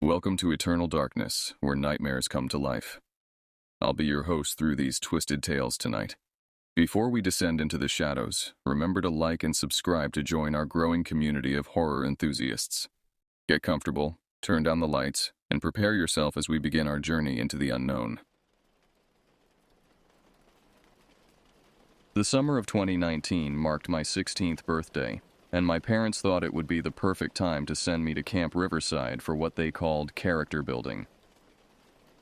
Welcome to Eternal Darkness, where nightmares come to life. I'll be your host through these twisted tales tonight. Before we descend into the shadows, remember to like and subscribe to join our growing community of horror enthusiasts. Get comfortable, turn down the lights, and prepare yourself as we begin our journey into the unknown. The summer of 2019 marked my 16th birthday, and my parents thought it would be the perfect time to send me to Camp Riverside for what they called character building.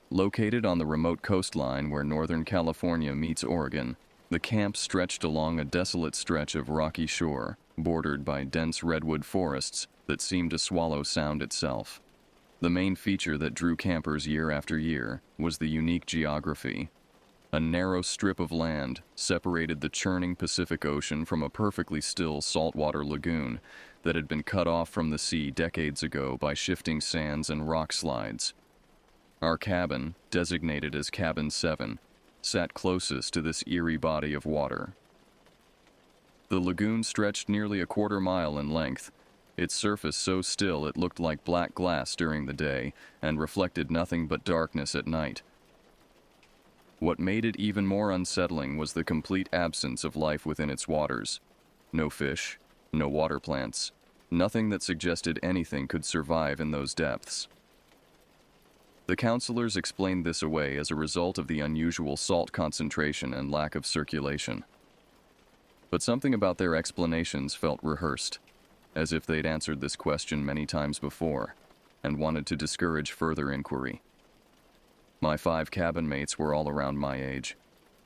Located on the remote coastline where Northern California meets Oregon, the camp stretched along a desolate stretch of rocky shore, bordered by dense redwood forests that seemed to swallow sound itself. The main feature that drew campers year after year was the unique geography. A narrow strip of land separated the churning Pacific Ocean from a perfectly still saltwater lagoon that had been cut off from the sea decades ago by shifting sands and rock slides. Our cabin, designated as Cabin 7, sat closest to this eerie body of water. The lagoon stretched nearly a quarter-mile in length, its surface so still it looked like black glass during the day and reflected nothing but darkness at night. What made it even more unsettling was the complete absence of life within its waters. No fish, no water plants, nothing that suggested anything could survive in those depths. The counselors explained this away as a result of the unusual salt concentration and lack of circulation. But something about their explanations felt rehearsed, as if they'd answered this question many times before, and wanted to discourage further inquiry. My 5 cabin mates were all around my age,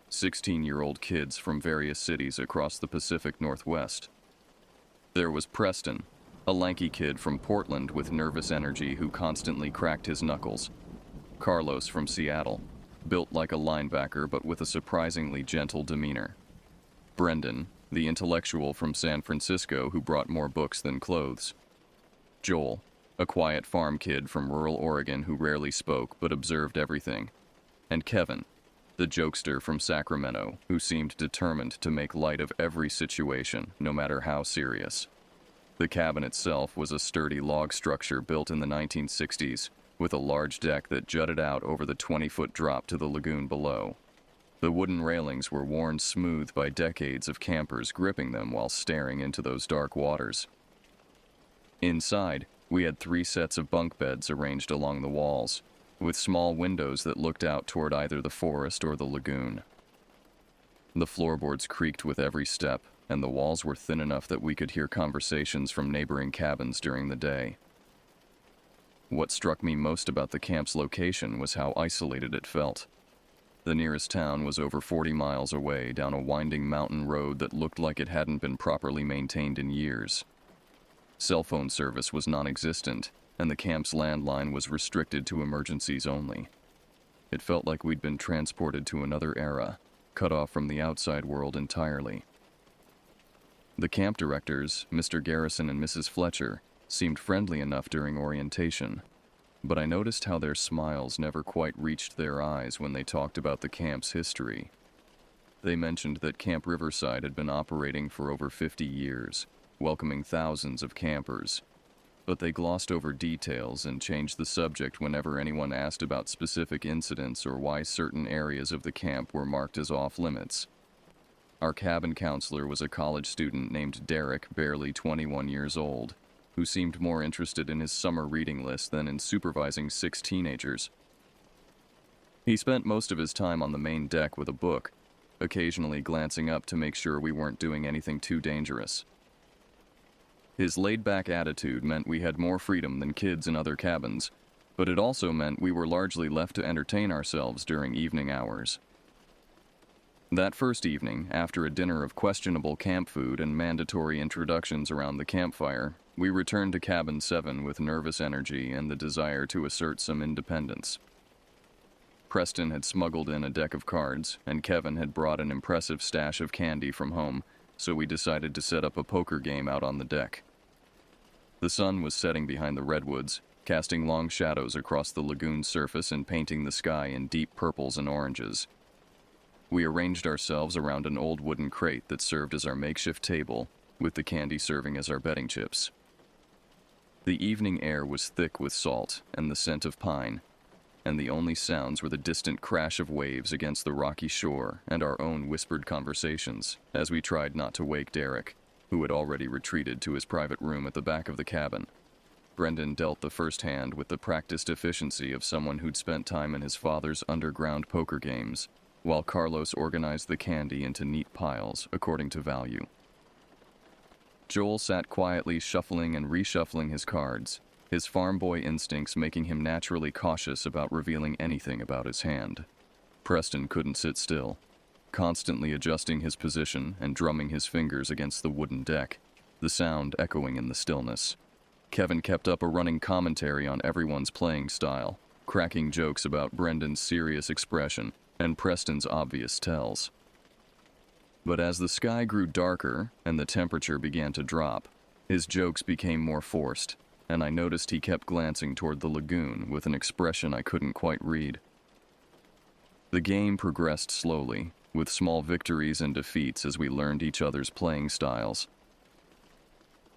16-year-old kids from various cities across the Pacific Northwest. There was Preston, a lanky kid from Portland with nervous energy who constantly cracked his knuckles. Carlos from Seattle, built like a linebacker but with a surprisingly gentle demeanor. Brendan, the intellectual from San Francisco who brought more books than clothes. Joel, a quiet farm kid from rural Oregon who rarely spoke but observed everything. And Kevin, the jokester from Sacramento who seemed determined to make light of every situation, no matter how serious. The cabin itself was a sturdy log structure built in the 1960s, with a large deck that jutted out over the 20-foot drop to the lagoon below. The wooden railings were worn smooth by decades of campers gripping them while staring into those dark waters. Inside, we had 3 sets of bunk beds arranged along the walls, with small windows that looked out toward either the forest or the lagoon. The floorboards creaked with every step, and the walls were thin enough that we could hear conversations from neighboring cabins during the day. What struck me most about the camp's location was how isolated it felt. The nearest town was over 40 miles away down a winding mountain road that looked like it hadn't been properly maintained in years. Cell phone service was non-existent, and the camp's landline was restricted to emergencies only. It felt like we'd been transported to another era, cut off from the outside world entirely. The camp directors, Mr. Garrison and Mrs. Fletcher, seemed friendly enough during orientation, but I noticed how their smiles never quite reached their eyes when they talked about the camp's history. They mentioned that Camp Riverside had been operating for over 50 years, welcoming thousands of campers, but they glossed over details and changed the subject whenever anyone asked about specific incidents or why certain areas of the camp were marked as off-limits. Our cabin counselor was a college student named Derek, barely 21 years old, who seemed more interested in his summer reading list than in supervising 6 teenagers. He spent most of his time on the main deck with a book, occasionally glancing up to make sure we weren't doing anything too dangerous. His laid-back attitude meant we had more freedom than kids in other cabins, but it also meant we were largely left to entertain ourselves during evening hours. That first evening, after a dinner of questionable camp food and mandatory introductions around the campfire, we returned to Cabin 7 with nervous energy and the desire to assert some independence. Preston had smuggled in a deck of cards, and Kevin had brought an impressive stash of candy from home, so we decided to set up a poker game out on the deck. The sun was setting behind the redwoods, casting long shadows across the lagoon's surface and painting the sky in deep purples and oranges. We arranged ourselves around an old wooden crate that served as our makeshift table, with the candy serving as our betting chips. The evening air was thick with salt and the scent of pine, and the only sounds were the distant crash of waves against the rocky shore and our own whispered conversations as we tried not to wake Derek, who had already retreated to his private room at the back of the cabin. Brendan dealt the first hand with the practiced efficiency of someone who'd spent time in his father's underground poker games, while Carlos organized the candy into neat piles according to value. Joel sat quietly shuffling and reshuffling his cards, his farm boy instincts making him naturally cautious about revealing anything about his hand. Preston couldn't sit still, constantly adjusting his position and drumming his fingers against the wooden deck, the sound echoing in the stillness. Kevin kept up a running commentary on everyone's playing style, cracking jokes about Brendan's serious expression and Preston's obvious tells. But as the sky grew darker and the temperature began to drop, his jokes became more forced, and I noticed he kept glancing toward the lagoon with an expression I couldn't quite read. The game progressed slowly, with small victories and defeats as we learned each other's playing styles.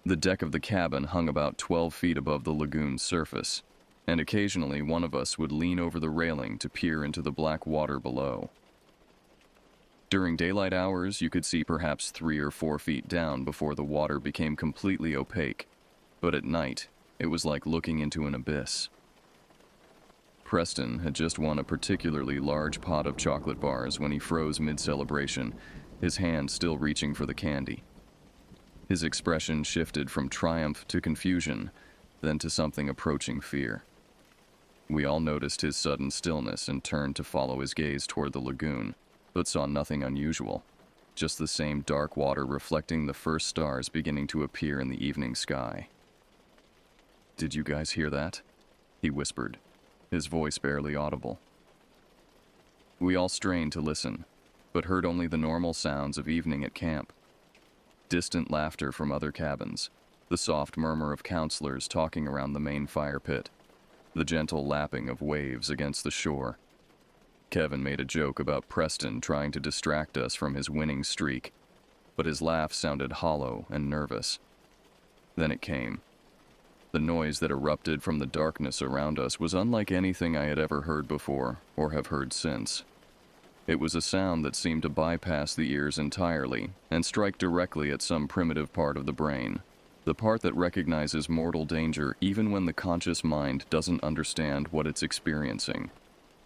The deck of the cabin hung about 12 feet above the lagoon's surface, and occasionally one of us would lean over the railing to peer into the black water below. During daylight hours, you could see perhaps 3 or 4 feet down before the water became completely opaque, but at night, it was like looking into an abyss. Preston had just won a particularly large pot of chocolate bars when he froze mid-celebration, his hand still reaching for the candy. His expression shifted from triumph to confusion, then to something approaching fear. We all noticed his sudden stillness and turned to follow his gaze toward the lagoon, but saw nothing unusual, just the same dark water reflecting the first stars beginning to appear in the evening sky. "Did you guys hear that?" he whispered, his voice barely audible. We all strained to listen, but heard only the normal sounds of evening at camp. Distant laughter from other cabins, the soft murmur of counselors talking around the main fire pit, the gentle lapping of waves against the shore. Kevin made a joke about Preston trying to distract us from his winning streak, but his laugh sounded hollow and nervous. Then it came. The noise that erupted from the darkness around us was unlike anything I had ever heard before or have heard since. It was a sound that seemed to bypass the ears entirely and strike directly at some primitive part of the brain, the part that recognizes mortal danger even when the conscious mind doesn't understand what it's experiencing.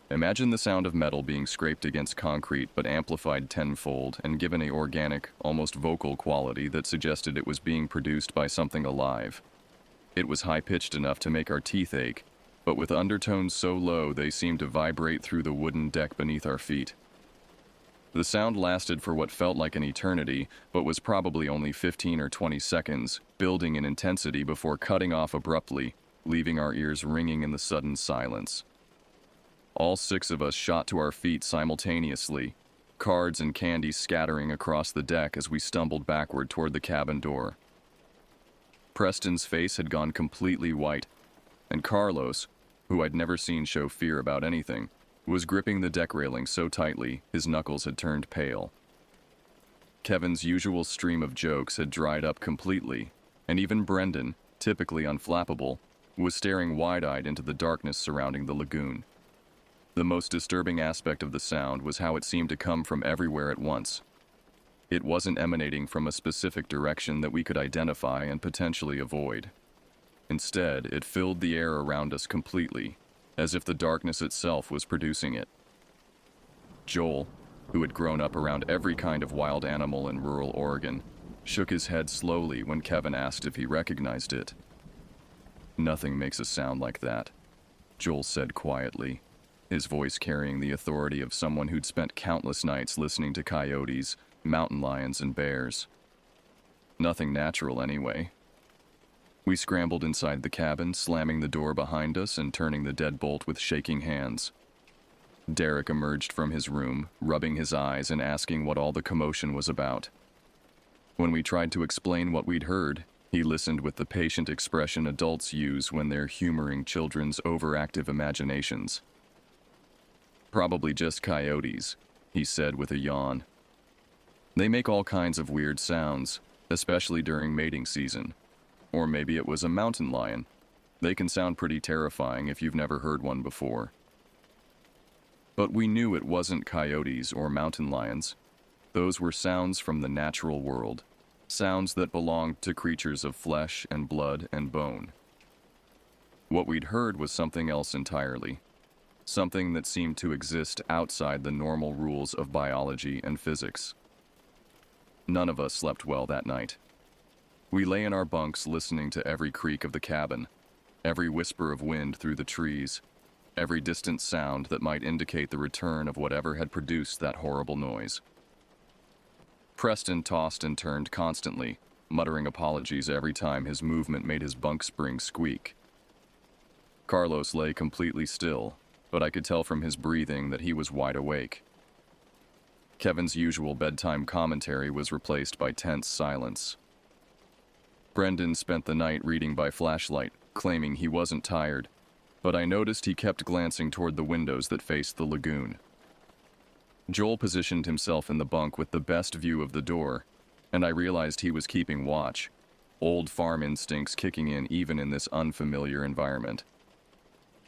Imagine the sound of metal being scraped against concrete but amplified tenfold and given a organic, almost vocal quality that suggested it was being produced by something alive. It was high-pitched enough to make our teeth ache, but with undertones so low they seemed to vibrate through the wooden deck beneath our feet. The sound lasted for what felt like an eternity, but was probably only 15 or 20 seconds, building in intensity before cutting off abruptly, leaving our ears ringing in the sudden silence. All 6 of us shot to our feet simultaneously, cards and candy scattering across the deck as we stumbled backward toward the cabin door. Preston's face had gone completely white, and Carlos, who I'd never seen show fear about anything, was gripping the deck railing so tightly his knuckles had turned pale. Kevin's usual stream of jokes had dried up completely, and even Brendan, typically unflappable, was staring wide-eyed into the darkness surrounding the lagoon. The most disturbing aspect of the sound was how it seemed to come from everywhere at once. It wasn't emanating from a specific direction that we could identify and potentially avoid. Instead, it filled the air around us completely, as if the darkness itself was producing it. Joel, who had grown up around every kind of wild animal in rural Oregon, shook his head slowly when Kevin asked if he recognized it. "Nothing makes a sound like that," Joel said quietly, his voice carrying the authority of someone who'd spent countless nights listening to coyotes, mountain lions, and bears. Nothing natural anyway. We scrambled inside the cabin, slamming the door behind us and turning the deadbolt with shaking hands. Derek emerged from his room, rubbing his eyes and asking what all the commotion was about. When we tried to explain what we'd heard, he listened with the patient expression adults use when they're humoring children's overactive imaginations. "Probably just coyotes," he said with a yawn. "They make all kinds of weird sounds, especially during mating season. Or maybe it was a mountain lion. They can sound pretty terrifying if you've never heard one before. But we knew it wasn't coyotes or mountain lions. Those were sounds from the natural world, sounds that belonged to creatures of flesh and blood and bone. What we'd heard was something else entirely, something that seemed to exist outside the normal rules of biology and physics. None of us slept well that night. We lay in our bunks listening to every creak of the cabin, every whisper of wind through the trees, every distant sound that might indicate the return of whatever had produced that horrible noise. Preston tossed and turned constantly, muttering apologies every time his movement made his bunk spring squeak. Carlos lay completely still, but I could tell from his breathing that he was wide awake. Kevin's usual bedtime commentary was replaced by tense silence. Brendan spent the night reading by flashlight, claiming he wasn't tired, but I noticed he kept glancing toward the windows that faced the lagoon. Joel positioned himself in the bunk with the best view of the door, and I realized he was keeping watch, old farm instincts kicking in even in this unfamiliar environment.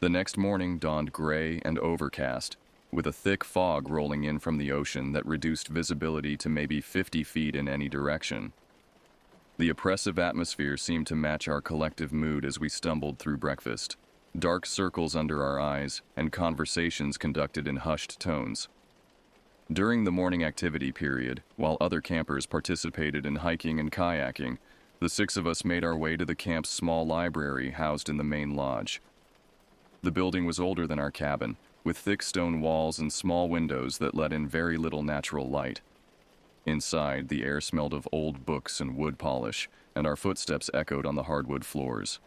The next morning dawned gray and overcast, with a thick fog rolling in from the ocean that reduced visibility to maybe 50 feet in any direction. The oppressive atmosphere seemed to match our collective mood as we stumbled through breakfast, dark circles under our eyes, and conversations conducted in hushed tones. During the morning activity period, while other campers participated in hiking and kayaking, the six of us made our way to the camp's small library housed in the main lodge. The building was older than our cabin, with thick stone walls and small windows that let in very little natural light. Inside, the air smelled of old books and wood polish, and our footsteps echoed on the hardwood floors.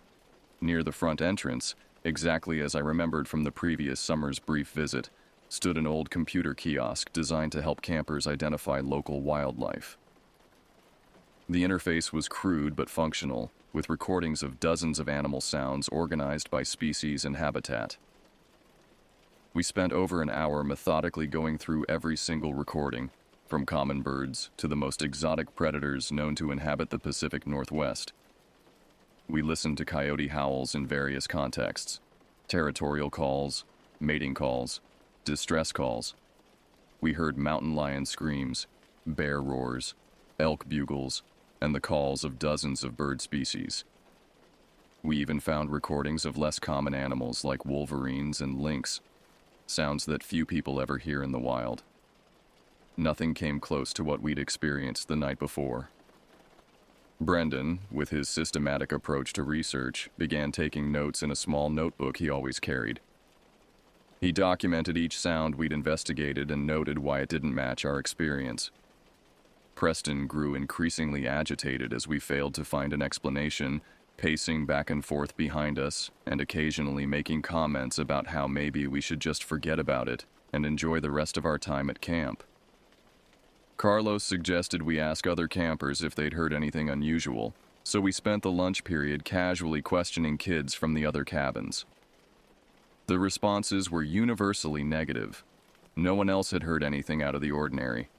Near the front entrance, exactly as I remembered from the previous summer's brief visit, stood an old computer kiosk designed to help campers identify local wildlife. The interface was crude but functional, with recordings of dozens of animal sounds organized by species and habitat. We spent over an hour methodically going through every single recording, from common birds to the most exotic predators known to inhabit the Pacific Northwest. We listened to coyote howls in various contexts: territorial calls, mating calls, distress calls. We heard mountain lion screams, bear roars, elk bugles, and the calls of dozens of bird species. We even found recordings of less common animals like wolverines and lynx, sounds that few people ever hear in the wild. Nothing came close to what we'd experienced the night before. Brendan, with his systematic approach to research, began taking notes in a small notebook he always carried. He documented each sound we'd investigated and noted why it didn't match our experience. Preston grew increasingly agitated as we failed to find an explanation, pacing back and forth behind us and occasionally making comments about how maybe we should just forget about it and enjoy the rest of our time at camp. Carlos suggested we ask other campers if they'd heard anything unusual, so we spent the lunch period casually questioning kids from the other cabins. The responses were universally negative. No one else had heard anything out of the ordinary.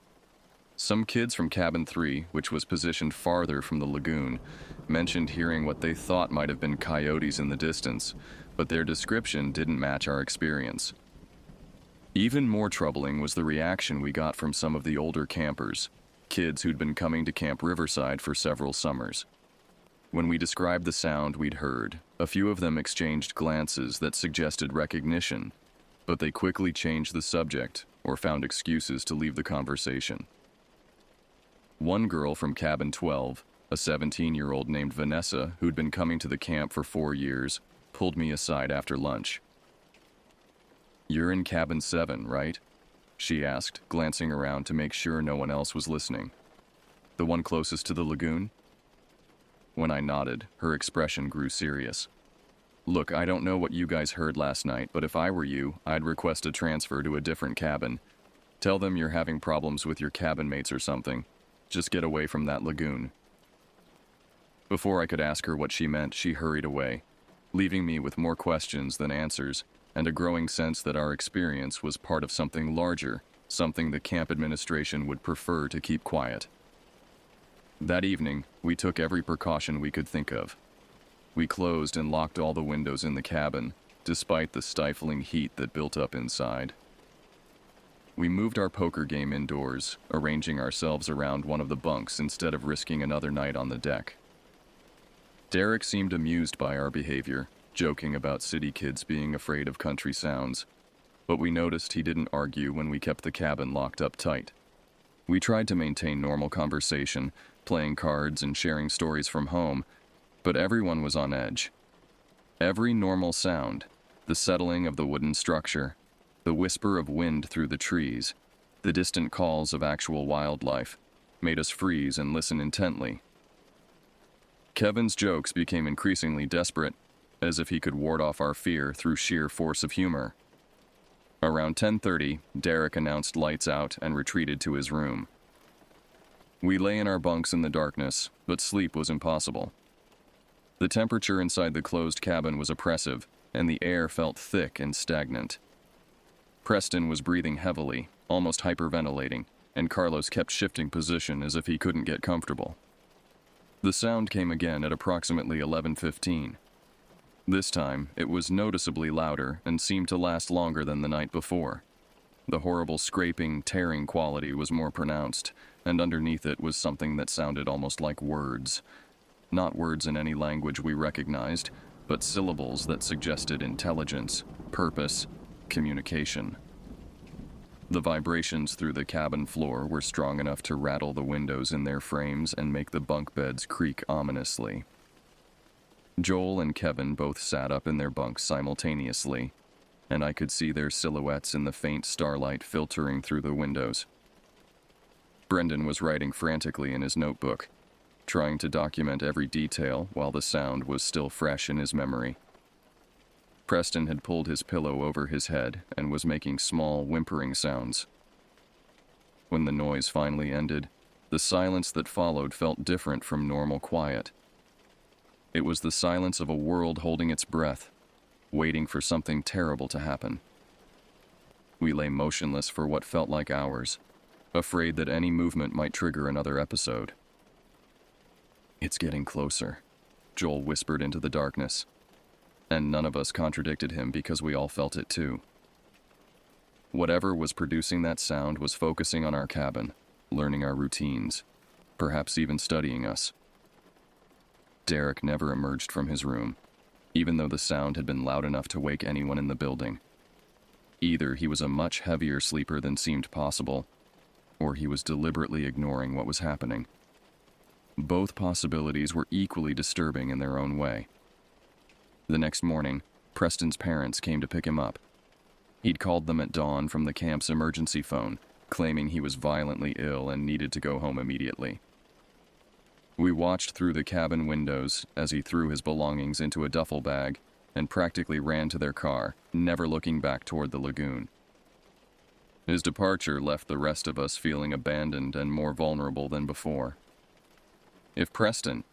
Some kids from Cabin 3, which was positioned farther from the lagoon, mentioned hearing what they thought might have been coyotes in the distance, but their description didn't match our experience. Even more troubling was the reaction we got from some of the older campers, kids who'd been coming to Camp Riverside for several summers. When we described the sound we'd heard, a few of them exchanged glances that suggested recognition, but they quickly changed the subject or found excuses to leave the conversation. One girl from Cabin 12, a 17-year-old named Vanessa who'd been coming to the camp for 4 years, pulled me aside after lunch. "You're in Cabin 7, right?" she asked, glancing around to make sure no one else was listening. "The one closest to the lagoon?" When I nodded, her expression grew serious. "Look, I don't know what you guys heard last night, but if I were you, I'd request a transfer to a different cabin. Tell them you're having problems with your cabin mates or something. Just get away from that lagoon." Before I could ask her what she meant, she hurried away, leaving me with more questions than answers, and a growing sense that our experience was part of something larger, something the camp administration would prefer to keep quiet. That evening, we took every precaution we could think of. We closed and locked all the windows in the cabin, despite the stifling heat that built up inside. We moved our poker game indoors, arranging ourselves around one of the bunks instead of risking another night on the deck. Derek seemed amused by our behavior, joking about city kids being afraid of country sounds, but we noticed he didn't argue when we kept the cabin locked up tight. We tried to maintain normal conversation, playing cards and sharing stories from home, but everyone was on edge. Every normal sound, the settling of the wooden structure, the whisper of wind through the trees, the distant calls of actual wildlife, made us freeze and listen intently. Kevin's jokes became increasingly desperate, as if he could ward off our fear through sheer force of humor. Around 10:30, Derek announced lights out and retreated to his room. We lay in our bunks in the darkness, but sleep was impossible. The temperature inside the closed cabin was oppressive, and the air felt thick and stagnant. Preston was breathing heavily, almost hyperventilating, and Carlos kept shifting position as if he couldn't get comfortable. The sound came again at approximately 11:15. This time, it was noticeably louder and seemed to last longer than the night before. The horrible scraping, tearing quality was more pronounced, and underneath it was something that sounded almost like words. Not words in any language we recognized, but syllables that suggested intelligence, purpose, communication. The vibrations through the cabin floor were strong enough to rattle the windows in their frames and make the bunk beds creak ominously. Joel and Kevin both sat up in their bunks simultaneously, and I could see their silhouettes in the faint starlight filtering through the windows. Brendan was writing frantically in his notebook, trying to document every detail while the sound was still fresh in his memory. Preston had pulled his pillow over his head and was making small, whimpering sounds. When the noise finally ended, the silence that followed felt different from normal quiet. It was the silence of a world holding its breath, waiting for something terrible to happen. We lay motionless for what felt like hours, afraid that any movement might trigger another episode. "It's getting closer," Joel whispered into the darkness, and none of us contradicted him because we all felt it too. Whatever was producing that sound was focusing on our cabin, learning our routines, perhaps even studying us. Derek never emerged from his room, even though the sound had been loud enough to wake anyone in the building. Either he was a much heavier sleeper than seemed possible, or he was deliberately ignoring what was happening. Both possibilities were equally disturbing in their own way. The next morning, Preston's parents came to pick him up. He'd called them at dawn from the camp's emergency phone, claiming he was violently ill and needed to go home immediately. We watched through the cabin windows as he threw his belongings into a duffel bag and practically ran to their car, never looking back toward the lagoon. His departure left the rest of us feeling abandoned and more vulnerable than before. If Preston,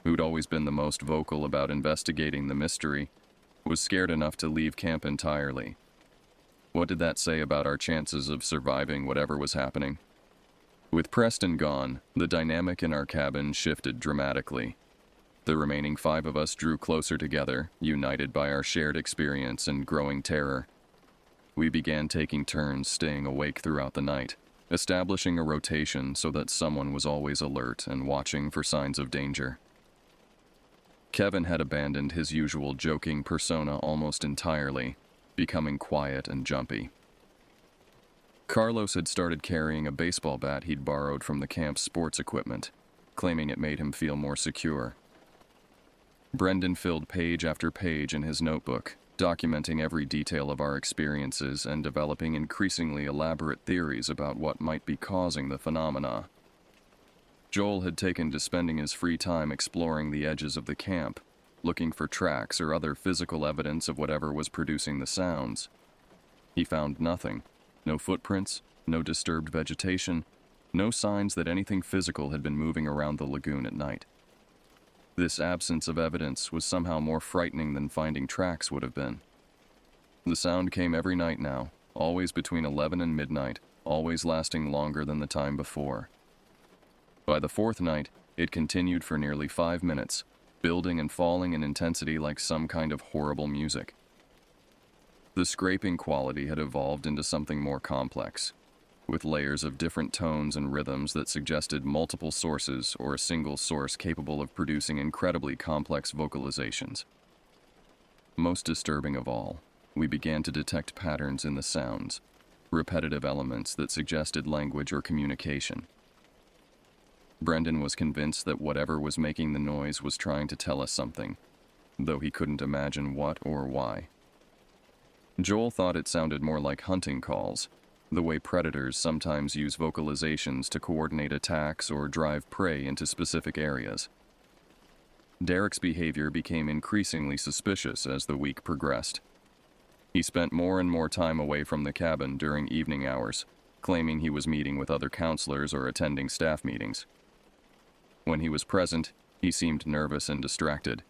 who'd always been the most vocal about investigating the mystery, was scared enough to leave camp entirely, what did that say about our chances of surviving whatever was happening? With Preston gone, the dynamic in our cabin shifted dramatically. The remaining 5 of us drew closer together, united by our shared experience and growing terror. We began taking turns staying awake throughout the night, establishing a rotation so that someone was always alert and watching for signs of danger. Kevin had abandoned his usual joking persona almost entirely, becoming quiet and jumpy. Carlos had started carrying a baseball bat he'd borrowed from the camp's sports equipment, claiming it made him feel more secure. Brendan filled page after page in his notebook, documenting every detail of our experiences and developing increasingly elaborate theories about what might be causing the phenomena. Joel had taken to spending his free time exploring the edges of the camp, looking for tracks or other physical evidence of whatever was producing the sounds. He found nothing. No footprints, no disturbed vegetation, no signs that anything physical had been moving around the lagoon at night. This absence of evidence was somehow more frightening than finding tracks would have been. The sound came every night now, always between 11 and midnight, always lasting longer than the time before. By the 4th night, it continued for nearly 5 minutes, building and falling in intensity like some kind of horrible music. The scraping quality had evolved into something more complex, with layers of different tones and rhythms that suggested multiple sources or a single source capable of producing incredibly complex vocalizations. Most disturbing of all, we began to detect patterns in the sounds, repetitive elements that suggested language or communication. Brendan was convinced that whatever was making the noise was trying to tell us something, though he couldn't imagine what or why. Joel thought it sounded more like hunting calls, the way predators sometimes use vocalizations to coordinate attacks or drive prey into specific areas. Derek's behavior became increasingly suspicious as the week progressed. He spent more and more time away from the cabin during evening hours, claiming he was meeting with other counselors or attending staff meetings. When he was present, he seemed nervous and distracted,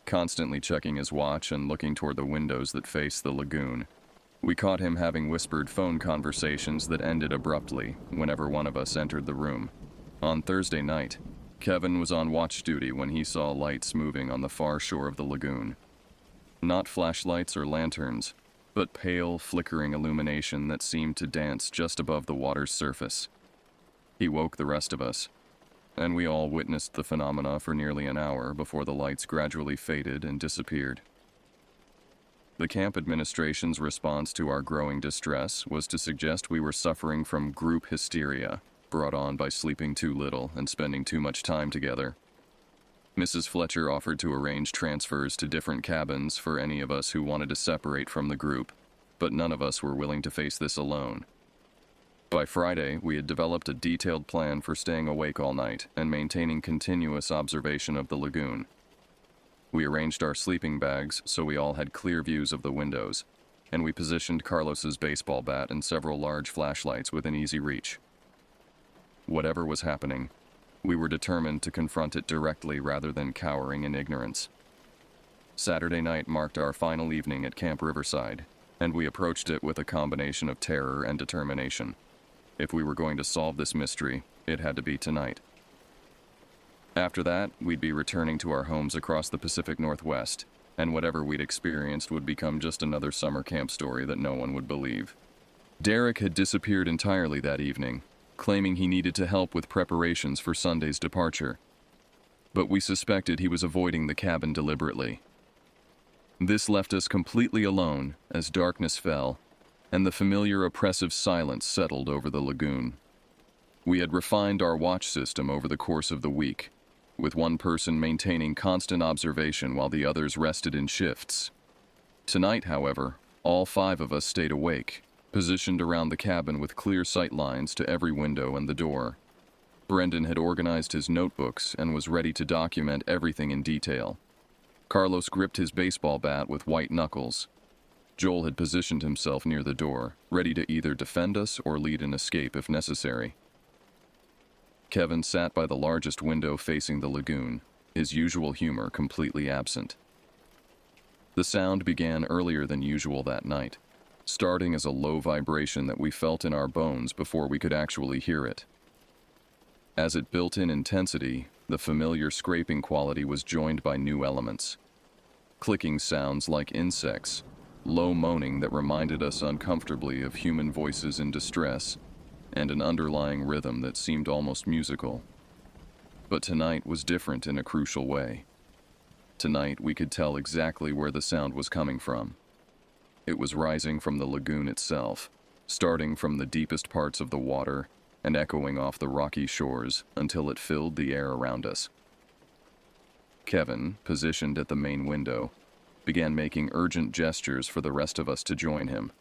constantly checking his watch and looking toward the windows that faced the lagoon. We caught him having whispered phone conversations that ended abruptly whenever one of us entered the room. On Thursday night, Kevin was on watch duty when he saw lights moving on the far shore of the lagoon. Not flashlights or lanterns, but pale, flickering illumination that seemed to dance just above the water's surface. He woke the rest of us, and we all witnessed the phenomena for nearly an hour before the lights gradually faded and disappeared. The camp administration's response to our growing distress was to suggest we were suffering from group hysteria, brought on by sleeping too little and spending too much time together. Mrs. Fletcher offered to arrange transfers to different cabins for any of us who wanted to separate from the group, but none of us were willing to face this alone. By Friday, we had developed a detailed plan for staying awake all night and maintaining continuous observation of the lagoon. We arranged our sleeping bags so we all had clear views of the windows, and we positioned Carlos's baseball bat and several large flashlights within easy reach. Whatever was happening, we were determined to confront it directly rather than cowering in ignorance. Saturday night marked our final evening at Camp Riverside, and we approached it with a combination of terror and determination. If we were going to solve this mystery, it had to be tonight. After that, we'd be returning to our homes across the Pacific Northwest, and whatever we'd experienced would become just another summer camp story that no one would believe. Derek had disappeared entirely that evening, claiming he needed to help with preparations for Sunday's departure. But we suspected he was avoiding the cabin deliberately. This left us completely alone as darkness fell, and the familiar oppressive silence settled over the lagoon. We had refined our watch system over the course of the week, with one person maintaining constant observation while the others rested in shifts. Tonight, however, all 5 of us stayed awake, positioned around the cabin with clear sight lines to every window and the door. Brendan had organized his notebooks and was ready to document everything in detail. Carlos gripped his baseball bat with white knuckles. Joel had positioned himself near the door, ready to either defend us or lead an escape if necessary. Kevin sat by the largest window facing the lagoon, his usual humor completely absent. The sound began earlier than usual that night, starting as a low vibration that we felt in our bones before we could actually hear it. As it built in intensity, the familiar scraping quality was joined by new elements. Clicking sounds like insects, low moaning that reminded us uncomfortably of human voices in distress, and an underlying rhythm that seemed almost musical. But tonight was different in a crucial way. Tonight we could tell exactly where the sound was coming from. It was rising from the lagoon itself, starting from the deepest parts of the water and echoing off the rocky shores until it filled the air around us. Kevin, positioned at the main window, began making urgent gestures for the rest of us to join him.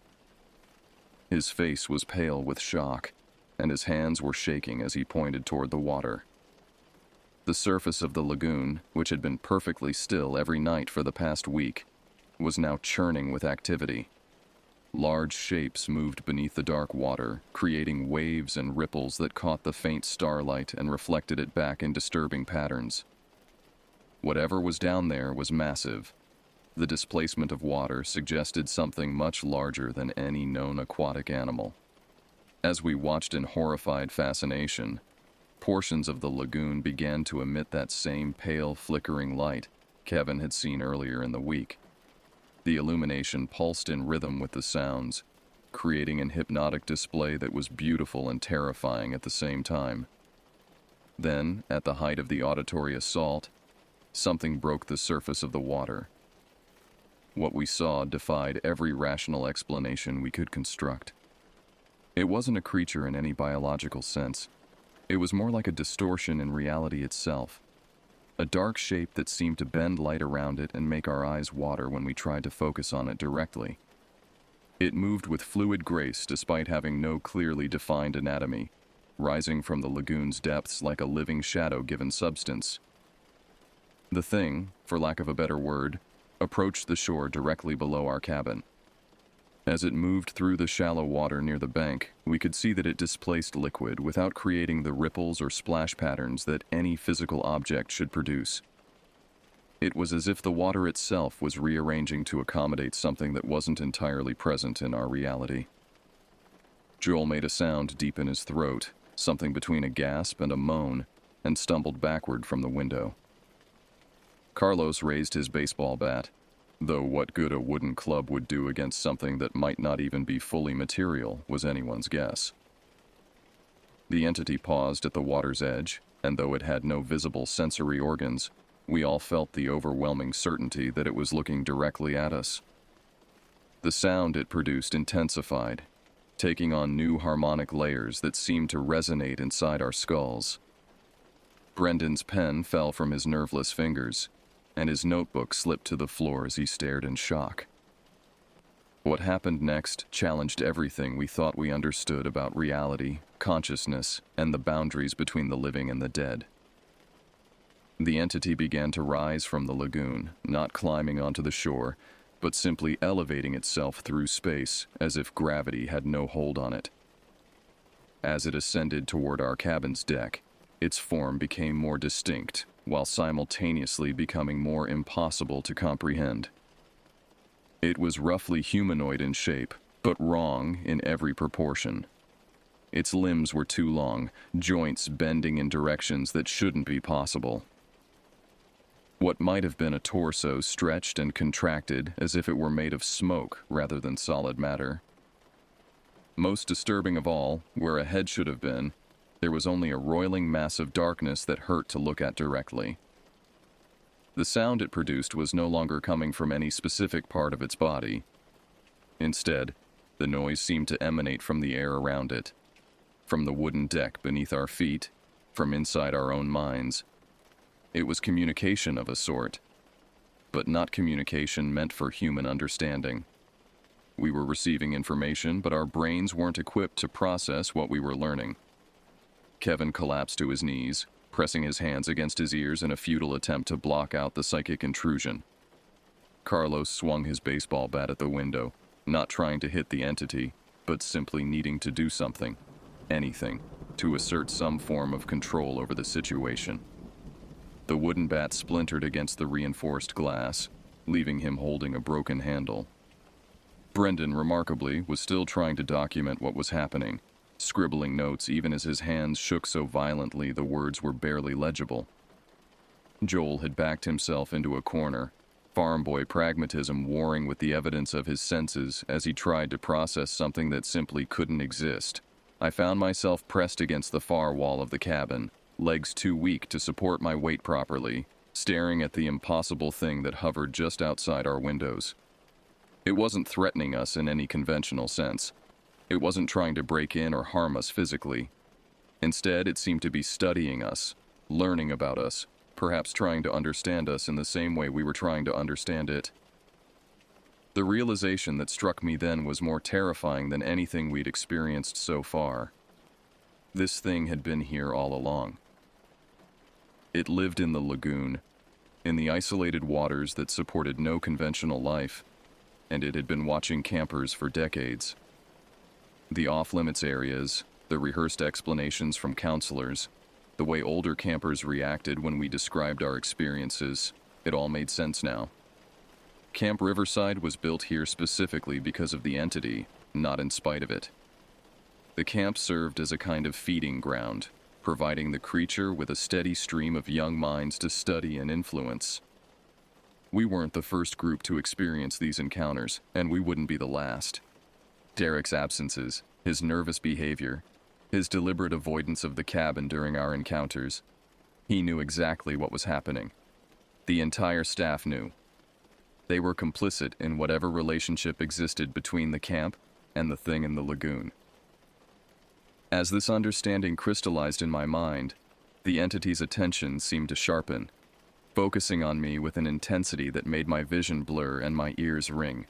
His face was pale with shock, and his hands were shaking as he pointed toward the water. The surface of the lagoon, which had been perfectly still every night for the past week, was now churning with activity. Large shapes moved beneath the dark water, creating waves and ripples that caught the faint starlight and reflected it back in disturbing patterns. Whatever was down there was massive. The displacement of water suggested something much larger than any known aquatic animal. As we watched in horrified fascination, portions of the lagoon began to emit that same pale, flickering light, Kevin had seen earlier in the week. The illumination pulsed in rhythm with the sounds, creating an hypnotic display that was beautiful and terrifying at the same time. Then, at the height of the auditory assault, something broke the surface of the water. What we saw defied every rational explanation we could construct. It wasn't a creature in any biological sense. It was more like a distortion in reality itself. A dark shape that seemed to bend light around it and make our eyes water when we tried to focus on it directly. It moved with fluid grace despite having no clearly defined anatomy, rising from the lagoon's depths like a living shadow-given substance. The thing, for lack of a better word, approached the shore directly below our cabin. As it moved through the shallow water near the bank, we could see that it displaced liquid without creating the ripples or splash patterns that any physical object should produce. It was as if the water itself was rearranging to accommodate something that wasn't entirely present in our reality. Joel made a sound deep in his throat, something between a gasp and a moan, and stumbled backward from the window. Carlos raised his baseball bat, though what good a wooden club would do against something that might not even be fully material was anyone's guess. The entity paused at the water's edge, and though it had no visible sensory organs, we all felt the overwhelming certainty that it was looking directly at us. The sound it produced intensified, taking on new harmonic layers that seemed to resonate inside our skulls. Brendan's pen fell from his nerveless fingers, and his notebook slipped to the floor as he stared in shock. What happened next challenged everything we thought we understood about reality, consciousness, and the boundaries between the living and the dead. The entity began to rise from the lagoon, not climbing onto the shore, but simply elevating itself through space as if gravity had no hold on it. As it ascended toward our cabin's deck, its form became more distinct, while simultaneously becoming more impossible to comprehend. It was roughly humanoid in shape, but wrong in every proportion. Its limbs were too long, joints bending in directions that shouldn't be possible. What might have been a torso stretched and contracted as if it were made of smoke rather than solid matter. Most disturbing of all, where a head should have been, there was only a roiling mass of darkness that hurt to look at directly. The sound it produced was no longer coming from any specific part of its body. Instead, the noise seemed to emanate from the air around it, from the wooden deck beneath our feet, from inside our own minds. It was communication of a sort, but not communication meant for human understanding. We were receiving information, but our brains weren't equipped to process what we were learning. Kevin collapsed to his knees, pressing his hands against his ears in a futile attempt to block out the psychic intrusion. Carlos swung his baseball bat at the window, not trying to hit the entity, but simply needing to do something, anything, to assert some form of control over the situation. The wooden bat splintered against the reinforced glass, leaving him holding a broken handle. Brendan, remarkably, was still trying to document what was happening, scribbling notes even as his hands shook so violently the words were barely legible. Joel had backed himself into a corner, farm boy pragmatism warring with the evidence of his senses as he tried to process something that simply couldn't exist. I found myself pressed against the far wall of the cabin, legs too weak to support my weight properly, staring at the impossible thing that hovered just outside our windows. It wasn't threatening us in any conventional sense. It wasn't trying to break in or harm us physically. Instead, it seemed to be studying us, learning about us, perhaps trying to understand us in the same way we were trying to understand it. The realization that struck me then was more terrifying than anything we'd experienced so far. This thing had been here all along. It lived in the lagoon, in the isolated waters that supported no conventional life, and it had been watching campers for decades. The off-limits areas, the rehearsed explanations from counselors, the way older campers reacted when we described our experiences, it all made sense now. Camp Riverside was built here specifically because of the entity, not in spite of it. The camp served as a kind of feeding ground, providing the creature with a steady stream of young minds to study and influence. We weren't the first group to experience these encounters, and we wouldn't be the last. Derek's absences, his nervous behavior, his deliberate avoidance of the cabin during our encounters. He knew exactly what was happening. The entire staff knew. They were complicit in whatever relationship existed between the camp and the thing in the lagoon. As this understanding crystallized in my mind, the entity's attention seemed to sharpen, focusing on me with an intensity that made my vision blur and my ears ring.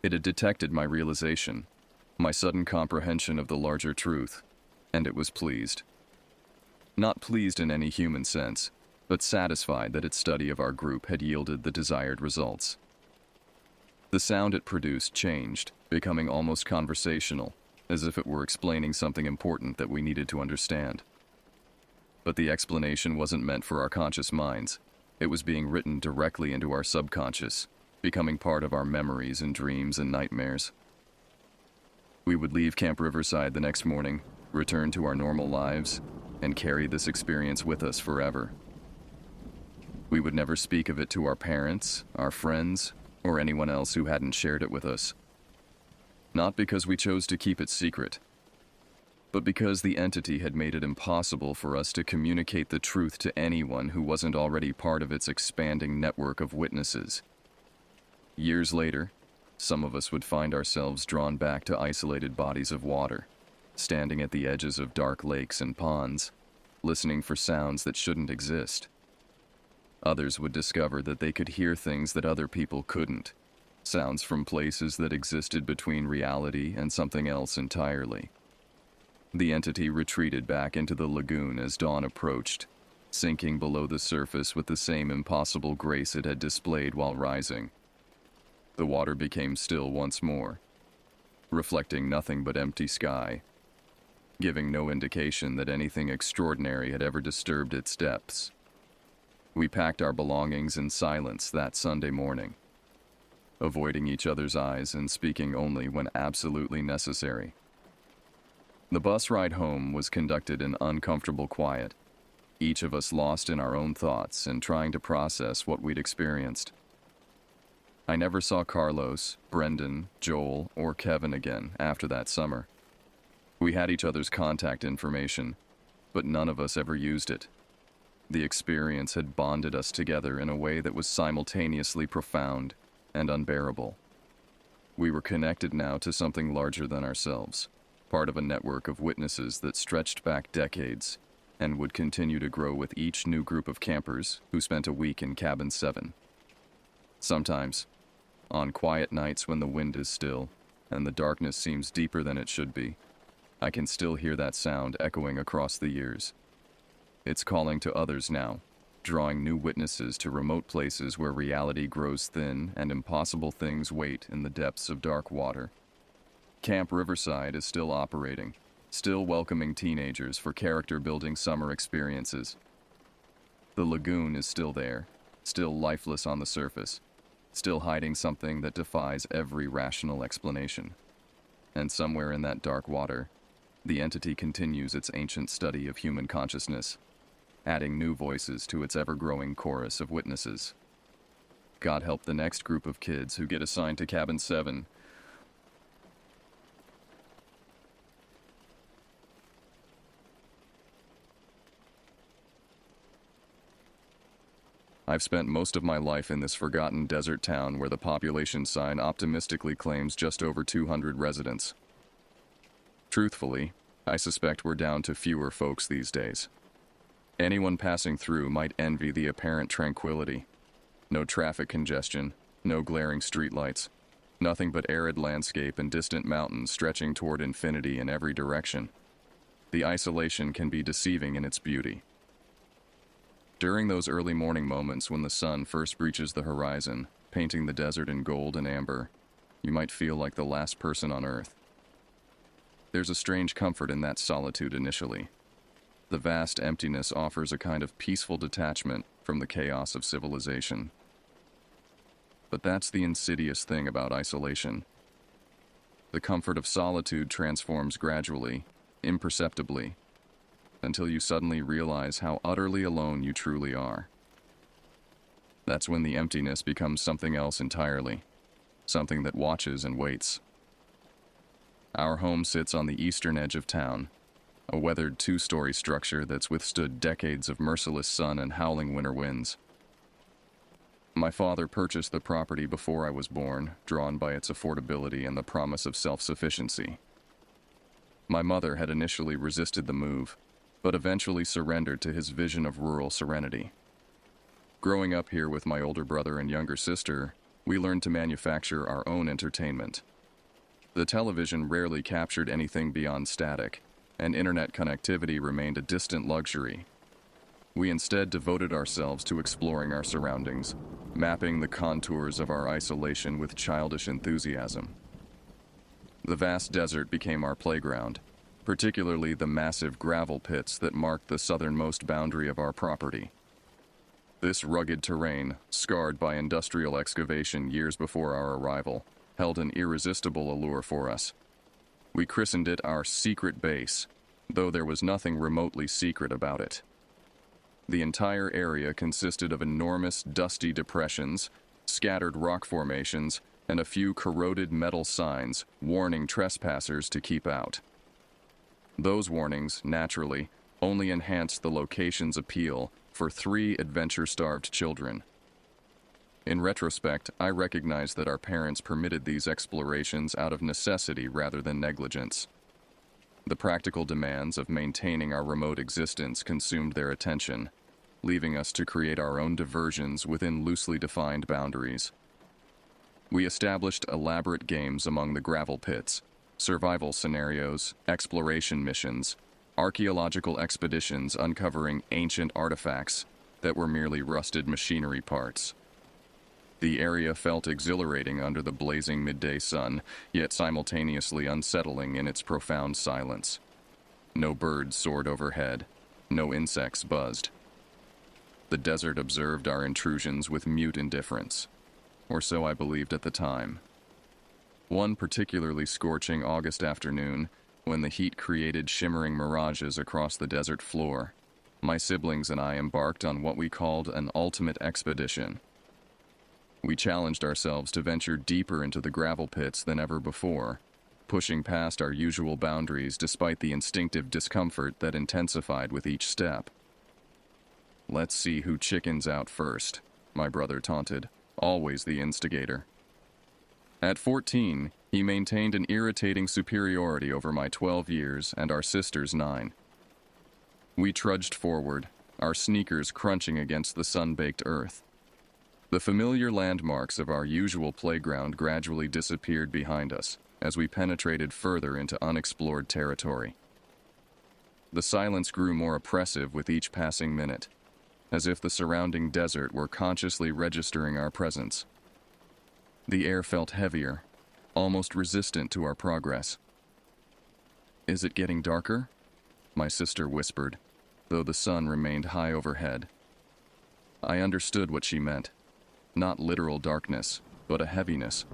It had detected my realization, my sudden comprehension of the larger truth, and it was pleased. Not pleased in any human sense, but satisfied that its study of our group had yielded the desired results. The sound it produced changed, becoming almost conversational, as if it were explaining something important that we needed to understand. But the explanation wasn't meant for our conscious minds. It was being written directly into our subconscious, becoming part of our memories and dreams and nightmares. We would leave Camp Riverside the next morning, return to our normal lives, and carry this experience with us forever. We would never speak of it to our parents, our friends, or anyone else who hadn't shared it with us. Not because we chose to keep it secret, but because the entity had made it impossible for us to communicate the truth to anyone who wasn't already part of its expanding network of witnesses. Years later, some of us would find ourselves drawn back to isolated bodies of water, standing at the edges of dark lakes and ponds, listening for sounds that shouldn't exist. Others would discover that they could hear things that other people couldn't, sounds from places that existed between reality and something else entirely. The entity retreated back into the lagoon as dawn approached, sinking below the surface with the same impossible grace it had displayed while rising. The water became still once more, reflecting nothing but empty sky, giving no indication that anything extraordinary had ever disturbed its depths. We packed our belongings in silence that Sunday morning, avoiding each other's eyes and speaking only when absolutely necessary. The bus ride home was conducted in uncomfortable quiet, each of us lost in our own thoughts and trying to process what we'd experienced. I never saw Carlos, Brendan, Joel, or Kevin again after that summer. We had each other's contact information, but none of us ever used it. The experience had bonded us together in a way that was simultaneously profound and unbearable. We were connected now to something larger than ourselves, part of a network of witnesses that stretched back decades and would continue to grow with each new group of campers who spent a week in Cabin 7. Sometimes, on quiet nights when the wind is still and the darkness seems deeper than it should be, I can still hear that sound echoing across the years. It's calling to others now, drawing new witnesses to remote places where reality grows thin and impossible things wait in the depths of dark water. Camp Riverside is still operating, still welcoming teenagers for character-building summer experiences. The lagoon is still there, still lifeless on the surface, still hiding something that defies every rational explanation. And somewhere in that dark water, the entity continues its ancient study of human consciousness, adding new voices to its ever-growing chorus of witnesses. God help the next group of kids who get assigned to Cabin 7. I've spent most of my life in this forgotten desert town where the population sign optimistically claims just over 200 residents. Truthfully, I suspect we're down to fewer folks these days. Anyone passing through might envy the apparent tranquility. No traffic congestion, no glaring streetlights, nothing but arid landscape and distant mountains stretching toward infinity in every direction. The isolation can be deceiving in its beauty. During those early morning moments when the sun first breaches the horizon, painting the desert in gold and amber, you might feel like the last person on Earth. There's a strange comfort in that solitude initially. The vast emptiness offers a kind of peaceful detachment from the chaos of civilization. But that's the insidious thing about isolation. The comfort of solitude transforms gradually, imperceptibly, until you suddenly realize how utterly alone you truly are. That's when the emptiness becomes something else entirely, something that watches and waits. Our home sits on the eastern edge of town, a weathered two-story structure that's withstood decades of merciless sun and howling winter winds. My father purchased the property before I was born, drawn by its affordability and the promise of self-sufficiency. My mother had initially resisted the move, but eventually surrendered to his vision of rural serenity. Growing up here with my older brother and younger sister, we learned to manufacture our own entertainment. The television rarely captured anything beyond static, and internet connectivity remained a distant luxury. We instead devoted ourselves to exploring our surroundings, mapping the contours of our isolation with childish enthusiasm. The vast desert became our playground, particularly the massive gravel pits that marked the southernmost boundary of our property. This rugged terrain, scarred by industrial excavation years before our arrival, held an irresistible allure for us. We christened it our secret base, though there was nothing remotely secret about it. The entire area consisted of enormous dusty depressions, scattered rock formations, and a few corroded metal signs warning trespassers to keep out. Those warnings, naturally, only enhanced the location's appeal for 3 adventure-starved children. In retrospect, I recognize that our parents permitted these explorations out of necessity rather than negligence. The practical demands of maintaining our remote existence consumed their attention, leaving us to create our own diversions within loosely defined boundaries. We established elaborate games among the gravel pits, survival scenarios, exploration missions, archaeological expeditions uncovering ancient artifacts that were merely rusted machinery parts. The area felt exhilarating under the blazing midday sun, yet simultaneously unsettling in its profound silence. No birds soared overhead, no insects buzzed. The desert observed our intrusions with mute indifference, or so I believed at the time. One particularly scorching August afternoon, when the heat created shimmering mirages across the desert floor, my siblings and I embarked on what we called an ultimate expedition. We challenged ourselves to venture deeper into the gravel pits than ever before, pushing past our usual boundaries despite the instinctive discomfort that intensified with each step. "Let's see who chickens out first," my brother taunted, always the instigator. At 14, he maintained an irritating superiority over my 12 years and our sister's 9. We trudged forward, our sneakers crunching against the sun-baked earth. The familiar landmarks of our usual playground gradually disappeared behind us as we penetrated further into unexplored territory. The silence grew more oppressive with each passing minute, as if the surrounding desert were consciously registering our presence. The air felt heavier, almost resistant to our progress. "Is it getting darker?" my sister whispered, though the sun remained high overhead. I understood what she meant. Not literal darkness, but a heaviness,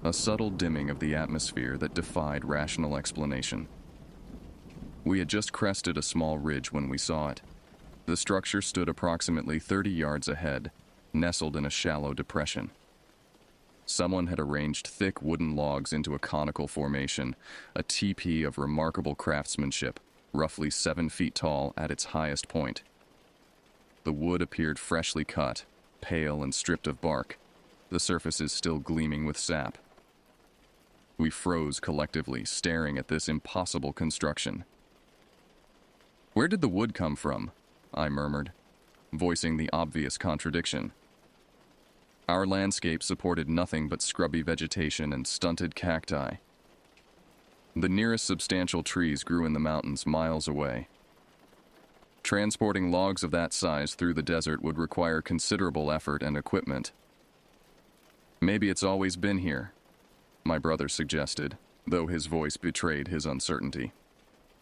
a subtle dimming of the atmosphere that defied rational explanation. We had just crested a small ridge when we saw it. The structure stood approximately 30 yards ahead, nestled in a shallow depression. Someone had arranged thick wooden logs into a conical formation, a teepee of remarkable craftsmanship, roughly 7 feet tall at its highest point. The wood appeared freshly cut, pale and stripped of bark, the surfaces still gleaming with sap. We froze collectively, staring at this impossible construction. "Where did the wood come from?" I murmured, voicing the obvious contradiction. Our landscape supported nothing but scrubby vegetation and stunted cacti. The nearest substantial trees grew in the mountains miles away. Transporting logs of that size through the desert would require considerable effort and equipment. "Maybe it's always been here," my brother suggested, though his voice betrayed his uncertainty.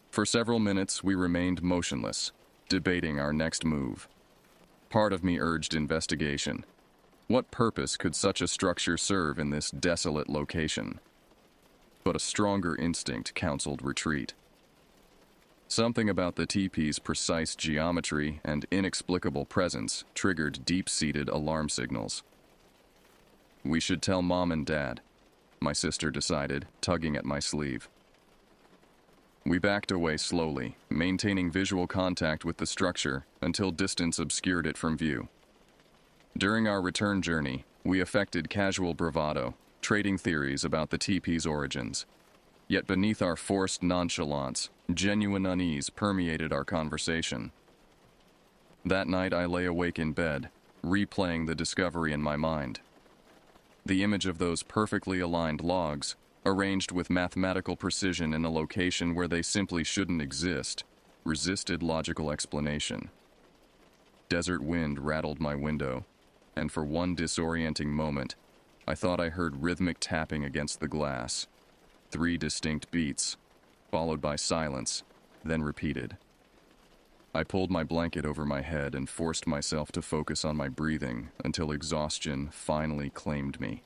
For several minutes we remained motionless, debating our next move. Part of me urged investigation. What purpose could such a structure serve in this desolate location? But a stronger instinct counseled retreat. Something about the teepee's precise geometry and inexplicable presence triggered deep-seated alarm signals. We should tell Mom and Dad, my sister decided, tugging at my sleeve. We backed away slowly, maintaining visual contact with the structure until distance obscured it from view. During our return journey, we affected casual bravado, trading theories about the teepee's origins. Yet beneath our forced nonchalance, genuine unease permeated our conversation. That night I lay awake in bed, replaying the discovery in my mind. The image of those perfectly aligned logs, arranged with mathematical precision in a location where they simply shouldn't exist, resisted logical explanation. Desert wind rattled my window, and for one disorienting moment, I thought I heard rhythmic tapping against the glass. 3 distinct beats, followed by silence, then repeated. I pulled my blanket over my head and forced myself to focus on my breathing until exhaustion finally claimed me.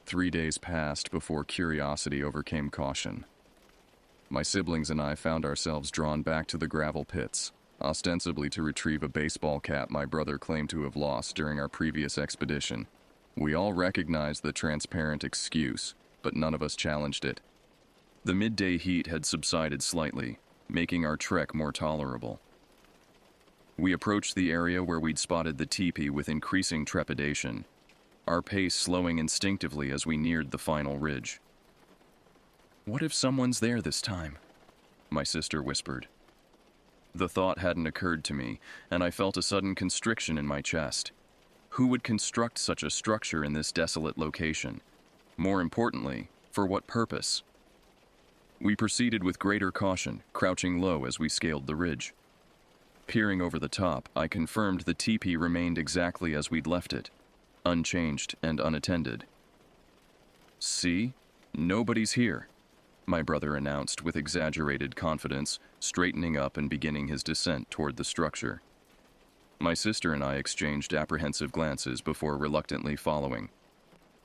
3 days passed before curiosity overcame caution. My siblings and I found ourselves drawn back to the gravel pits, ostensibly to retrieve a baseball cap my brother claimed to have lost during our previous expedition. We all recognized the transparent excuse, but none of us challenged it. The midday heat had subsided slightly, making our trek more tolerable. We approached the area where we'd spotted the teepee with increasing trepidation, our pace slowing instinctively as we neared the final ridge. "What if someone's there this time?" my sister whispered. The thought hadn't occurred to me, and I felt a sudden constriction in my chest. Who would construct such a structure in this desolate location? More importantly, for what purpose? We proceeded with greater caution, crouching low as we scaled the ridge. Peering over the top, I confirmed the teepee remained exactly as we'd left it, unchanged and unattended. "See? Nobody's here," my brother announced with exaggerated confidence, straightening up and beginning his descent toward the structure. My sister and I exchanged apprehensive glances before reluctantly following.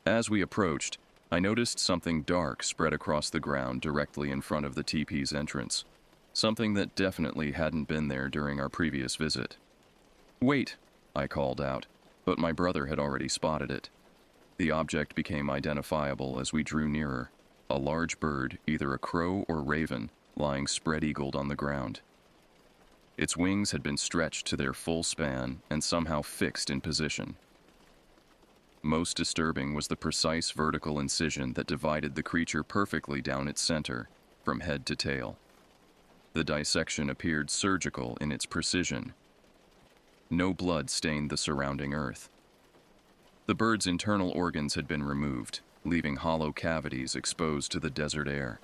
As we approached, I noticed something dark spread across the ground directly in front of the teepee's entrance, something that definitely hadn't been there during our previous visit. "Wait," I called out, but my brother had already spotted it. The object became identifiable as we drew nearer, a large bird, either a crow or raven, lying spread-eagled on the ground. Its wings had been stretched to their full span and somehow fixed in position. Most disturbing was the precise vertical incision that divided the creature perfectly down its center, from head to tail. The dissection appeared surgical in its precision. No blood stained the surrounding earth. The bird's internal organs had been removed, leaving hollow cavities exposed to the desert air.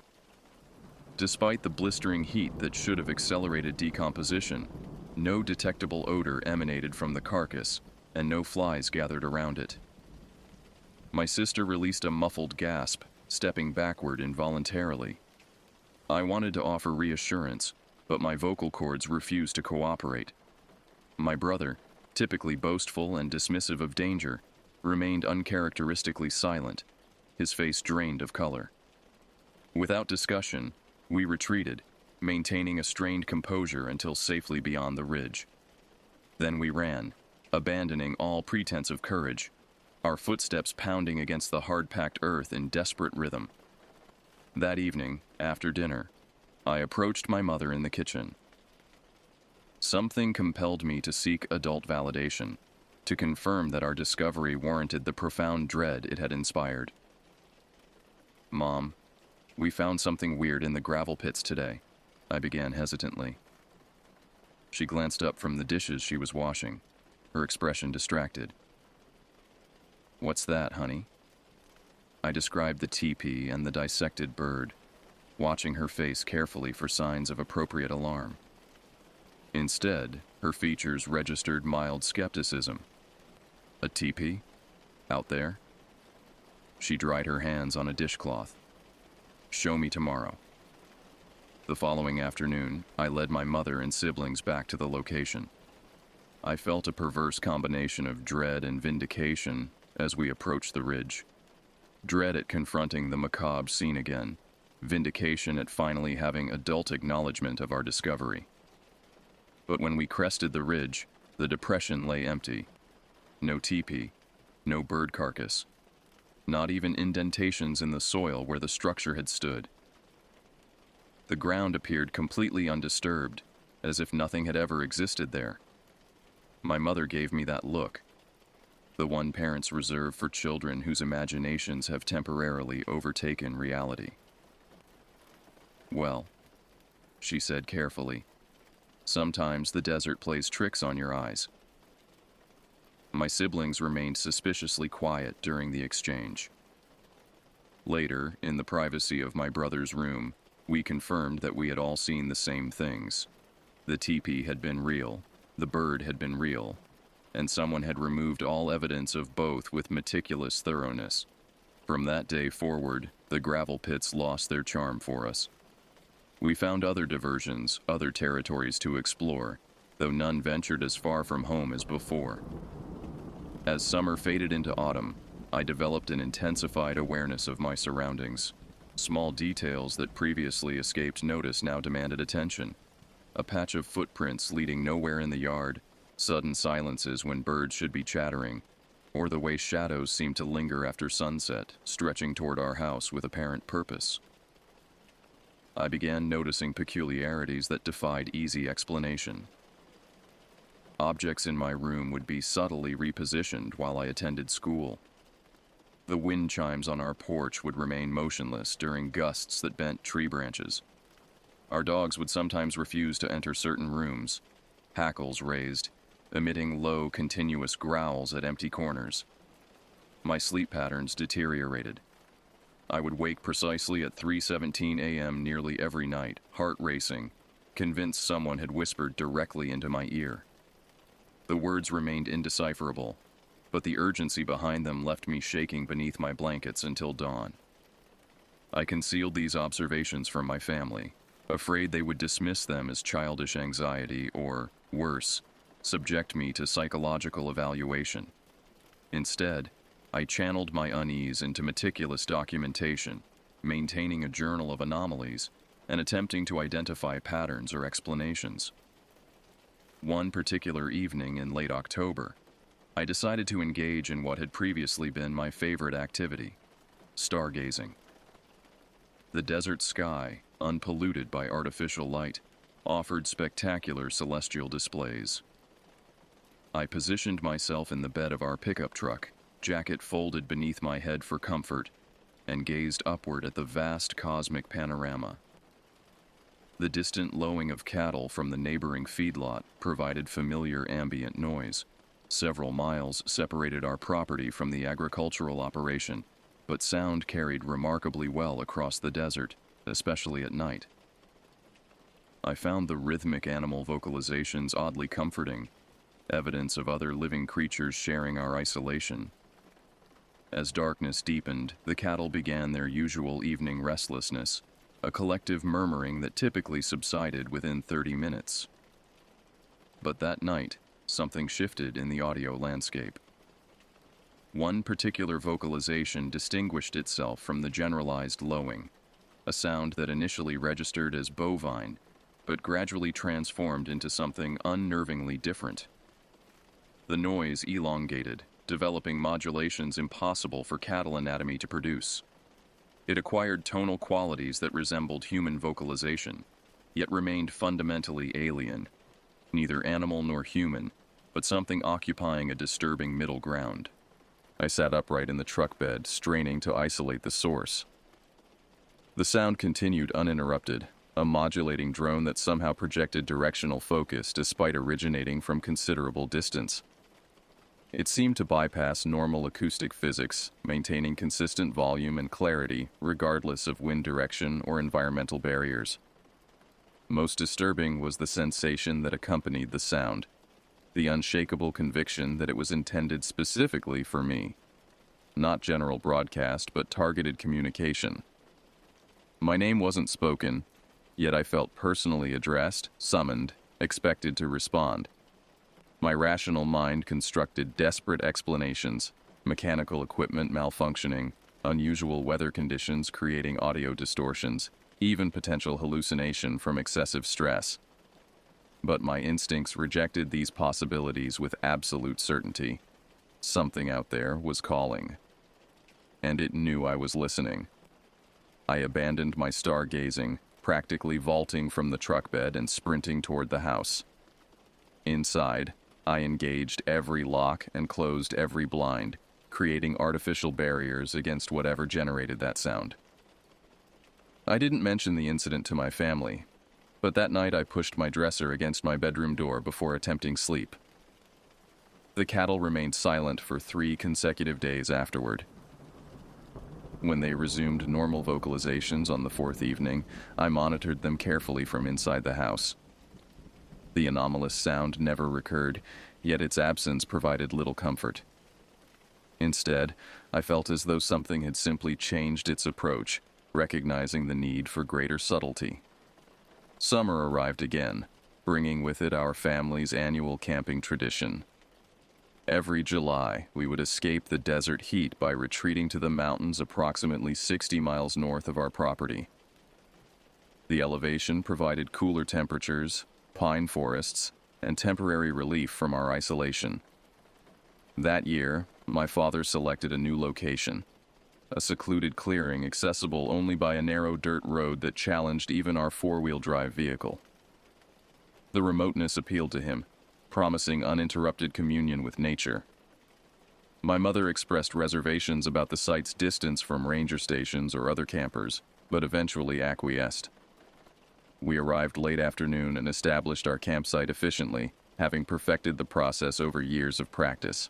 Despite the blistering heat that should have accelerated decomposition, no detectable odor emanated from the carcass, and no flies gathered around it. My sister released a muffled gasp, stepping backward involuntarily. I wanted to offer reassurance, but my vocal cords refused to cooperate. My brother, typically boastful and dismissive of danger, remained uncharacteristically silent, his face drained of color. Without discussion, we retreated, maintaining a strained composure until safely beyond the ridge. Then we ran, abandoning all pretense of courage, our footsteps pounding against the hard-packed earth in desperate rhythm. That evening, after dinner, I approached my mother in the kitchen. Something compelled me to seek adult validation, to confirm that our discovery warranted the profound dread it had inspired. "Mom, we found something weird in the gravel pits today," I began hesitantly. She glanced up from the dishes she was washing, her expression distracted. "What's that, honey?" I described the teepee and the dissected bird, watching her face carefully for signs of appropriate alarm. Instead, her features registered mild skepticism. "A teepee? Out there?" She dried her hands on a dishcloth. "Show me tomorrow." The following afternoon, I led my mother and siblings back to the location. I felt a perverse combination of dread and vindication as we approached the ridge. Dread at confronting the macabre scene again, vindication at finally having adult acknowledgement of our discovery. But when we crested the ridge, the depression lay empty. No teepee, no bird carcass, not even indentations in the soil where the structure had stood. The ground appeared completely undisturbed, as if nothing had ever existed there. My mother gave me that look, the one parents reserve for children whose imaginations have temporarily overtaken reality. "Well," she said carefully, "sometimes the desert plays tricks on your eyes." My siblings remained suspiciously quiet during the exchange. Later, in the privacy of my brother's room, we confirmed that we had all seen the same things. The teepee had been real, the bird had been real, and someone had removed all evidence of both with meticulous thoroughness. From that day forward, the gravel pits lost their charm for us. We found other diversions, other territories to explore, though none ventured as far from home as before. As summer faded into autumn, I developed an intensified awareness of my surroundings. Small details that previously escaped notice now demanded attention. A patch of footprints leading nowhere in the yard, sudden silences when birds should be chattering, or the way shadows seemed to linger after sunset, stretching toward our house with apparent purpose. I began noticing peculiarities that defied easy explanation. Objects in my room would be subtly repositioned while I attended school. The wind chimes on our porch would remain motionless during gusts that bent tree branches. Our dogs would sometimes refuse to enter certain rooms, hackles raised, emitting low, continuous growls at empty corners. My sleep patterns deteriorated. I would wake precisely at 3:17 a.m. nearly every night, heart racing, convinced someone had whispered directly into my ear. The words remained indecipherable, but the urgency behind them left me shaking beneath my blankets until dawn. I concealed these observations from my family, afraid they would dismiss them as childish anxiety or, worse, subject me to psychological evaluation. Instead, I channeled my unease into meticulous documentation, maintaining a journal of anomalies and attempting to identify patterns or explanations. One particular evening in late October, I decided to engage in what had previously been my favorite activity, stargazing. The desert sky, unpolluted by artificial light, offered spectacular celestial displays. I positioned myself in the bed of our pickup truck, jacket folded beneath my head for comfort, and gazed upward at the vast cosmic panorama. The distant lowing of cattle from the neighboring feedlot provided familiar ambient noise. Several miles separated our property from the agricultural operation, but sound carried remarkably well across the desert, especially at night. I found the rhythmic animal vocalizations oddly comforting, evidence of other living creatures sharing our isolation. As darkness deepened, the cattle began their usual evening restlessness, a collective murmuring that typically subsided within 30 minutes. But that night, something shifted in the audio landscape. One particular vocalization distinguished itself from the generalized lowing, a sound that initially registered as bovine, but gradually transformed into something unnervingly different. The noise elongated, developing modulations impossible for cattle anatomy to produce. It acquired tonal qualities that resembled human vocalization, yet remained fundamentally alien, neither animal nor human, but something occupying a disturbing middle ground. I sat upright in the truck bed, straining to isolate the source. The sound continued uninterrupted, a modulating drone that somehow projected directional focus despite originating from considerable distance. It seemed to bypass normal acoustic physics, maintaining consistent volume and clarity regardless of wind direction or environmental barriers. Most disturbing was the sensation that accompanied the sound, the unshakable conviction that it was intended specifically for me. Not general broadcast, but targeted communication. My name wasn't spoken, yet I felt personally addressed, summoned, expected to respond. My rational mind constructed desperate explanations, mechanical equipment malfunctioning, unusual weather conditions creating audio distortions, even potential hallucination from excessive stress. But my instincts rejected these possibilities with absolute certainty. Something out there was calling, and it knew I was listening. I abandoned my stargazing, practically vaulting from the truck bed and sprinting toward the house. Inside, I engaged every lock and closed every blind, creating artificial barriers against whatever generated that sound. I didn't mention the incident to my family, but that night I pushed my dresser against my bedroom door before attempting sleep. The cattle remained silent for 3 consecutive days afterward. When they resumed normal vocalizations on the 4th evening, I monitored them carefully from inside the house. The anomalous sound never recurred, yet its absence provided little comfort. Instead, I felt as though something had simply changed its approach, recognizing the need for greater subtlety. Summer arrived again, bringing with it our family's annual camping tradition. Every July, we would escape the desert heat by retreating to the mountains approximately 60 miles north of our property. The elevation provided cooler temperatures, pine forests, and temporary relief from our isolation. That year, my father selected a new location, a secluded clearing accessible only by a narrow dirt road that challenged even our 4-wheel drive vehicle. The remoteness appealed to him, promising uninterrupted communion with nature. My mother expressed reservations about the site's distance from ranger stations or other campers, but eventually acquiesced. We arrived late afternoon and established our campsite efficiently, having perfected the process over years of practice.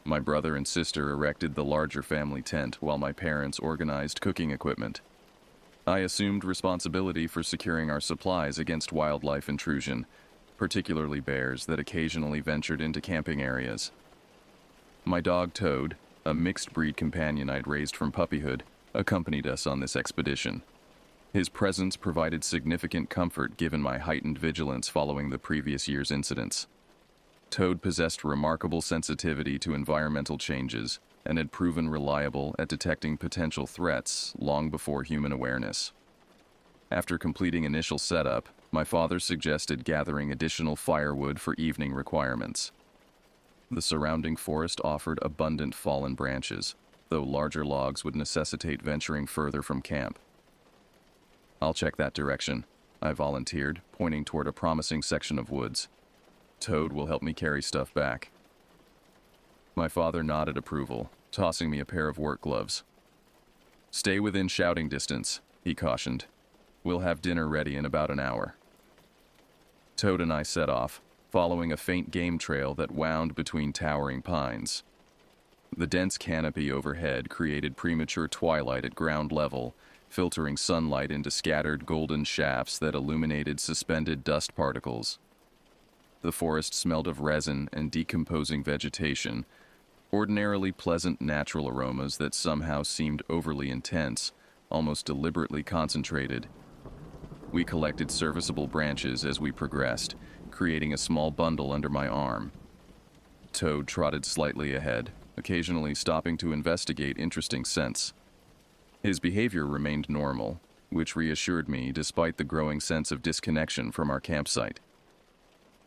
My brother and sister erected the larger family tent while my parents organized cooking equipment. I assumed responsibility for securing our supplies against wildlife intrusion, particularly bears that occasionally ventured into camping areas. My dog Toad, a mixed-breed companion I'd raised from puppyhood, accompanied us on this expedition. His presence provided significant comfort given my heightened vigilance following the previous year's incidents. Toad possessed remarkable sensitivity to environmental changes and had proven reliable at detecting potential threats long before human awareness. After completing initial setup, my father suggested gathering additional firewood for evening requirements. The surrounding forest offered abundant fallen branches, though larger logs would necessitate venturing further from camp. "I'll check that direction," I volunteered, pointing toward a promising section of woods. "Toad will help me carry stuff back." My father nodded approval, tossing me a pair of work gloves. "Stay within shouting distance," he cautioned. "We'll have dinner ready in about an hour." Toad and I set off, following a faint game trail that wound between towering pines. The dense canopy overhead created premature twilight at ground level, filtering sunlight into scattered golden shafts that illuminated suspended dust particles. The forest smelled of resin and decomposing vegetation, ordinarily pleasant natural aromas that somehow seemed overly intense, almost deliberately concentrated. We collected serviceable branches as we progressed, creating a small bundle under my arm. Toad trotted slightly ahead, occasionally stopping to investigate interesting scents. His behavior remained normal, which reassured me despite the growing sense of disconnection from our campsite.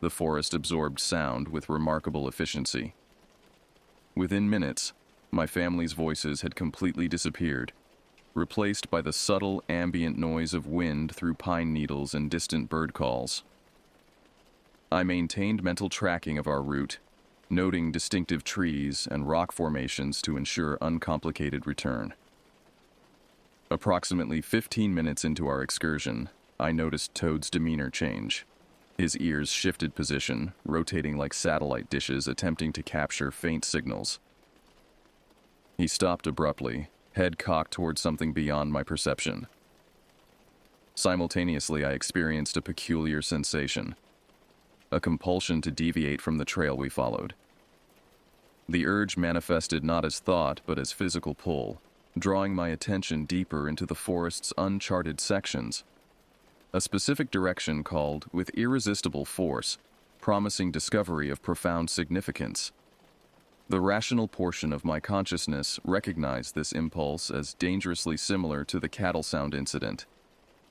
The forest absorbed sound with remarkable efficiency. Within minutes, my family's voices had completely disappeared, replaced by the subtle ambient noise of wind through pine needles and distant bird calls. I maintained mental tracking of our route, noting distinctive trees and rock formations to ensure uncomplicated return. Approximately 15 minutes into our excursion, I noticed Toad's demeanor change. His ears shifted position, rotating like satellite dishes attempting to capture faint signals. He stopped abruptly, head cocked toward something beyond my perception. Simultaneously, I experienced a peculiar sensation, a compulsion to deviate from the trail we followed. The urge manifested not as thought but as physical pull, drawing my attention deeper into the forest's uncharted sections. A specific direction called, with irresistible force, promising discovery of profound significance. The rational portion of my consciousness recognized this impulse as dangerously similar to the cattle sound incident,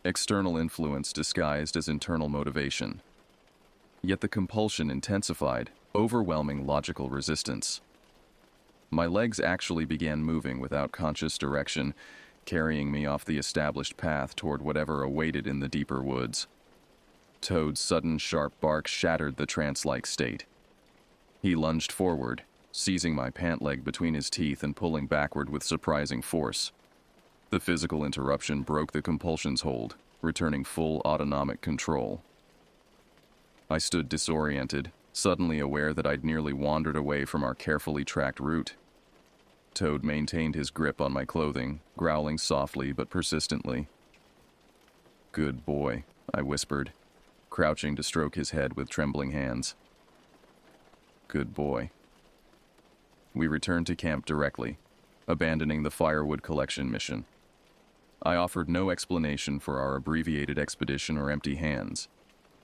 external influence disguised as internal motivation. Yet the compulsion intensified, overwhelming logical resistance. My legs actually began moving without conscious direction, carrying me off the established path toward whatever awaited in the deeper woods. Toad's sudden sharp bark shattered the trance-like state. He lunged forward, seizing my pant leg between his teeth and pulling backward with surprising force. The physical interruption broke the compulsion's hold, returning full autonomic control. I stood disoriented, suddenly aware that I'd nearly wandered away from our carefully tracked route. Toad maintained his grip on my clothing, growling softly but persistently. "Good boy," I whispered, crouching to stroke his head with trembling hands. "Good boy." We returned to camp directly, abandoning the firewood collection mission. I offered no explanation for our abbreviated expedition or empty hands,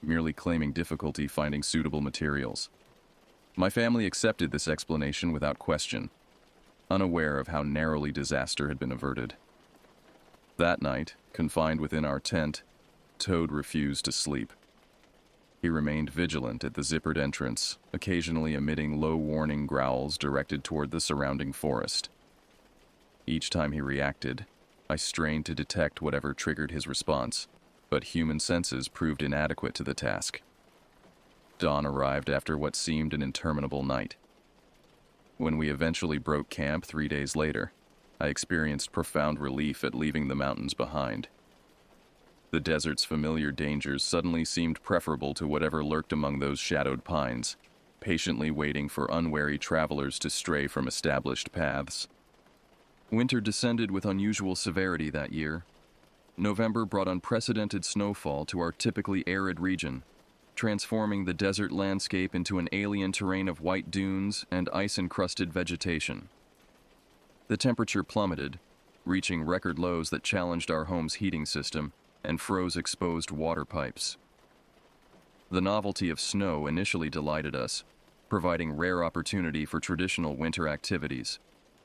merely claiming difficulty finding suitable materials. My family accepted this explanation without question, unaware of how narrowly disaster had been averted. That night, confined within our tent, Toad refused to sleep. He remained vigilant at the zippered entrance, occasionally emitting low-warning growls directed toward the surrounding forest. Each time he reacted, I strained to detect whatever triggered his response, but human senses proved inadequate to the task. Dawn arrived after what seemed an interminable night. When we eventually broke camp 3 days later, I experienced profound relief at leaving the mountains behind. The desert's familiar dangers suddenly seemed preferable to whatever lurked among those shadowed pines, patiently waiting for unwary travelers to stray from established paths. Winter descended with unusual severity that year. November brought unprecedented snowfall to our typically arid region, transforming the desert landscape into an alien terrain of white dunes and ice-encrusted vegetation. The temperature plummeted, reaching record lows that challenged our home's heating system and froze exposed water pipes. The novelty of snow initially delighted us, providing rare opportunity for traditional winter activities: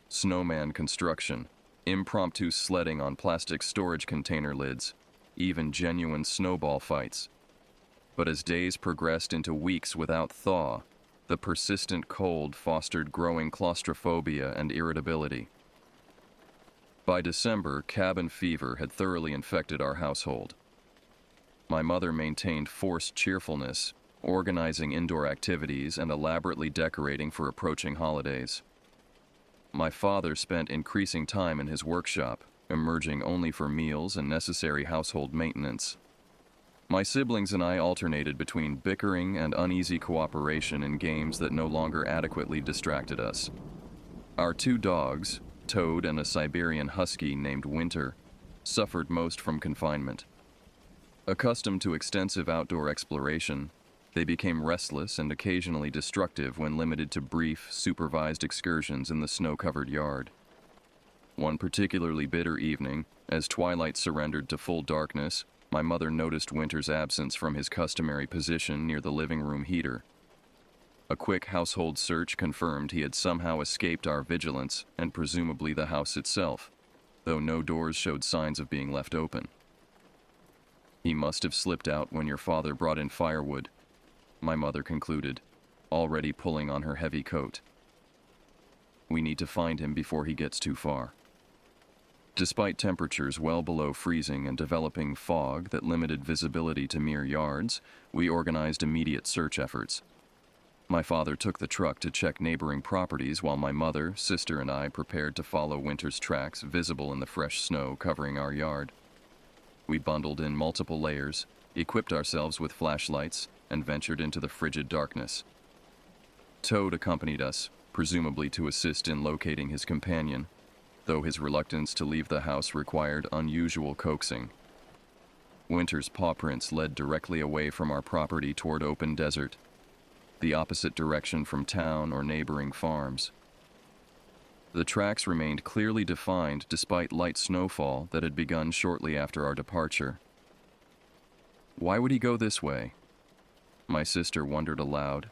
snowman construction, impromptu sledding on plastic storage container lids, even genuine snowball fights. But as days progressed into weeks without thaw, the persistent cold fostered growing claustrophobia and irritability. By December, cabin fever had thoroughly infected our household. My mother maintained forced cheerfulness, organizing indoor activities and elaborately decorating for approaching holidays. My father spent increasing time in his workshop, emerging only for meals and necessary household maintenance. My siblings and I alternated between bickering and uneasy cooperation in games that no longer adequately distracted us. Our 2 dogs, Toad and a Siberian husky named Winter, suffered most from confinement. Accustomed to extensive outdoor exploration, they became restless and occasionally destructive when limited to brief, supervised excursions in the snow-covered yard. One particularly bitter evening, as twilight surrendered to full darkness, my mother noticed Winter's absence from his customary position near the living room heater. A quick household search confirmed he had somehow escaped our vigilance and presumably the house itself, though no doors showed signs of being left open. "He must have slipped out when your father brought in firewood," my mother concluded, already pulling on her heavy coat. "We need to find him before he gets too far." Despite temperatures well below freezing and developing fog that limited visibility to mere yards, we organized immediate search efforts. My father took the truck to check neighboring properties while my mother, sister, and I prepared to follow Winter's tracks visible in the fresh snow covering our yard. We bundled in multiple layers, equipped ourselves with flashlights, and ventured into the frigid darkness. Toad accompanied us, presumably to assist in locating his companion, though his reluctance to leave the house required unusual coaxing. Winter's paw prints led directly away from our property toward open desert, the opposite direction from town or neighboring farms. The tracks remained clearly defined despite light snowfall that had begun shortly after our departure. Why would he go this way? My sister wondered aloud,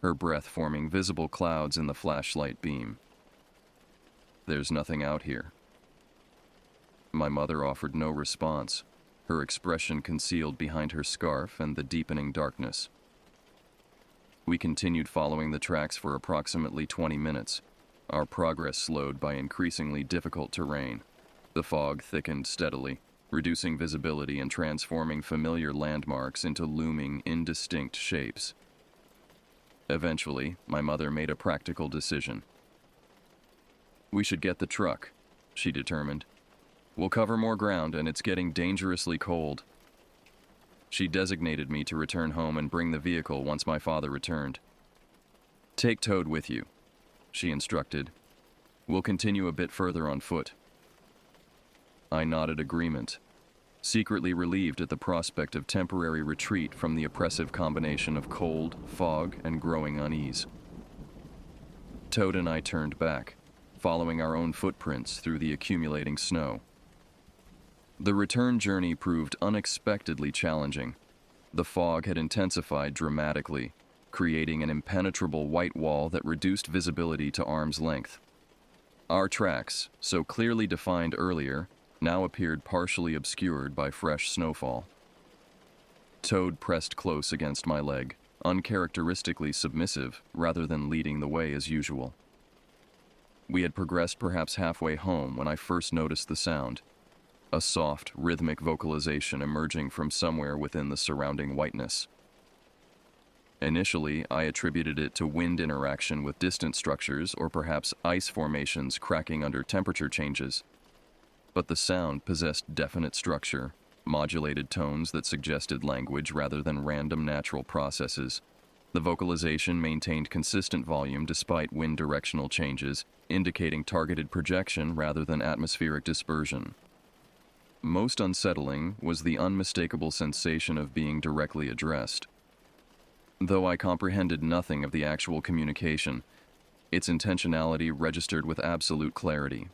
her breath forming visible clouds in the flashlight beam. "There's nothing out here." My mother offered no response, her expression concealed behind her scarf and the deepening darkness. We continued following the tracks for approximately 20 minutes, our progress slowed by increasingly difficult terrain. The fog thickened steadily, reducing visibility and transforming familiar landmarks into looming, indistinct shapes. Eventually, my mother made a practical decision. "We should get the truck," she determined. "We'll cover more ground, and it's getting dangerously cold." She designated me to return home and bring the vehicle once my father returned. "Take Toad with you," she instructed. "We'll continue a bit further on foot." I nodded agreement, secretly relieved at the prospect of temporary retreat from the oppressive combination of cold, fog, and growing unease. Toad and I turned back, following our own footprints through the accumulating snow. The return journey proved unexpectedly challenging. The fog had intensified dramatically, creating an impenetrable white wall that reduced visibility to arm's length. Our tracks, so clearly defined earlier, now appeared partially obscured by fresh snowfall. Toad pressed close against my leg, uncharacteristically submissive rather than leading the way as usual. We had progressed perhaps halfway home when I first noticed the sound, a soft, rhythmic vocalization emerging from somewhere within the surrounding whiteness. Initially, I attributed it to wind interaction with distant structures or perhaps ice formations cracking under temperature changes. But the sound possessed definite structure, modulated tones that suggested language rather than random natural processes. The vocalization maintained consistent volume despite wind directional changes, indicating targeted projection rather than atmospheric dispersion. Most unsettling was the unmistakable sensation of being directly addressed. Though I comprehended nothing of the actual communication, its intentionality registered with absolute clarity.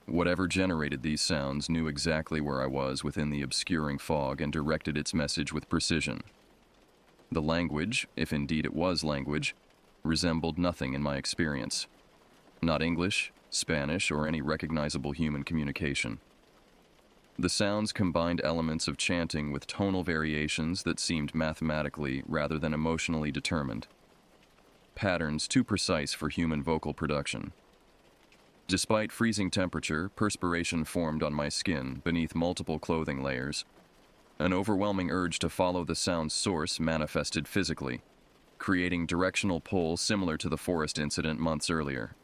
Whatever generated these sounds knew exactly where I was within the obscuring fog and directed its message with precision. The language, if indeed it was language, resembled nothing in my experience. Not English, Spanish, or any recognizable human communication. The sounds combined elements of chanting with tonal variations that seemed mathematically rather than emotionally determined. Patterns too precise for human vocal production. Despite freezing temperature, perspiration formed on my skin beneath multiple clothing layers. An overwhelming urge to follow the sound's source manifested physically, creating directional pull similar to the forest incident months earlier.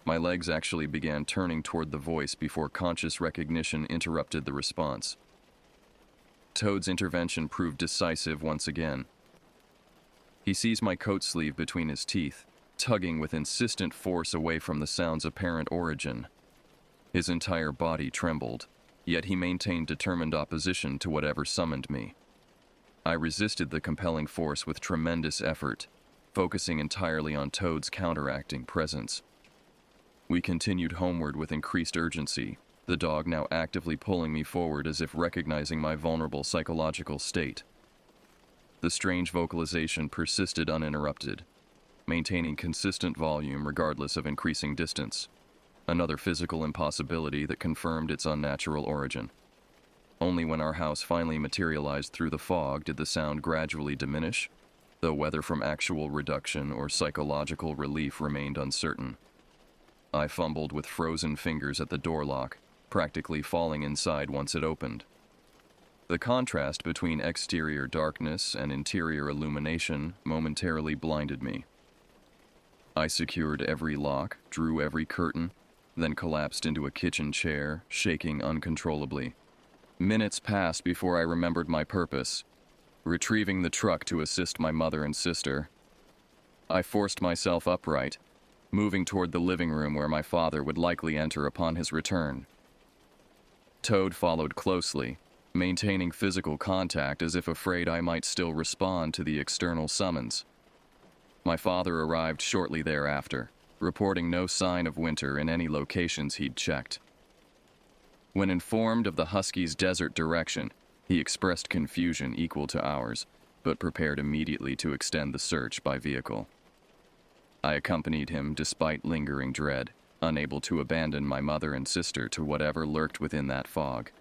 My legs actually began turning toward the voice before conscious recognition interrupted the response. Toad's intervention proved decisive once again. He seized my coat sleeve between his teeth, tugging with insistent force away from the sound's apparent origin. His entire body trembled, yet he maintained determined opposition to whatever summoned me. I resisted the compelling force with tremendous effort, focusing entirely on Toad's counteracting presence. We continued homeward with increased urgency, the dog now actively pulling me forward as if recognizing my vulnerable psychological state. The strange vocalization persisted uninterrupted, maintaining consistent volume regardless of increasing distance, another physical impossibility that confirmed its unnatural origin. Only when our house finally materialized through the fog did the sound gradually diminish, though whether from actual reduction or psychological relief remained uncertain. I fumbled with frozen fingers at the door lock, practically falling inside once it opened. The contrast between exterior darkness and interior illumination momentarily blinded me. I secured every lock, drew every curtain, then collapsed into a kitchen chair, shaking uncontrollably. Minutes passed before I remembered my purpose, retrieving the truck to assist my mother and sister. I forced myself upright, moving toward the living room where my father would likely enter upon his return. Toad followed closely, maintaining physical contact as if afraid I might still respond to the external summons. My father arrived shortly thereafter, reporting no sign of winter in any locations he'd checked. When informed of the Huskies' desert direction, he expressed confusion equal to ours, but prepared immediately to extend the search by vehicle. I accompanied him despite lingering dread, unable to abandon my mother and sister to whatever lurked within that fog.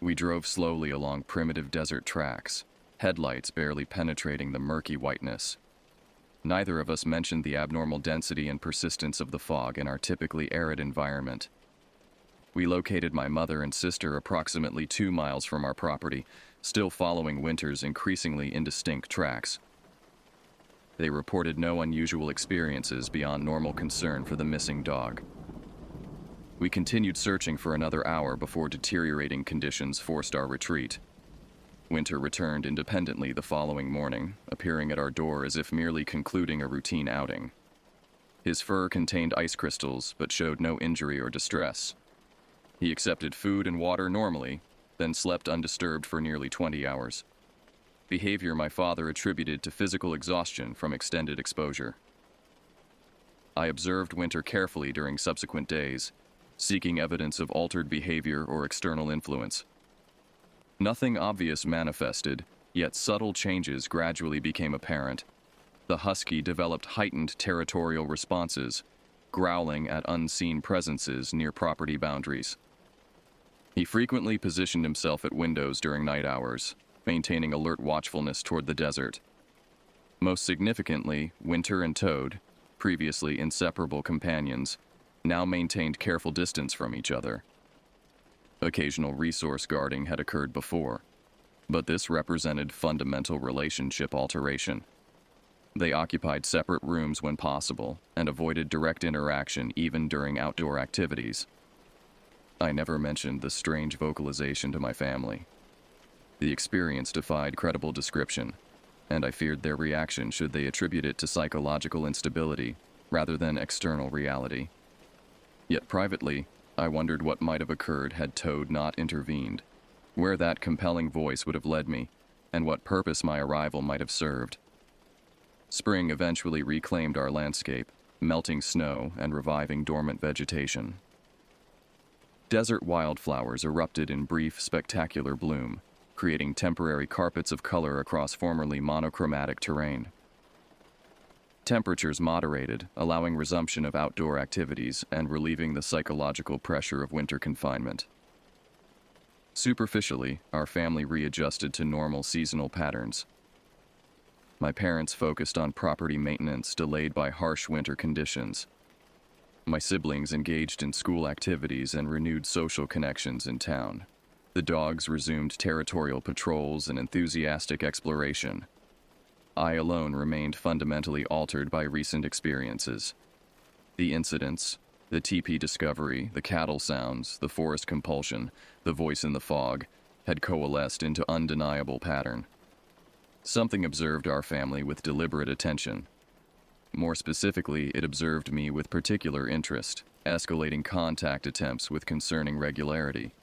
We drove slowly along primitive desert tracks, headlights barely penetrating the murky whiteness. Neither of us mentioned the abnormal density and persistence of the fog in our typically arid environment. We located my mother and sister approximately 2 miles from our property, still following Winter's increasingly indistinct tracks. They reported no unusual experiences beyond normal concern for the missing dog. We continued searching for another hour before deteriorating conditions forced our retreat. Winter returned independently the following morning, appearing at our door as if merely concluding a routine outing. His fur contained ice crystals, but showed no injury or distress. He accepted food and water normally, then slept undisturbed for nearly 20 hours. Behavior my father attributed to physical exhaustion from extended exposure. I observed Winter carefully during subsequent days, seeking evidence of altered behavior or external influence. Nothing obvious manifested, yet subtle changes gradually became apparent. The husky developed heightened territorial responses, growling at unseen presences near property boundaries. He frequently positioned himself at windows during night hours, maintaining alert watchfulness toward the desert. Most significantly, Winter and Toad, previously inseparable companions, now maintained careful distance from each other. Occasional resource guarding had occurred before, but this represented fundamental relationship alteration. They occupied separate rooms when possible and avoided direct interaction even during outdoor activities. I never mentioned the strange vocalization to my family. The experience defied credible description, and I feared their reaction should they attribute it to psychological instability rather than external reality. Yet privately, I wondered what might have occurred had Toad not intervened, where that compelling voice would have led me, and what purpose my arrival might have served. Spring eventually reclaimed our landscape, melting snow and reviving dormant vegetation. Desert wildflowers erupted in brief, spectacular bloom, creating temporary carpets of color across formerly monochromatic terrain. Temperatures moderated, allowing resumption of outdoor activities and relieving the psychological pressure of winter confinement. Superficially, our family readjusted to normal seasonal patterns. My parents focused on property maintenance delayed by harsh winter conditions. My siblings engaged in school activities and renewed social connections in town. The dogs resumed territorial patrols and enthusiastic exploration. I alone remained fundamentally altered by recent experiences. The incidents, the teepee discovery, the cattle sounds, the forest compulsion, the voice in the fog, had coalesced into undeniable pattern. Something observed our family with deliberate attention. More specifically, it observed me with particular interest, escalating contact attempts with concerning regularity.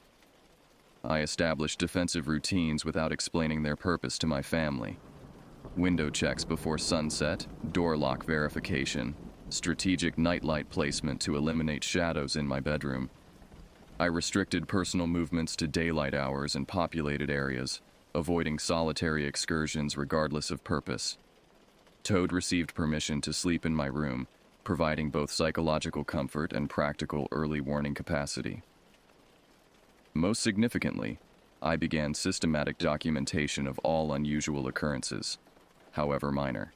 I established defensive routines without explaining their purpose to my family. Window checks before sunset, door lock verification, strategic nightlight placement to eliminate shadows in my bedroom. I restricted personal movements to daylight hours and populated areas, avoiding solitary excursions regardless of purpose. Toad received permission to sleep in my room, providing both psychological comfort and practical early warning capacity. Most significantly, I began systematic documentation of all unusual occurrences, however minor.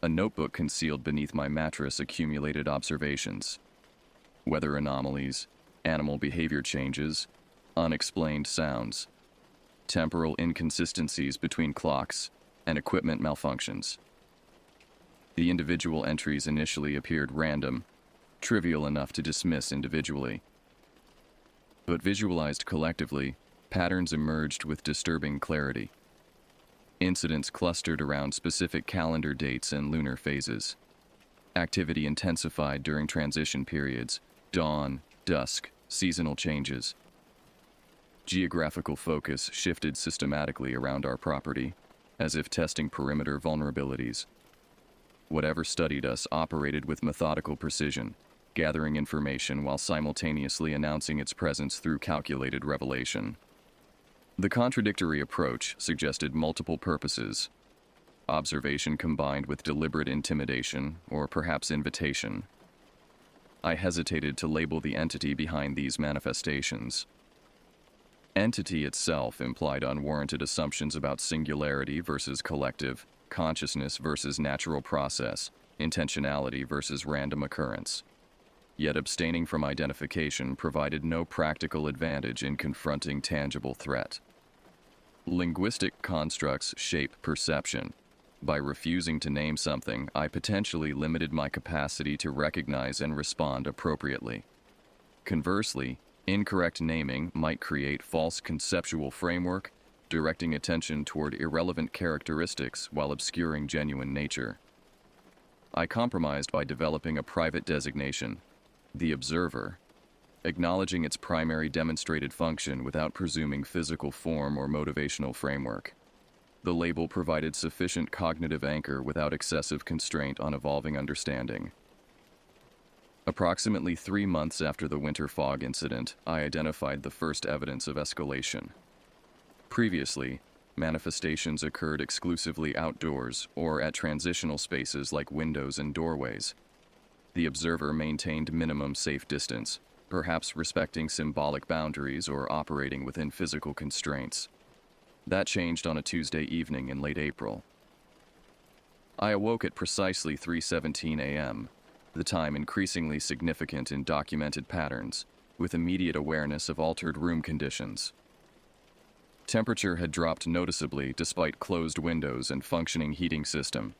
A notebook concealed beneath my mattress accumulated observations, weather anomalies, animal behavior changes, unexplained sounds, temporal inconsistencies between clocks, and equipment malfunctions. The individual entries initially appeared random, trivial enough to dismiss individually. But visualized collectively, patterns emerged with disturbing clarity. Incidents clustered around specific calendar dates and lunar phases. Activity intensified during transition periods, dawn, dusk, seasonal changes. Geographical focus shifted systematically around our property, as if testing perimeter vulnerabilities. Whatever studied us operated with methodical precision, gathering information while simultaneously announcing its presence through calculated revelation. The contradictory approach suggested multiple purposes: observation combined with deliberate intimidation, or perhaps invitation. I hesitated to label the entity behind these manifestations. Entity itself implied unwarranted assumptions about singularity versus collective, consciousness versus natural process, intentionality versus random occurrence. Yet abstaining from identification provided no practical advantage in confronting tangible threat. Linguistic constructs shape perception. By refusing to name something, I potentially limited my capacity to recognize and respond appropriately. Conversely, incorrect naming might create false conceptual framework, directing attention toward irrelevant characteristics while obscuring genuine nature. I compromised by developing a private designation, the observer, acknowledging its primary demonstrated function without presuming physical form or motivational framework. The label provided sufficient cognitive anchor without excessive constraint on evolving understanding. Approximately 3 months after the winter fog incident, I identified the first evidence of escalation. Previously, manifestations occurred exclusively outdoors or at transitional spaces like windows and doorways. The observer maintained minimum safe distance, perhaps respecting symbolic boundaries or operating within physical constraints. That changed on a Tuesday evening in late April. I awoke at precisely 3:17 a.m., the time increasingly significant in documented patterns, with immediate awareness of altered room conditions. Temperature had dropped noticeably despite closed windows and functioning heating system.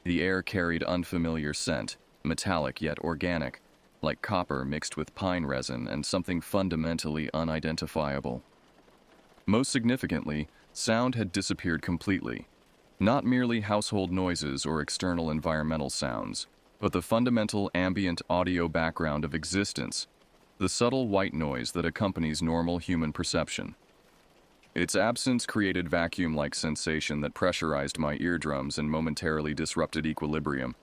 The air carried unfamiliar scent, metallic yet organic, like copper mixed with pine resin and something fundamentally unidentifiable. Most significantly, sound had disappeared completely. Not merely household noises or external environmental sounds, but the fundamental ambient audio background of existence, the subtle white noise that accompanies normal human perception. Its absence created vacuum-like sensation that pressurized my eardrums and momentarily disrupted equilibrium.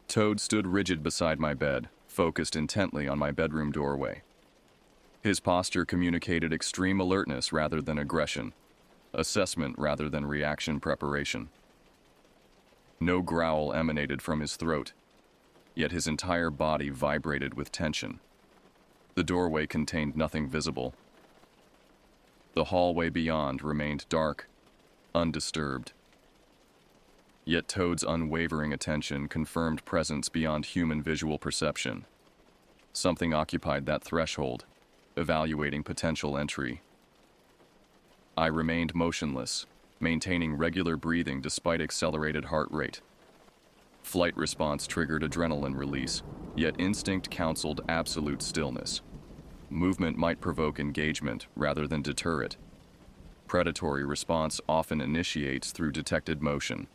Toad stood rigid beside my bed, focused intently on my bedroom doorway. His posture communicated extreme alertness rather than aggression, assessment rather than reaction preparation. No growl emanated from his throat, yet his entire body vibrated with tension. The doorway contained nothing visible. The hallway beyond remained dark, undisturbed. Yet Toad's unwavering attention confirmed presence beyond human visual perception. Something occupied that threshold, evaluating potential entry. I remained motionless, maintaining regular breathing despite accelerated heart rate. Flight response triggered adrenaline release, yet instinct counseled absolute stillness. Movement might provoke engagement rather than deter it. Predatory response often initiates through detected motion.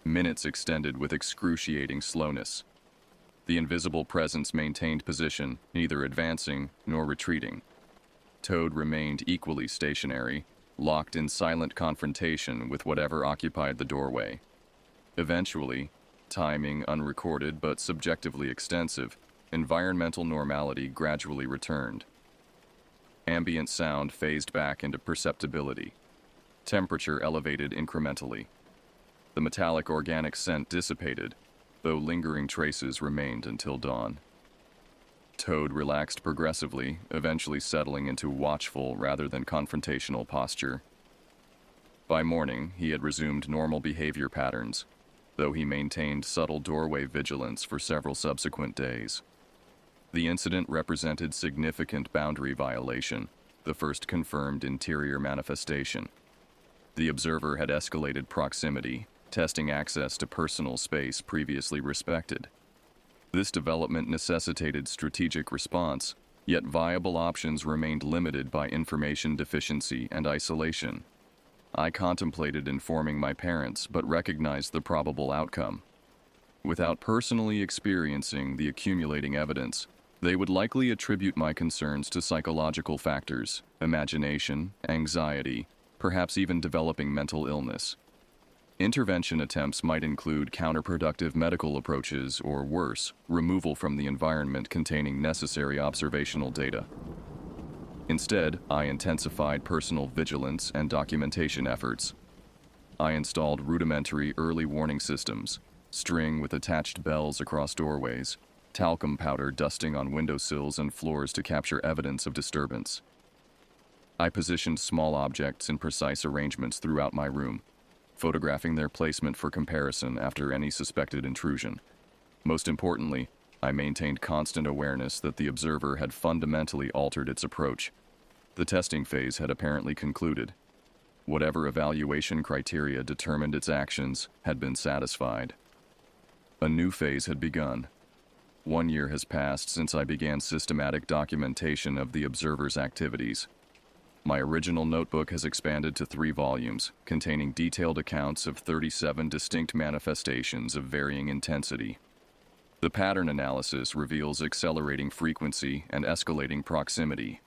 Minutes extended with excruciating slowness. The invisible presence maintained position, neither advancing nor retreating. Toad remained equally stationary, locked in silent confrontation with whatever occupied the doorway. Eventually, timing unrecorded but subjectively extensive, environmental normality gradually returned. Ambient sound phased back into perceptibility. Temperature elevated incrementally. The metallic organic scent dissipated, though lingering traces remained until dawn. Toad relaxed progressively, eventually settling into watchful rather than confrontational posture. By morning, he had resumed normal behavior patterns, though he maintained subtle doorway vigilance for several subsequent days. The incident represented significant boundary violation, the first confirmed interior manifestation. The observer had escalated proximity, testing access to personal space previously respected. This development necessitated strategic response, yet viable options remained limited by information deficiency and isolation. I contemplated informing my parents, but recognized the probable outcome. Without personally experiencing the accumulating evidence, they would likely attribute my concerns to psychological factors, imagination, anxiety, perhaps even developing mental illness. Intervention attempts might include counterproductive medical approaches or, worse, removal from the environment containing necessary observational data. Instead, I intensified personal vigilance and documentation efforts. I installed rudimentary early warning systems, string with attached bells across doorways, talcum powder dusting on windowsills and floors to capture evidence of disturbance. I positioned small objects in precise arrangements throughout my room, photographing their placement for comparison after any suspected intrusion. Most importantly, I maintained constant awareness that the observer had fundamentally altered its approach. The testing phase had apparently concluded. Whatever evaluation criteria determined its actions had been satisfied. A new phase had begun. 1 year has passed since I began systematic documentation of the observer's activities. My original notebook has expanded to 3 volumes, containing detailed accounts of 37 distinct manifestations of varying intensity. The pattern analysis reveals accelerating frequency and escalating proximity,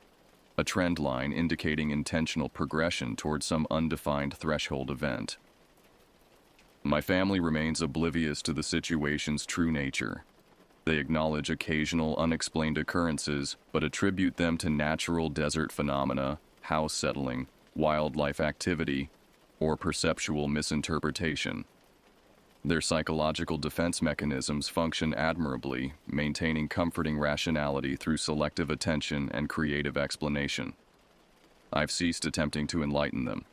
a trend line indicating intentional progression toward some undefined threshold event. My family remains oblivious to the situation's true nature. They acknowledge occasional unexplained occurrences, but attribute them to natural desert phenomena, house settling, wildlife activity, or perceptual misinterpretation. Their psychological defense mechanisms function admirably, maintaining comforting rationality through selective attention and creative explanation. I've ceased attempting to enlighten them.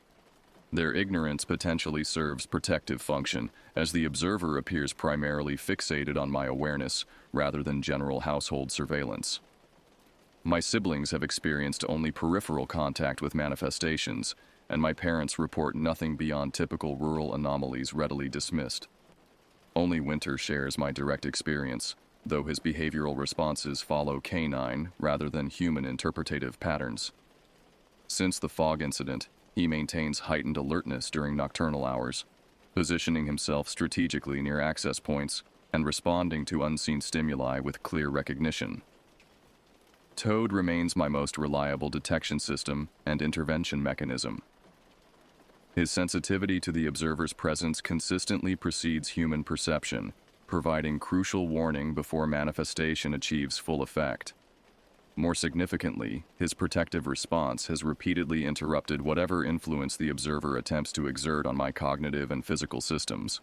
Their ignorance potentially serves protective function, as the observer appears primarily fixated on my awareness rather than general household surveillance. My siblings have experienced only peripheral contact with manifestations, and my parents report nothing beyond typical rural anomalies readily dismissed. Only Winter shares my direct experience, though his behavioral responses follow canine rather than human interpretative patterns. Since the fog incident, he maintains heightened alertness during nocturnal hours, positioning himself strategically near access points and responding to unseen stimuli with clear recognition. Toad remains my most reliable detection system and intervention mechanism. His sensitivity to the observer's presence consistently precedes human perception, providing crucial warning before manifestation achieves full effect. More significantly, his protective response has repeatedly interrupted whatever influence the observer attempts to exert on my cognitive and physical systems.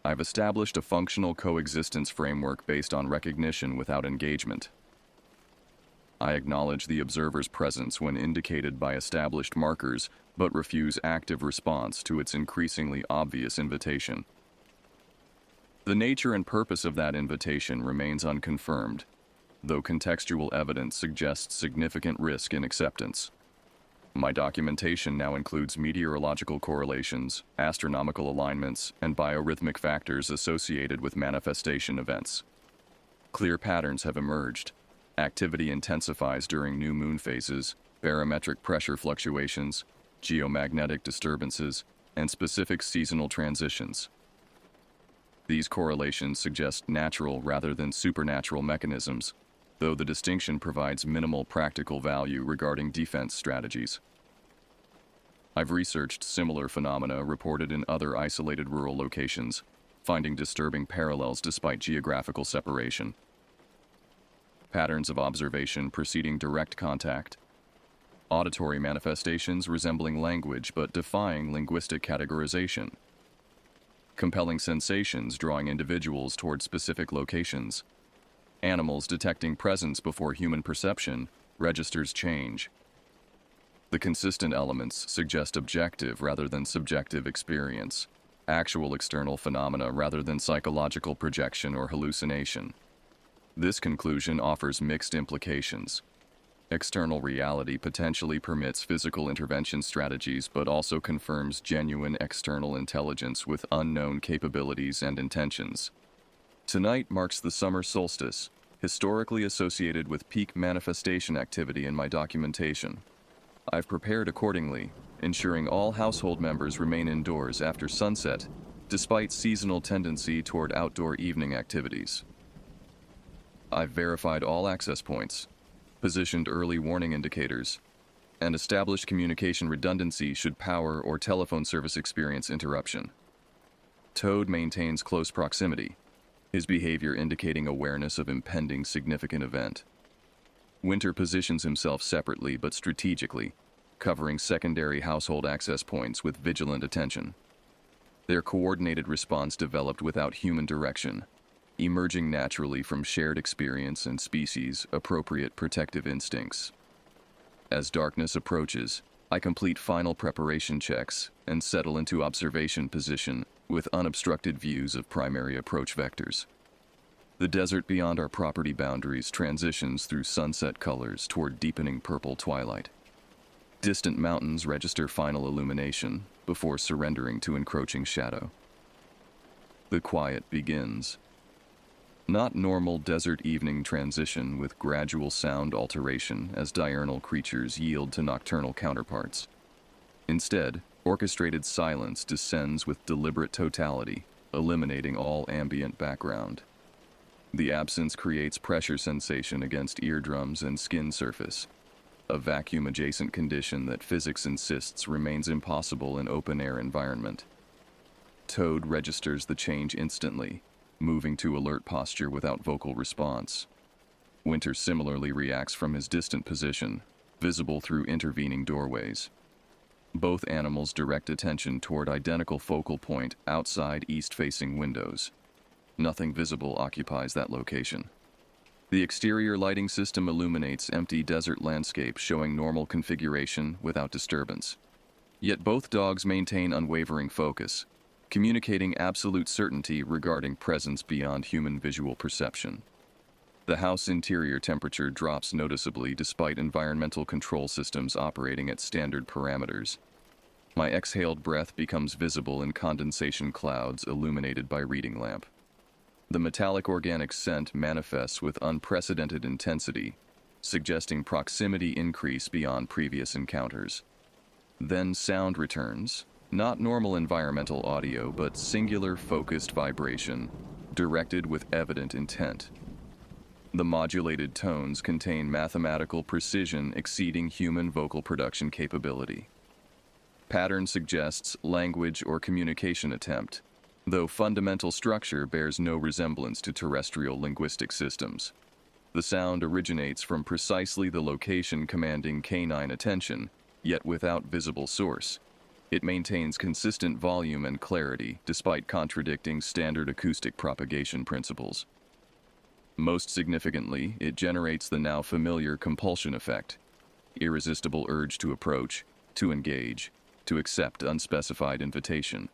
I've established a functional coexistence framework based on recognition without engagement. I acknowledge the observer's presence when indicated by established markers, but refuse active response to its increasingly obvious invitation. The nature and purpose of that invitation remains unconfirmed, though contextual evidence suggests significant risk in acceptance. My documentation now includes meteorological correlations, astronomical alignments, and biorhythmic factors associated with manifestation events. Clear patterns have emerged. Activity intensifies during new moon phases, barometric pressure fluctuations, geomagnetic disturbances, and specific seasonal transitions. These correlations suggest natural rather than supernatural mechanisms, though the distinction provides minimal practical value regarding defense strategies. I've researched similar phenomena reported in other isolated rural locations, finding disturbing parallels despite geographical separation. Patterns of observation preceding direct contact. Auditory manifestations resembling language but defying linguistic categorization. Compelling sensations drawing individuals toward specific locations. Animals detecting presence before human perception registers change. The consistent elements suggest objective rather than subjective experience, actual external phenomena rather than psychological projection or hallucination. This conclusion offers mixed implications. External reality potentially permits physical intervention strategies but also confirms genuine external intelligence with unknown capabilities and intentions. Tonight marks the summer solstice, historically associated with peak manifestation activity in my documentation. I've prepared accordingly, ensuring all household members remain indoors after sunset, despite seasonal tendency toward outdoor evening activities. I've verified all access points, positioned early warning indicators, and established communication redundancy should power or telephone service experience interruption. Toad maintains close proximity, his behavior indicating awareness of impending significant event. Winter positions himself separately but strategically, covering secondary household access points with vigilant attention. Their coordinated response developed without human direction, emerging naturally from shared experience and species-appropriate protective instincts. As darkness approaches, I complete final preparation checks and settle into observation position with unobstructed views of primary approach vectors. The desert beyond our property boundaries transitions through sunset colors toward deepening purple twilight. Distant mountains register final illumination before surrendering to encroaching shadow. The quiet begins. Not normal desert evening transition with gradual sound alteration as diurnal creatures yield to nocturnal counterparts. Instead, orchestrated silence descends with deliberate totality, eliminating all ambient background. The absence creates pressure sensation against eardrums and skin surface, a vacuum-adjacent condition that physics insists remains impossible in open-air environment. Toad registers the change instantly, moving to alert posture without vocal response. Winter similarly reacts from his distant position, visible through intervening doorways. Both animals direct attention toward identical focal point outside east-facing windows. Nothing visible occupies that location. The exterior lighting system illuminates empty desert landscape, showing normal configuration without disturbance. Yet both dogs maintain unwavering focus, communicating absolute certainty regarding presence beyond human visual perception. The house interior temperature drops noticeably despite environmental control systems operating at standard parameters. My exhaled breath becomes visible in condensation clouds illuminated by reading lamp. The metallic organic scent manifests with unprecedented intensity, suggesting proximity increase beyond previous encounters. Then sound returns, not normal environmental audio, but singular focused vibration, directed with evident intent. The modulated tones contain mathematical precision exceeding human vocal production capability. Pattern suggests language or communication attempt, though fundamental structure bears no resemblance to terrestrial linguistic systems. The sound originates from precisely the location commanding canine attention, yet without visible source. It maintains consistent volume and clarity despite contradicting standard acoustic propagation principles. Most significantly, it generates the now familiar compulsion effect, irresistible urge to approach, to engage, to accept unspecified invitation.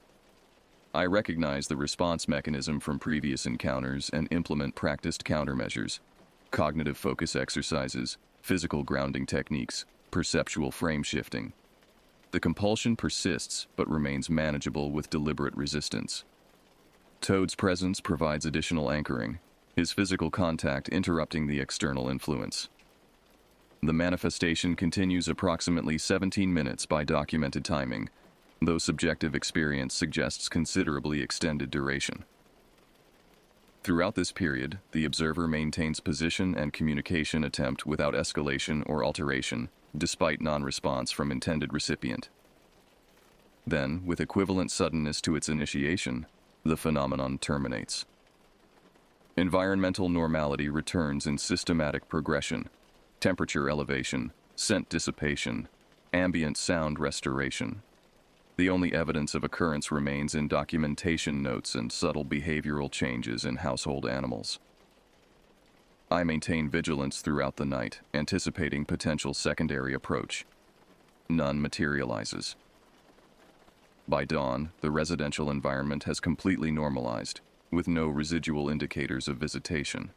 I recognize the response mechanism from previous encounters and implement practiced countermeasures, cognitive focus exercises, physical grounding techniques, perceptual frame shifting. The compulsion persists but remains manageable with deliberate resistance. Toad's presence provides additional anchoring, his physical contact interrupting the external influence. The manifestation continues approximately 17 minutes by documented timing, though subjective experience suggests considerably extended duration. Throughout this period, the observer maintains position and communication attempt without escalation or alteration, despite non-response from intended recipient. Then, with equivalent suddenness to its initiation, the phenomenon terminates. Environmental normality returns in systematic progression, temperature elevation, scent dissipation, ambient sound restoration. The only evidence of occurrence remains in documentation notes and subtle behavioral changes in household animals. I maintain vigilance throughout the night, anticipating potential secondary approach. None materializes. By dawn, the residential environment has completely normalized, with no residual indicators of visitation.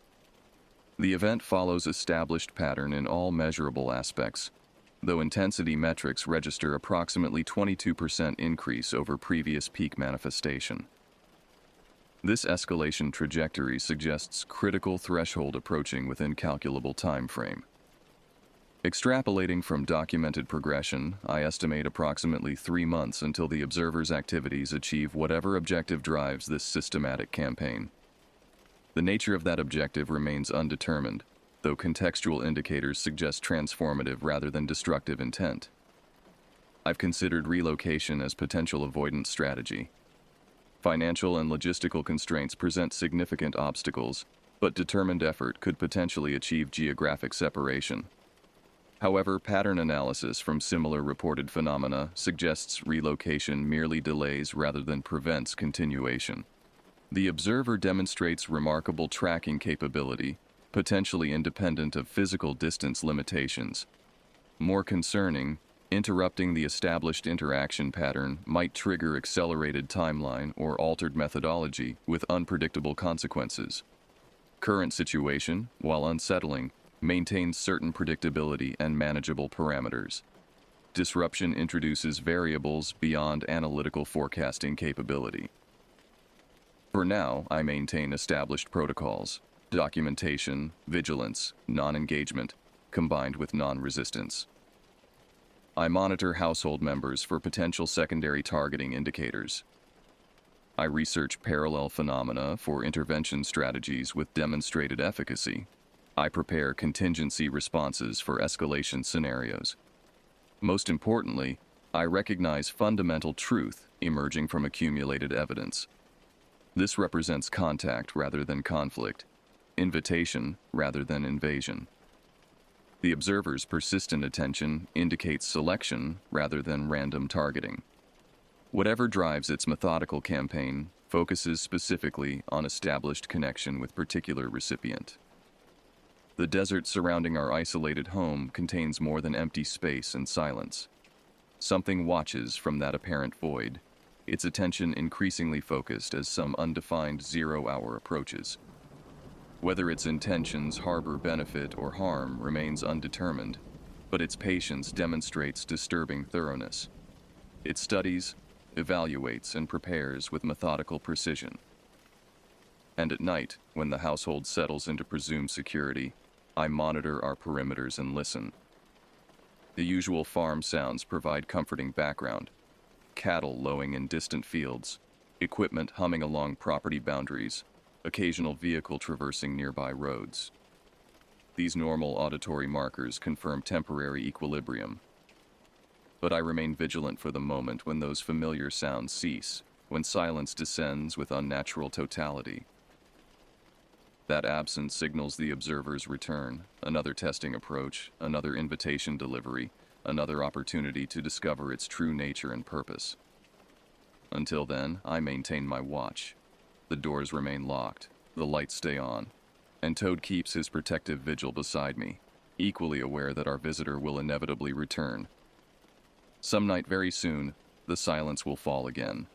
The event follows established pattern in all measurable aspects, though intensity metrics register approximately 22% increase over previous peak manifestation. This escalation trajectory suggests critical threshold approaching within calculable time frame. Extrapolating from documented progression, I estimate approximately 3 months until the observer's activities achieve whatever objective drives this systematic campaign. The nature of that objective remains undetermined, though contextual indicators suggest transformative rather than destructive intent. I've considered relocation as potential avoidance strategy. Financial and logistical constraints present significant obstacles, but determined effort could potentially achieve geographic separation. However, pattern analysis from similar reported phenomena suggests relocation merely delays rather than prevents continuation. The observer demonstrates remarkable tracking capability, potentially independent of physical distance limitations. More concerning, interrupting the established interaction pattern might trigger accelerated timeline or altered methodology with unpredictable consequences. Current situation, while unsettling, maintains certain predictability and manageable parameters. Disruption introduces variables beyond analytical forecasting capability. For now, I maintain established protocols, documentation, vigilance, non-engagement, combined with non-resistance. I monitor household members for potential secondary targeting indicators. I research parallel phenomena for intervention strategies with demonstrated efficacy. I prepare contingency responses for escalation scenarios. Most importantly, I recognize fundamental truth emerging from accumulated evidence. This represents contact rather than conflict, invitation rather than invasion. The observer's persistent attention indicates selection rather than random targeting. Whatever drives its methodical campaign focuses specifically on established connection with particular recipient. The desert surrounding our isolated home contains more than empty space and silence. Something watches from that apparent void, its attention increasingly focused as some undefined 0 hour approaches. Whether its intentions harbor benefit or harm remains undetermined, but its patience demonstrates disturbing thoroughness. It studies, evaluates, and prepares with methodical precision. And at night, when the household settles into presumed security, I monitor our perimeters and listen. The usual farm sounds provide comforting background. Cattle lowing in distant fields, equipment humming along property boundaries, occasional vehicle traversing nearby roads. These normal auditory markers confirm temporary equilibrium. But I remain vigilant for the moment when those familiar sounds cease, when silence descends with unnatural totality. That absence signals the observer's return, another testing approach, another invitation delivery, another opportunity to discover its true nature and purpose. Until then, I maintain my watch. The doors remain locked, the lights stay on, and Toad keeps his protective vigil beside me, equally aware that our visitor will inevitably return. Some night very soon, the silence will fall again,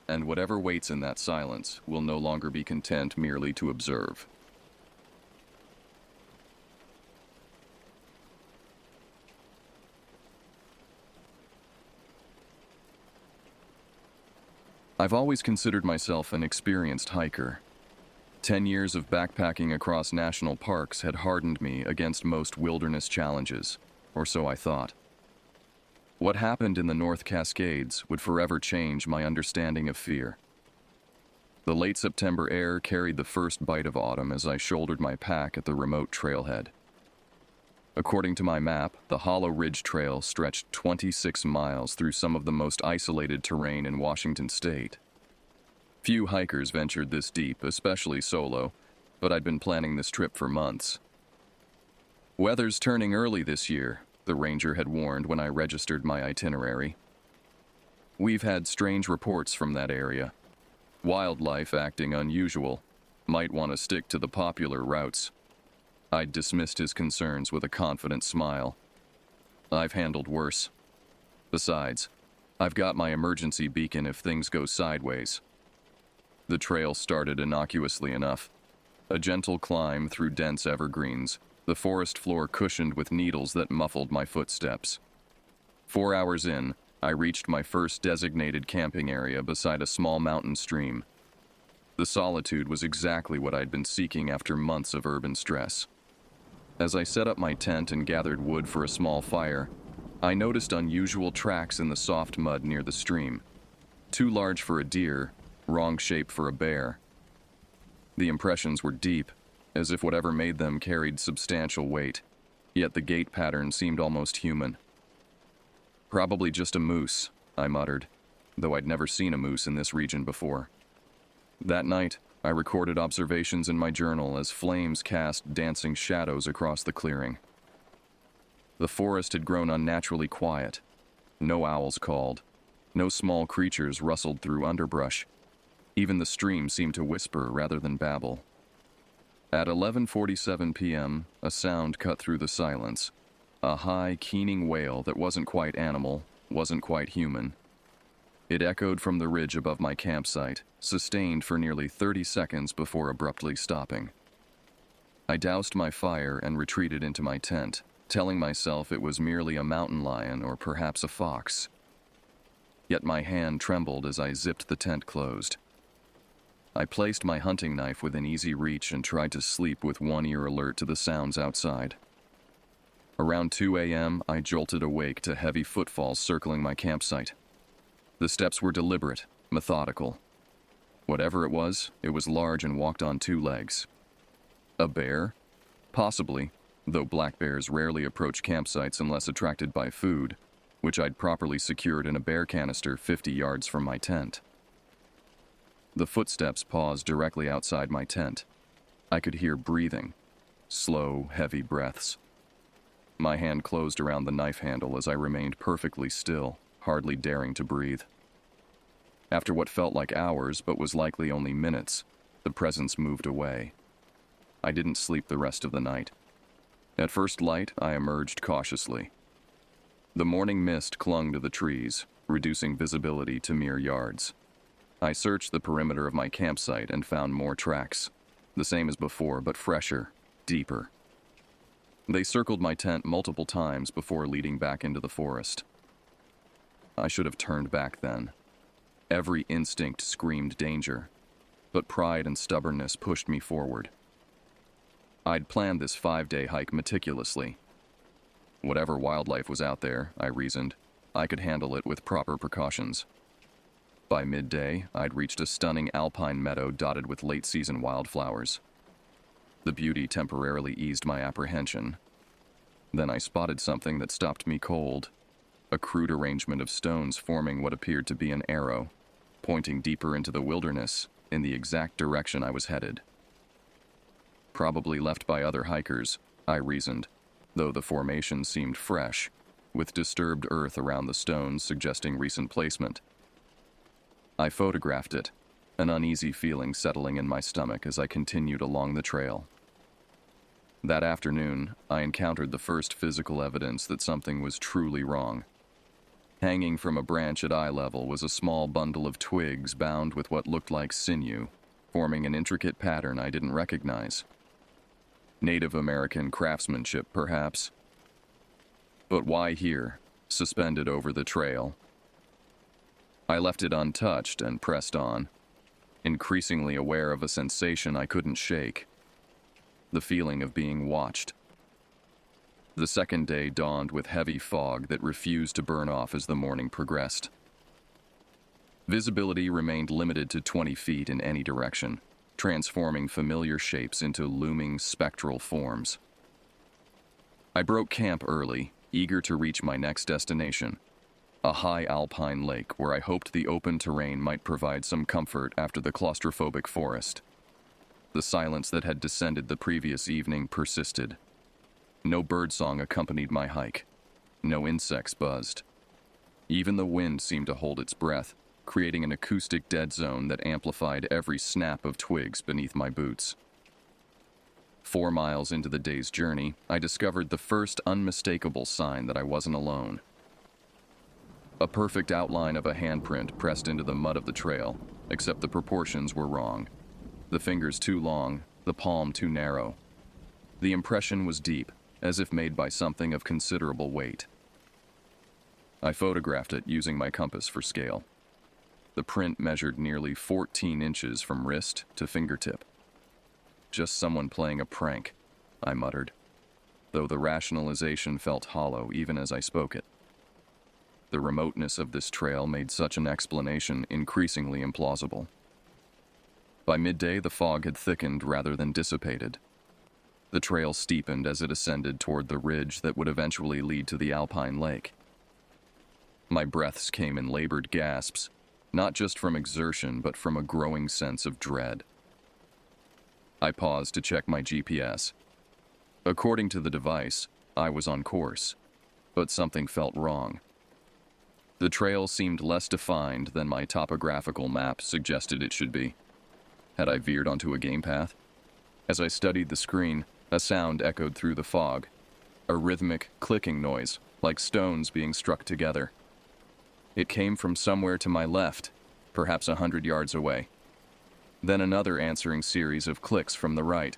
and whatever waits in that silence will no longer be content merely to observe. I've always considered myself an experienced hiker. 10 years of backpacking across national parks had hardened me against most wilderness challenges, or so I thought. What happened in the North Cascades would forever change my understanding of fear. The late September air carried the first bite of autumn as I shouldered my pack at the remote trailhead. According to my map, the Hollow Ridge Trail stretched 26 miles through some of the most isolated terrain in Washington state. Few hikers ventured this deep, especially solo, but I'd been planning this trip for months. Weather's turning early this year, the ranger had warned when I registered my itinerary. We've had strange reports from that area. Wildlife acting unusual. Might want to stick to the popular routes. I'd dismissed his concerns with a confident smile. I've handled worse. Besides, I've got my emergency beacon if things go sideways. The trail started innocuously enough. A gentle climb through dense evergreens, the forest floor cushioned with needles that muffled my footsteps. 4 hours in, I reached my first designated camping area beside a small mountain stream. The solitude was exactly what I'd been seeking after months of urban stress. As I set up my tent and gathered wood for a small fire, I noticed unusual tracks in the soft mud near the stream. Too large for a deer, wrong shape for a bear. The impressions were deep, as if whatever made them carried substantial weight, yet the gait pattern seemed almost human. Probably just a moose, I muttered, though I'd never seen a moose in this region before. That night, I recorded observations in my journal as flames cast dancing shadows across the clearing. The forest had grown unnaturally quiet. No owls called. No small creatures rustled through underbrush. Even the stream seemed to whisper rather than babble. At 11:47 p.m., a sound cut through the silence. A high, keening wail that wasn't quite animal, wasn't quite human. It echoed from the ridge above my campsite, sustained for nearly 30 seconds before abruptly stopping. I doused my fire and retreated into my tent, telling myself it was merely a mountain lion or perhaps a fox. Yet my hand trembled as I zipped the tent closed. I placed my hunting knife within easy reach and tried to sleep with one ear alert to the sounds outside. Around 2 a.m., I jolted awake to heavy footfalls circling my campsite. The steps were deliberate, methodical. Whatever it was large and walked on two legs. A bear? Possibly, though black bears rarely approach campsites unless attracted by food, which I'd properly secured in a bear canister 50 yards from my tent. The footsteps paused directly outside my tent. I could hear breathing, slow, heavy breaths. My hand closed around the knife handle as I remained perfectly still, hardly daring to breathe. After what felt like hours, but was likely only minutes, the presence moved away. I didn't sleep the rest of the night. At first light, I emerged cautiously. The morning mist clung to the trees, reducing visibility to mere yards. I searched the perimeter of my campsite and found more tracks, the same as before, but fresher, deeper. They circled my tent multiple times before leading back into the forest. I should have turned back then. Every instinct screamed danger, but pride and stubbornness pushed me forward. I'd planned this 5-day hike meticulously. Whatever wildlife was out there, I reasoned, I could handle it with proper precautions. By midday, I'd reached a stunning alpine meadow dotted with late-season wildflowers. The beauty temporarily eased my apprehension. Then I spotted something that stopped me cold. A crude arrangement of stones forming what appeared to be an arrow, pointing deeper into the wilderness, in the exact direction I was headed. Probably left by other hikers, I reasoned, though the formation seemed fresh, with disturbed earth around the stones suggesting recent placement. I photographed it, an uneasy feeling settling in my stomach as I continued along the trail. That afternoon, I encountered the first physical evidence that something was truly wrong. Hanging from a branch at eye level was a small bundle of twigs bound with what looked like sinew, forming an intricate pattern I didn't recognize. Native American craftsmanship, perhaps. But why here, suspended over the trail? I left it untouched and pressed on, increasingly aware of a sensation I couldn't shake. The feeling of being watched. The second day dawned with heavy fog that refused to burn off as the morning progressed. Visibility remained limited to 20 feet in any direction, transforming familiar shapes into looming spectral forms. I broke camp early, eager to reach my next destination, a high alpine lake where I hoped the open terrain might provide some comfort after the claustrophobic forest. The silence that had descended the previous evening persisted. No birdsong accompanied my hike. No insects buzzed. Even the wind seemed to hold its breath, creating an acoustic dead zone that amplified every snap of twigs beneath my boots. 4 miles into the day's journey, I discovered the first unmistakable sign that I wasn't alone. A perfect outline of a handprint pressed into the mud of the trail, except the proportions were wrong. The fingers too long, the palm too narrow. The impression was deep, as if made by something of considerable weight. I photographed it using my compass for scale. The print measured nearly 14 inches from wrist to fingertip. Just someone playing a prank, I muttered, though the rationalization felt hollow even as I spoke it. The remoteness of this trail made such an explanation increasingly implausible. By midday, the fog had thickened rather than dissipated. The trail steepened as it ascended toward the ridge that would eventually lead to the alpine lake. My breaths came in labored gasps, not just from exertion but from a growing sense of dread. I paused to check my GPS. According to the device, I was on course, but something felt wrong. The trail seemed less defined than my topographical map suggested it should be. Had I veered onto a game path? As I studied the screen, a sound echoed through the fog, a rhythmic clicking noise, like stones being struck together. It came from somewhere to my left, perhaps 100 yards away. Then another answering series of clicks from the right.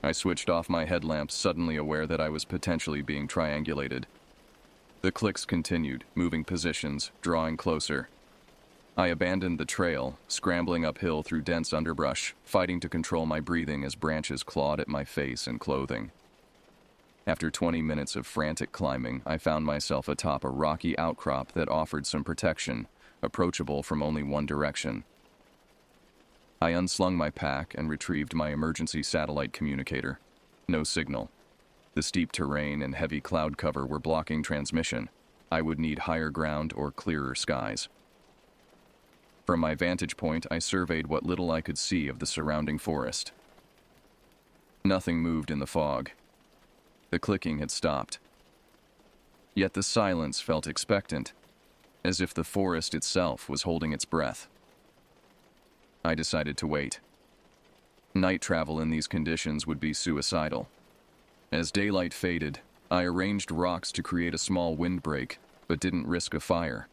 I switched off my headlamps, suddenly aware that I was potentially being triangulated. The clicks continued, moving positions, drawing closer. I abandoned the trail, scrambling uphill through dense underbrush, fighting to control my breathing as branches clawed at my face and clothing. After 20 minutes of frantic climbing, I found myself atop a rocky outcrop that offered some protection, approachable from only one direction. I unslung my pack and retrieved my emergency satellite communicator. No signal. The steep terrain and heavy cloud cover were blocking transmission. I would need higher ground or clearer skies. From my vantage point, I surveyed what little I could see of the surrounding forest. Nothing moved in the fog. The clicking had stopped. Yet the silence felt expectant, as if the forest itself was holding its breath. I decided to wait. Night travel in these conditions would be suicidal. As daylight faded, I arranged rocks to create a small windbreak, but didn't risk a fire.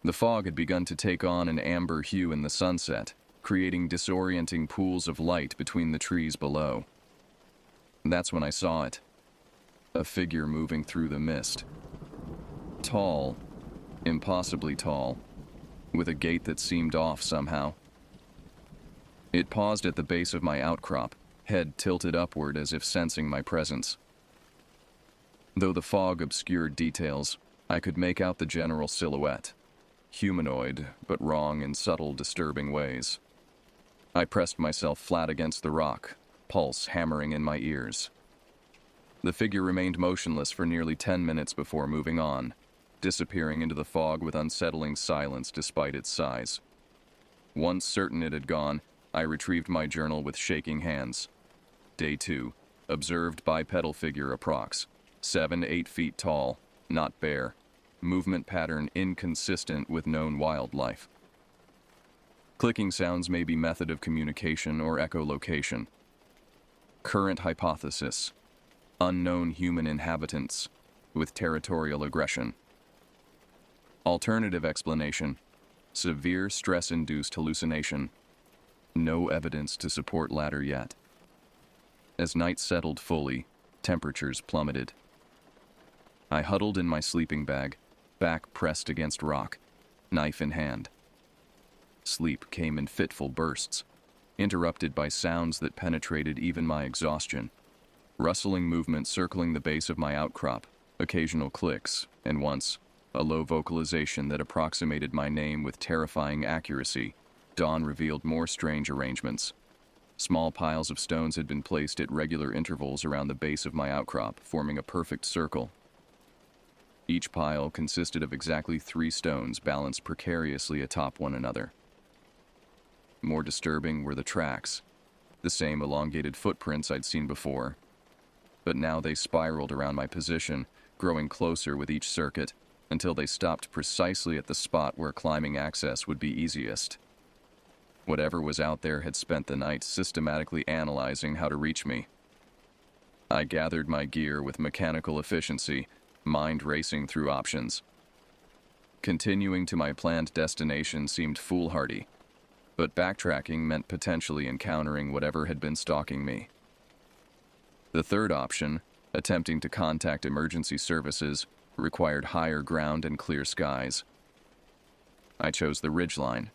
The fog had begun to take on an amber hue in the sunset, creating disorienting pools of light between the trees below. That's when I saw it. A figure moving through the mist. Tall, impossibly tall, with a gait that seemed off somehow. It paused at the base of my outcrop, head tilted upward as if sensing my presence. Though the fog obscured details, I could make out the general silhouette. Humanoid, but wrong in subtle, disturbing ways. I pressed myself flat against the rock, pulse hammering in my ears. The figure remained motionless for nearly 10 minutes before moving on, disappearing into the fog with unsettling silence despite its size. Once certain it had gone, I retrieved my journal with shaking hands. Day 2. Observed bipedal figure approx. 7-8 feet tall, not bare. Movement pattern inconsistent with known wildlife. Clicking sounds may be method of communication or echolocation. Current hypothesis. Unknown human inhabitants with territorial aggression. Alternative explanation. Severe stress-induced hallucination. No evidence to support latter yet. As night settled fully, temperatures plummeted. I huddled in my sleeping bag, back pressed against rock, knife in hand. Sleep came in fitful bursts, interrupted by sounds that penetrated even my exhaustion. Rustling movement circling the base of my outcrop, occasional clicks, and once, a low vocalization that approximated my name with terrifying accuracy. Dawn revealed more strange arrangements. Small piles of stones had been placed at regular intervals around the base of my outcrop, forming a perfect circle. Each pile consisted of exactly 3 stones balanced precariously atop one another. More disturbing were the tracks, the same elongated footprints I'd seen before, but now they spiraled around my position, growing closer with each circuit, until they stopped precisely at the spot where climbing access would be easiest. Whatever was out there had spent the night systematically analyzing how to reach me. I gathered my gear with mechanical efficiency, mind racing through options. Continuing to my planned destination seemed foolhardy, but backtracking meant potentially encountering whatever had been stalking me. The third option, attempting to contact emergency services, required higher ground and clear skies. I chose the ridgeline.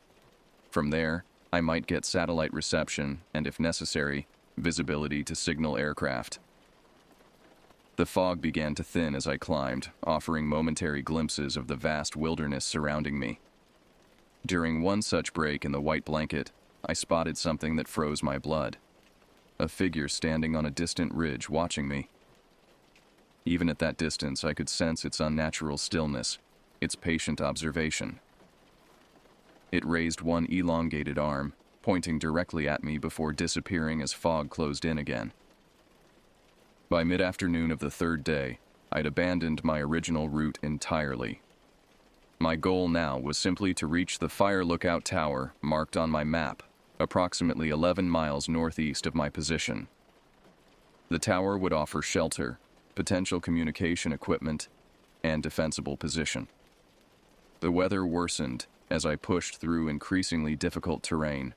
From there, I might get satellite reception and, if necessary, visibility to signal aircraft. The fog began to thin as I climbed, offering momentary glimpses of the vast wilderness surrounding me. During one such break in the white blanket, I spotted something that froze my blood. A figure standing on a distant ridge watching me. Even at that distance, I could sense its unnatural stillness, its patient observation. It raised one elongated arm, pointing directly at me before disappearing as fog closed in again. By mid-afternoon of the third day, I'd abandoned my original route entirely. My goal now was simply to reach the fire lookout tower marked on my map, approximately 11 miles northeast of my position. The tower would offer shelter, potential communication equipment, and defensible position. The weather worsened as I pushed through increasingly difficult terrain.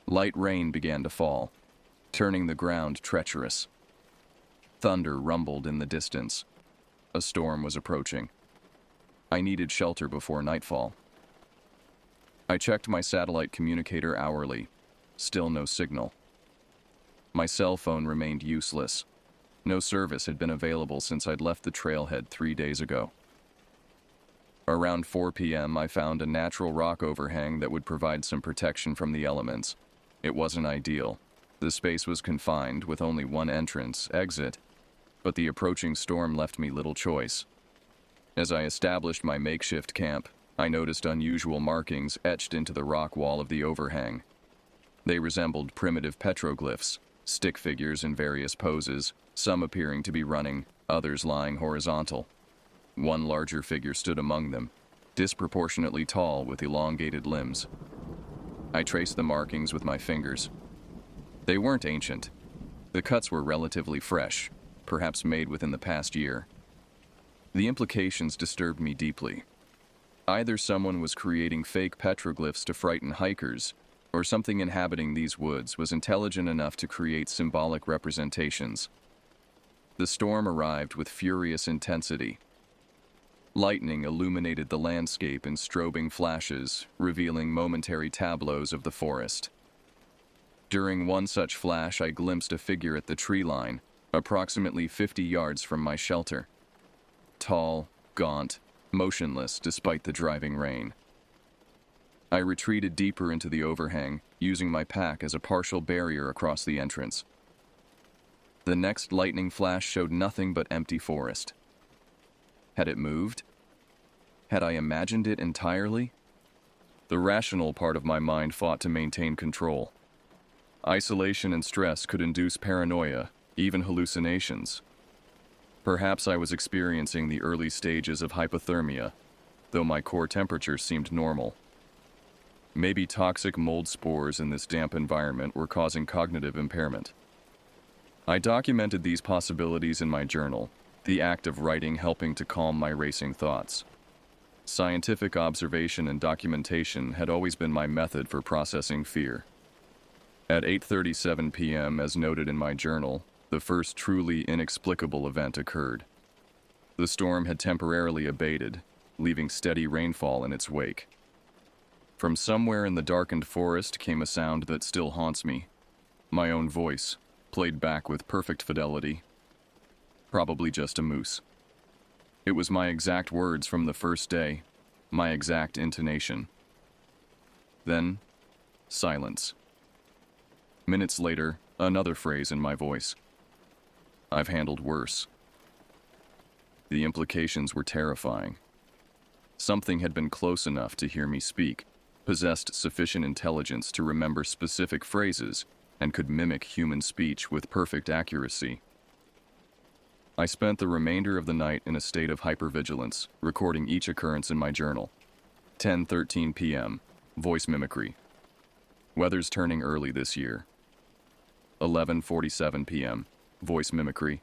Light rain began to fall, turning the ground treacherous. Thunder rumbled in the distance. A storm was approaching. I needed shelter before nightfall. I checked my satellite communicator hourly. Still no signal. My cell phone remained useless. No service had been available since I'd left the trailhead 3 days ago. Around 4 p.m., I found a natural rock overhang that would provide some protection from the elements. It wasn't ideal. The space was confined with only one entrance, exit, but the approaching storm left me little choice. As I established my makeshift camp, I noticed unusual markings etched into the rock wall of the overhang. They resembled primitive petroglyphs, stick figures in various poses, some appearing to be running, others lying horizontal. One larger figure stood among them, disproportionately tall with elongated limbs. I traced the markings with my fingers. They weren't ancient. The cuts were relatively fresh, perhaps made within the past year. The implications disturbed me deeply. Either someone was creating fake petroglyphs to frighten hikers, or something inhabiting these woods was intelligent enough to create symbolic representations. The storm arrived with furious intensity. Lightning illuminated the landscape in strobing flashes, revealing momentary tableaus of the forest. During one such flash, I glimpsed a figure at the tree line, approximately 50 yards from my shelter. Tall, gaunt, motionless despite the driving rain. I retreated deeper into the overhang, using my pack as a partial barrier across the entrance. The next lightning flash showed nothing but empty forest. Had it moved? Had I imagined it entirely? The rational part of my mind fought to maintain control. Isolation and stress could induce paranoia, even hallucinations. Perhaps I was experiencing the early stages of hypothermia, though my core temperature seemed normal. Maybe toxic mold spores in this damp environment were causing cognitive impairment. I documented these possibilities in my journal, the act of writing helping to calm my racing thoughts. Scientific observation and documentation had always been my method for processing fear. At 8:37 p.m., as noted in my journal, the first truly inexplicable event occurred. The storm had temporarily abated, leaving steady rainfall in its wake. From somewhere in the darkened forest came a sound that still haunts me. My own voice, played back with perfect fidelity. Probably just a moose. It was my exact words from the first day, my exact intonation. Then, silence. Minutes later, another phrase in my voice. I've handled worse. The implications were terrifying. Something had been close enough to hear me speak, possessed sufficient intelligence to remember specific phrases, and could mimic human speech with perfect accuracy. I spent the remainder of the night in a state of hypervigilance, recording each occurrence in my journal. 10:13 p.m., voice mimicry. Weather's turning early this year. 11:47 p.m., voice mimicry.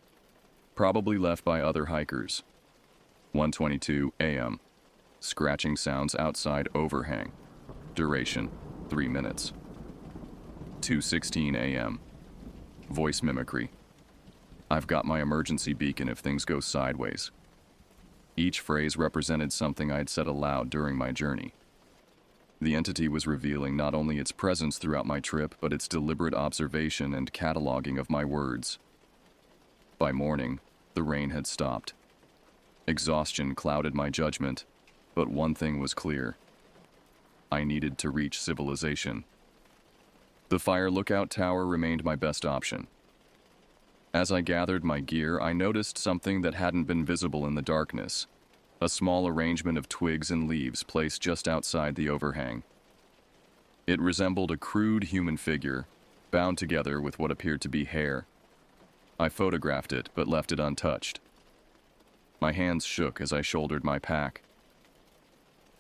Probably left by other hikers. 1:22 a.m., scratching sounds outside overhang. Duration, 3 minutes. 2:16 a.m., voice mimicry. I've got my emergency beacon if things go sideways. Each phrase represented something I'd said aloud during my journey. The entity was revealing not only its presence throughout my trip, but its deliberate observation and cataloging of my words. By morning, the rain had stopped. Exhaustion clouded my judgment, but one thing was clear. I needed to reach civilization. The fire lookout tower remained my best option. As I gathered my gear, I noticed something that hadn't been visible in the darkness. A small arrangement of twigs and leaves placed just outside the overhang. It resembled a crude human figure, bound together with what appeared to be hair. I photographed it, but left it untouched. My hands shook as I shouldered my pack.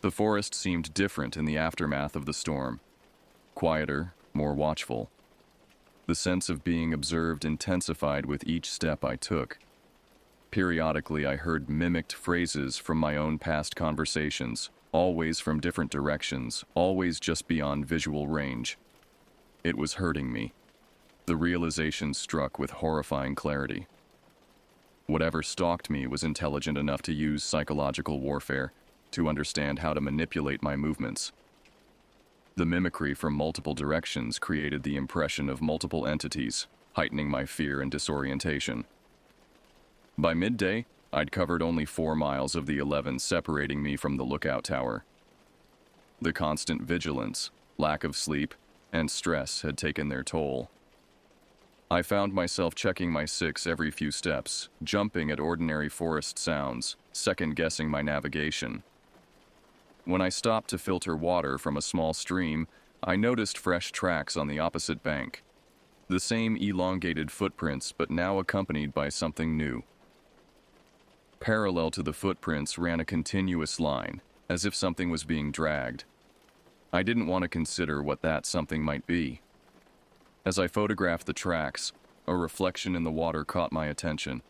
The forest seemed different in the aftermath of the storm. Quieter, more watchful. The sense of being observed intensified with each step I took. Periodically, I heard mimicked phrases from my own past conversations, always from different directions, always just beyond visual range. It was hurting me. The realization struck with horrifying clarity. Whatever stalked me was intelligent enough to use psychological warfare to understand how to manipulate my movements. The mimicry from multiple directions created the impression of multiple entities, heightening my fear and disorientation. By midday, I'd covered only 4 miles of the 11 separating me from the lookout tower. The constant vigilance, lack of sleep, and stress had taken their toll. I found myself checking my 6 every few steps, jumping at ordinary forest sounds, second-guessing my navigation. When I stopped to filter water from a small stream, I noticed fresh tracks on the opposite bank. The same elongated footprints, but now accompanied by something new. Parallel to the footprints ran a continuous line, as if something was being dragged. I didn't want to consider what that something might be. As I photographed the tracks, a reflection in the water caught my attention.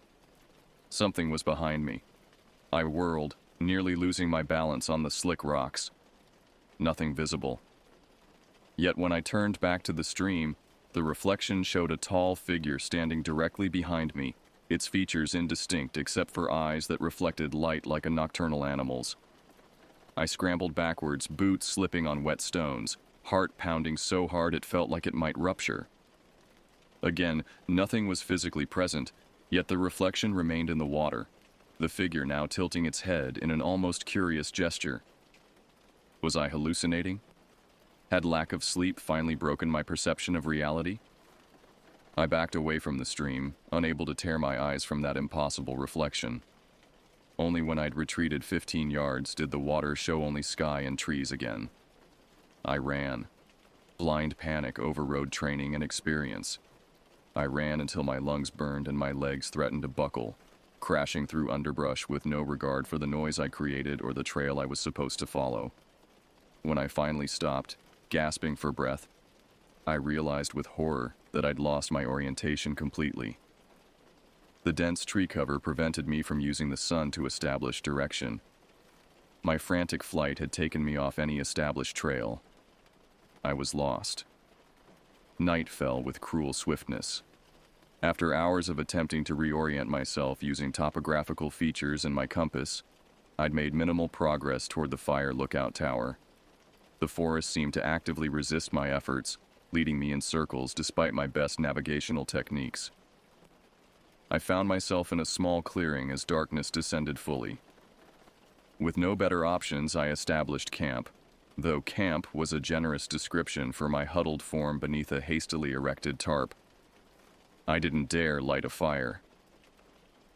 Something was behind me. I whirled, nearly losing my balance on the slick rocks. Nothing visible. Yet when I turned back to the stream, the reflection showed a tall figure standing directly behind me, its features indistinct except for eyes that reflected light like a nocturnal animal's. I scrambled backwards, boots slipping on wet stones, heart pounding so hard it felt like it might rupture. Again, nothing was physically present, yet the reflection remained in the water, the figure now tilting its head in an almost curious gesture. Was I hallucinating? Had lack of sleep finally broken my perception of reality? I backed away from the stream, unable to tear my eyes from that impossible reflection. Only when I'd retreated 15 yards did the water show only sky and trees again. I ran. Blind panic overrode training and experience. I ran until my lungs burned and my legs threatened to buckle, crashing through underbrush with no regard for the noise I created or the trail I was supposed to follow. When I finally stopped, gasping for breath, I realized with horror that I'd lost my orientation completely. The dense tree cover prevented me from using the sun to establish direction. My frantic flight had taken me off any established trail. I was lost. Night fell with cruel swiftness. After hours of attempting to reorient myself using topographical features and my compass, I'd made minimal progress toward the fire lookout tower. The forest seemed to actively resist my efforts, leading me in circles despite my best navigational techniques. I found myself in a small clearing as darkness descended fully. With no better options, I established camp, though camp was a generous description for my huddled form beneath a hastily erected tarp. I didn't dare light a fire.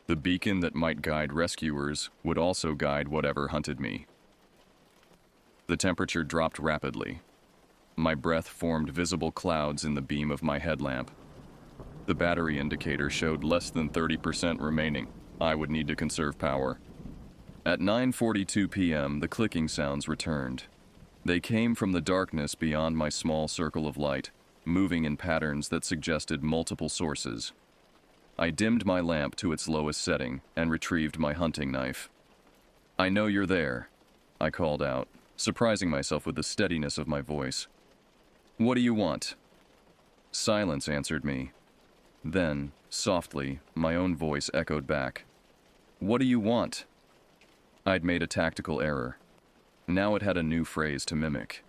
The beacon that might guide rescuers would also guide whatever hunted me. The temperature dropped rapidly. My breath formed visible clouds in the beam of my headlamp. The battery indicator showed less than 30% remaining. I would need to conserve power. At 9:42 p.m., the clicking sounds returned. They came from the darkness beyond my small circle of light, moving in patterns that suggested multiple sources. I dimmed my lamp to its lowest setting and retrieved my hunting knife. "I know you're there," I called out, surprising myself with the steadiness of my voice. "What do you want?" Silence answered me. Then, softly, my own voice echoed back. "What do you want?" I'd made a tactical error. Now it had a new phrase to mimic.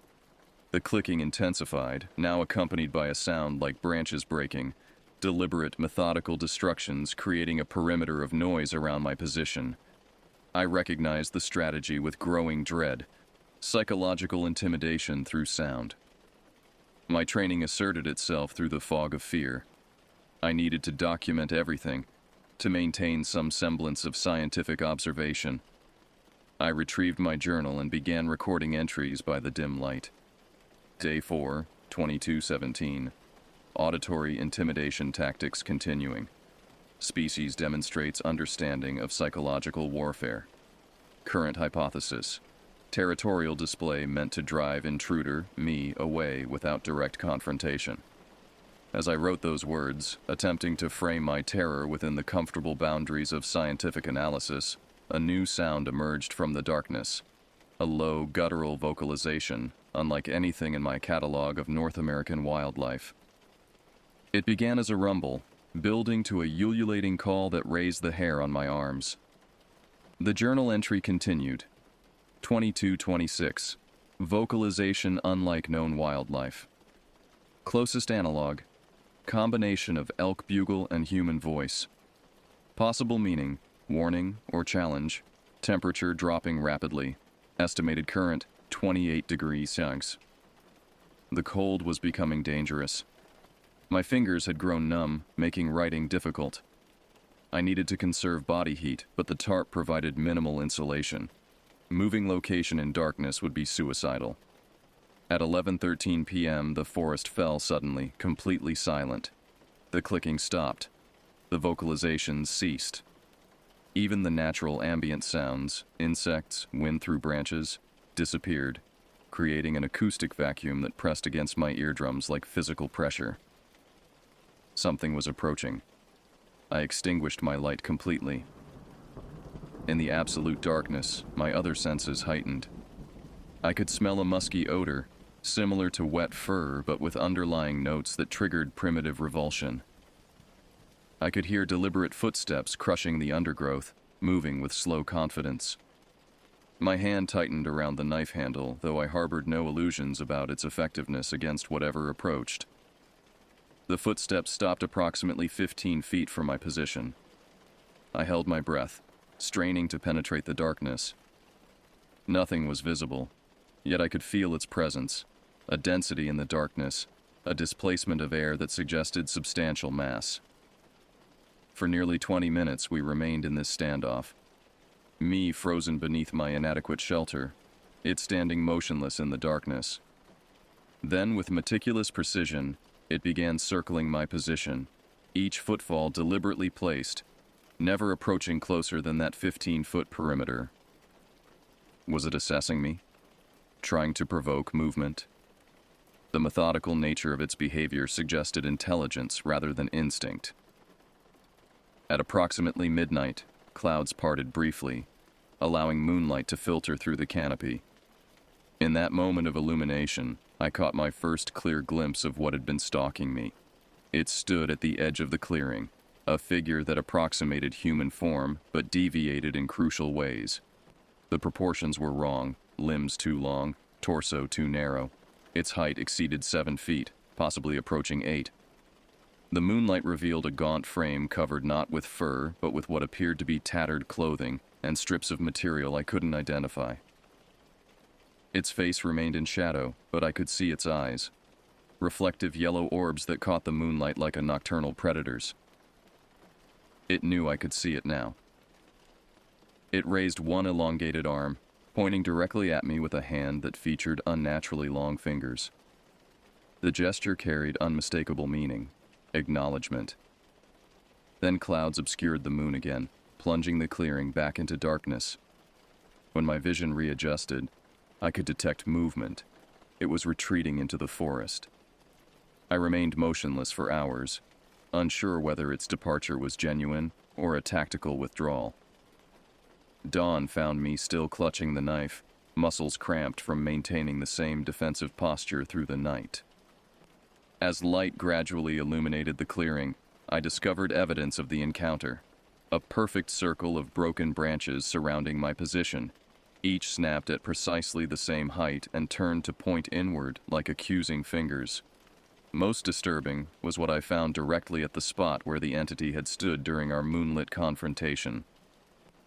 The clicking intensified, now accompanied by a sound like branches breaking, deliberate, methodical destructions creating a perimeter of noise around my position. I recognized the strategy with growing dread, psychological intimidation through sound. My training asserted itself through the fog of fear. I needed to document everything, to maintain some semblance of scientific observation. I retrieved my journal and began recording entries by the dim light. Day 4, 2217. Auditory intimidation tactics continuing. Species demonstrates understanding of psychological warfare. Current hypothesis. Territorial display meant to drive intruder, me, away without direct confrontation. As I wrote those words, attempting to frame my terror within the comfortable boundaries of scientific analysis, a new sound emerged from the darkness. A low, guttural vocalization, unlike anything in my catalog of North American wildlife. It began as a rumble, building to a ululating call that raised the hair on my arms. The journal entry continued. 2226. Vocalization unlike known wildlife. Closest analog. Combination of elk bugle and human voice. Possible meaning, warning or challenge. Temperature dropping rapidly. Estimated current, 28 degrees Celsius. The cold was becoming dangerous. My fingers had grown numb, making writing difficult. I needed to conserve body heat, but the tarp provided minimal insulation. Moving location in darkness would be suicidal. At 11:13 p.m., the forest fell suddenly, completely silent. The clicking stopped. The vocalizations ceased. Even the natural ambient sounds, insects, wind through branches, disappeared, creating an acoustic vacuum that pressed against my eardrums like physical pressure. Something was approaching. I extinguished my light completely. In the absolute darkness, my other senses heightened. I could smell a musky odor, similar to wet fur but with underlying notes that triggered primitive revulsion. I could hear deliberate footsteps crushing the undergrowth, moving with slow confidence. My hand tightened around the knife handle, though I harbored no illusions about its effectiveness against whatever approached. The footsteps stopped approximately 15 feet from my position. I held my breath, straining to penetrate the darkness. Nothing was visible, yet I could feel its presence, a density in the darkness, a displacement of air that suggested substantial mass. For nearly 20 minutes we remained in this standoff. Me frozen beneath my inadequate shelter, it standing motionless in the darkness. Then, with meticulous precision, it began circling my position, each footfall deliberately placed, never approaching closer than that 15-foot perimeter. Was it assessing me? Trying to provoke movement? The methodical nature of its behavior suggested intelligence rather than instinct. At approximately midnight, clouds parted briefly, allowing moonlight to filter through the canopy. In that moment of illumination, I caught my first clear glimpse of what had been stalking me. It stood at the edge of the clearing, a figure that approximated human form but deviated in crucial ways. The proportions were wrong, limbs too long, torso too narrow. Its height exceeded 7 feet, possibly approaching 8. The moonlight revealed a gaunt frame covered not with fur but with what appeared to be tattered clothing and strips of material I couldn't identify. Its face remained in shadow, but I could see its eyes, reflective yellow orbs that caught the moonlight like a nocturnal predator's. It knew I could see it now. It raised one elongated arm, pointing directly at me with a hand that featured unnaturally long fingers. The gesture carried unmistakable meaning, acknowledgement. Then clouds obscured the moon again, plunging the clearing back into darkness. When my vision readjusted, I could detect movement. It was retreating into the forest. I remained motionless for hours, unsure whether its departure was genuine or a tactical withdrawal. Dawn found me still clutching the knife, muscles cramped from maintaining the same defensive posture through the night. As light gradually illuminated the clearing, I discovered evidence of the encounter. A perfect circle of broken branches surrounding my position, each snapped at precisely the same height and turned to point inward like accusing fingers. Most disturbing was what I found directly at the spot where the entity had stood during our moonlit confrontation.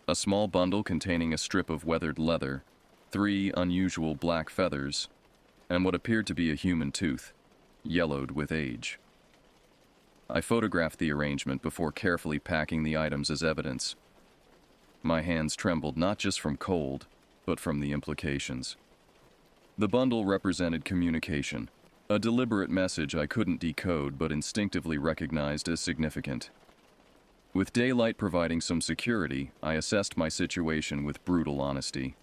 A small bundle containing a strip of weathered leather, 3 unusual black feathers, and what appeared to be a human tooth, yellowed with age. I photographed the arrangement before carefully packing the items as evidence. My hands trembled not just from cold, but from the implications. The bundle represented communication, a deliberate message I couldn't decode but instinctively recognized as significant. With daylight providing some security, I assessed my situation with brutal honesty.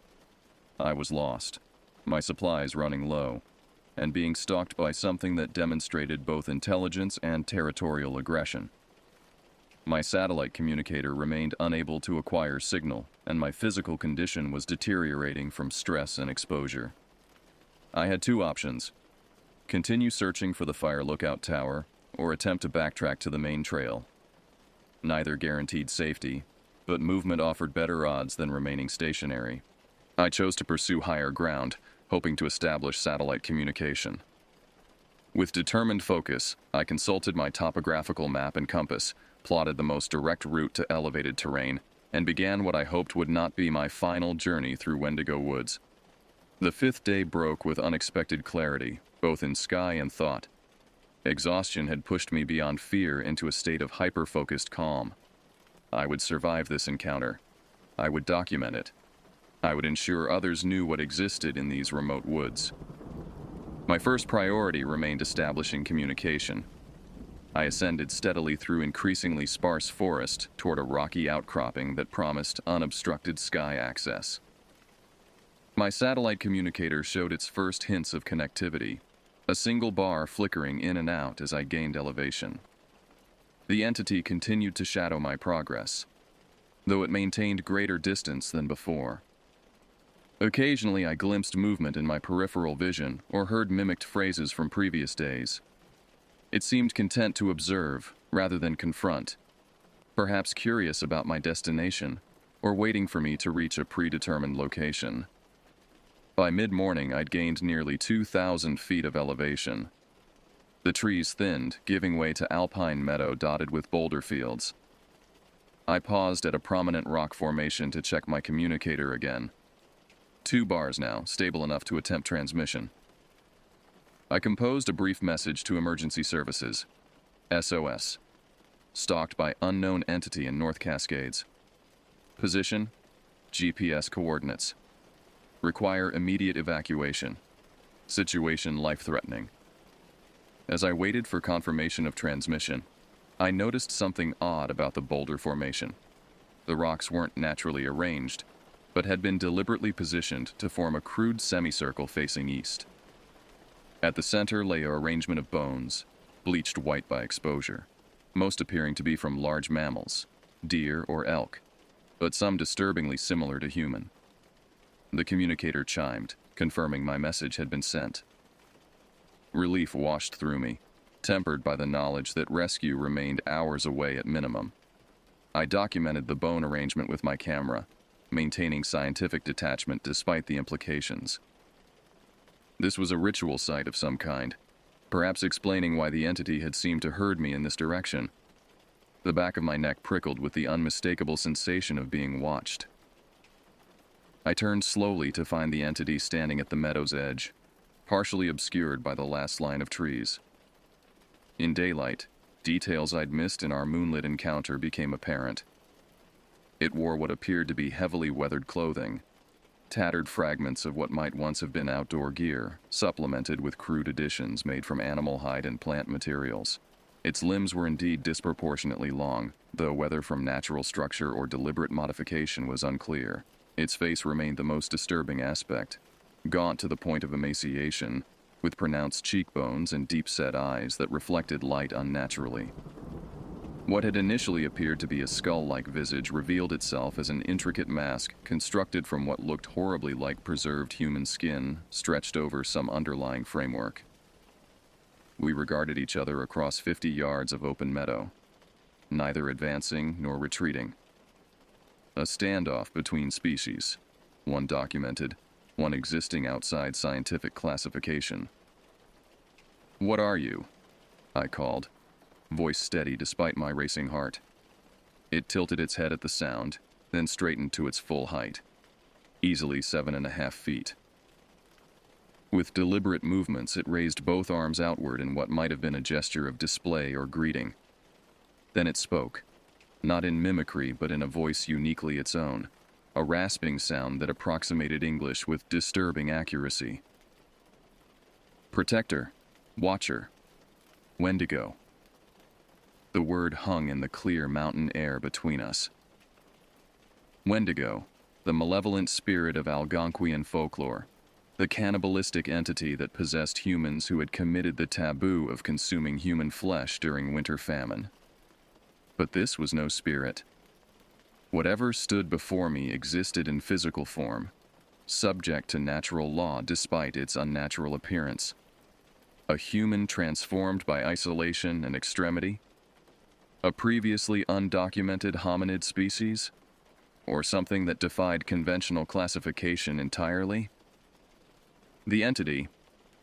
I was lost, my supplies running low, and being stalked by something that demonstrated both intelligence and territorial aggression. My satellite communicator remained unable to acquire signal, and my physical condition was deteriorating from stress and exposure. I had two options: continue searching for the fire lookout tower, or attempt to backtrack to the main trail. Neither guaranteed safety, but movement offered better odds than remaining stationary. I chose to pursue higher ground, hoping to establish satellite communication. With determined focus, I consulted my topographical map and compass, plotted the most direct route to elevated terrain, and began what I hoped would not be my final journey through Wendigo Woods. The fifth day broke with unexpected clarity, both in sky and thought. Exhaustion had pushed me beyond fear into a state of hyper-focused calm. I would survive this encounter. I would document it. I would ensure others knew what existed in these remote woods. My first priority remained establishing communication. I ascended steadily through increasingly sparse forest toward a rocky outcropping that promised unobstructed sky access. My satellite communicator showed its first hints of connectivity, a single bar flickering in and out as I gained elevation. The entity continued to shadow my progress, though it maintained greater distance than before. Occasionally I glimpsed movement in my peripheral vision or heard mimicked phrases from previous days. It seemed content to observe rather than confront, perhaps curious about my destination or waiting for me to reach a predetermined location. By mid-morning, I'd gained nearly 2,000 feet of elevation. The trees thinned, giving way to alpine meadow dotted with boulder fields. I paused at a prominent rock formation to check my communicator again. 2 bars now, stable enough to attempt transmission. I composed a brief message to emergency services. SOS. Stalked by unknown entity in North Cascades. Position: GPS coordinates. Require immediate evacuation. Situation life-threatening. As I waited for confirmation of transmission, I noticed something odd about the boulder formation. The rocks weren't naturally arranged, but had been deliberately positioned to form a crude semicircle facing east. At the center lay an arrangement of bones, bleached white by exposure, most appearing to be from large mammals, deer or elk, but some disturbingly similar to human. The communicator chimed, confirming my message had been sent. Relief washed through me, tempered by the knowledge that rescue remained hours away at minimum. I documented the bone arrangement with my camera, maintaining scientific detachment despite the implications. This was a ritual site of some kind, perhaps explaining why the entity had seemed to herd me in this direction. The back of my neck prickled with the unmistakable sensation of being watched. I turned slowly to find the entity standing at the meadow's edge, partially obscured by the last line of trees. In daylight, details I'd missed in our moonlit encounter became apparent. It wore what appeared to be heavily weathered clothing, tattered fragments of what might once have been outdoor gear, supplemented with crude additions made from animal hide and plant materials. Its limbs were indeed disproportionately long, though whether from natural structure or deliberate modification was unclear. Its face remained the most disturbing aspect, gaunt to the point of emaciation, with pronounced cheekbones and deep-set eyes that reflected light unnaturally. What had initially appeared to be a skull-like visage revealed itself as an intricate mask constructed from what looked horribly like preserved human skin stretched over some underlying framework. We regarded each other across 50 yards of open meadow, neither advancing nor retreating. A standoff between species, one documented, one existing outside scientific classification. "What are you?" I called, voice steady despite my racing heart. It tilted its head at the sound, then straightened to its full height, easily 7.5 feet. With deliberate movements, it raised both arms outward in what might have been a gesture of display or greeting. Then it spoke, not in mimicry but in a voice uniquely its own, a rasping sound that approximated English with disturbing accuracy. Protector. Watcher. Wendigo. The word hung in the clear mountain air between us. Wendigo, the malevolent spirit of Algonquian folklore, the cannibalistic entity that possessed humans who had committed the taboo of consuming human flesh during winter famine. But this was no spirit. Whatever stood before me existed in physical form, subject to natural law despite its unnatural appearance. A human transformed by isolation and extremity? A previously undocumented hominid species? Or something that defied conventional classification entirely? The entity,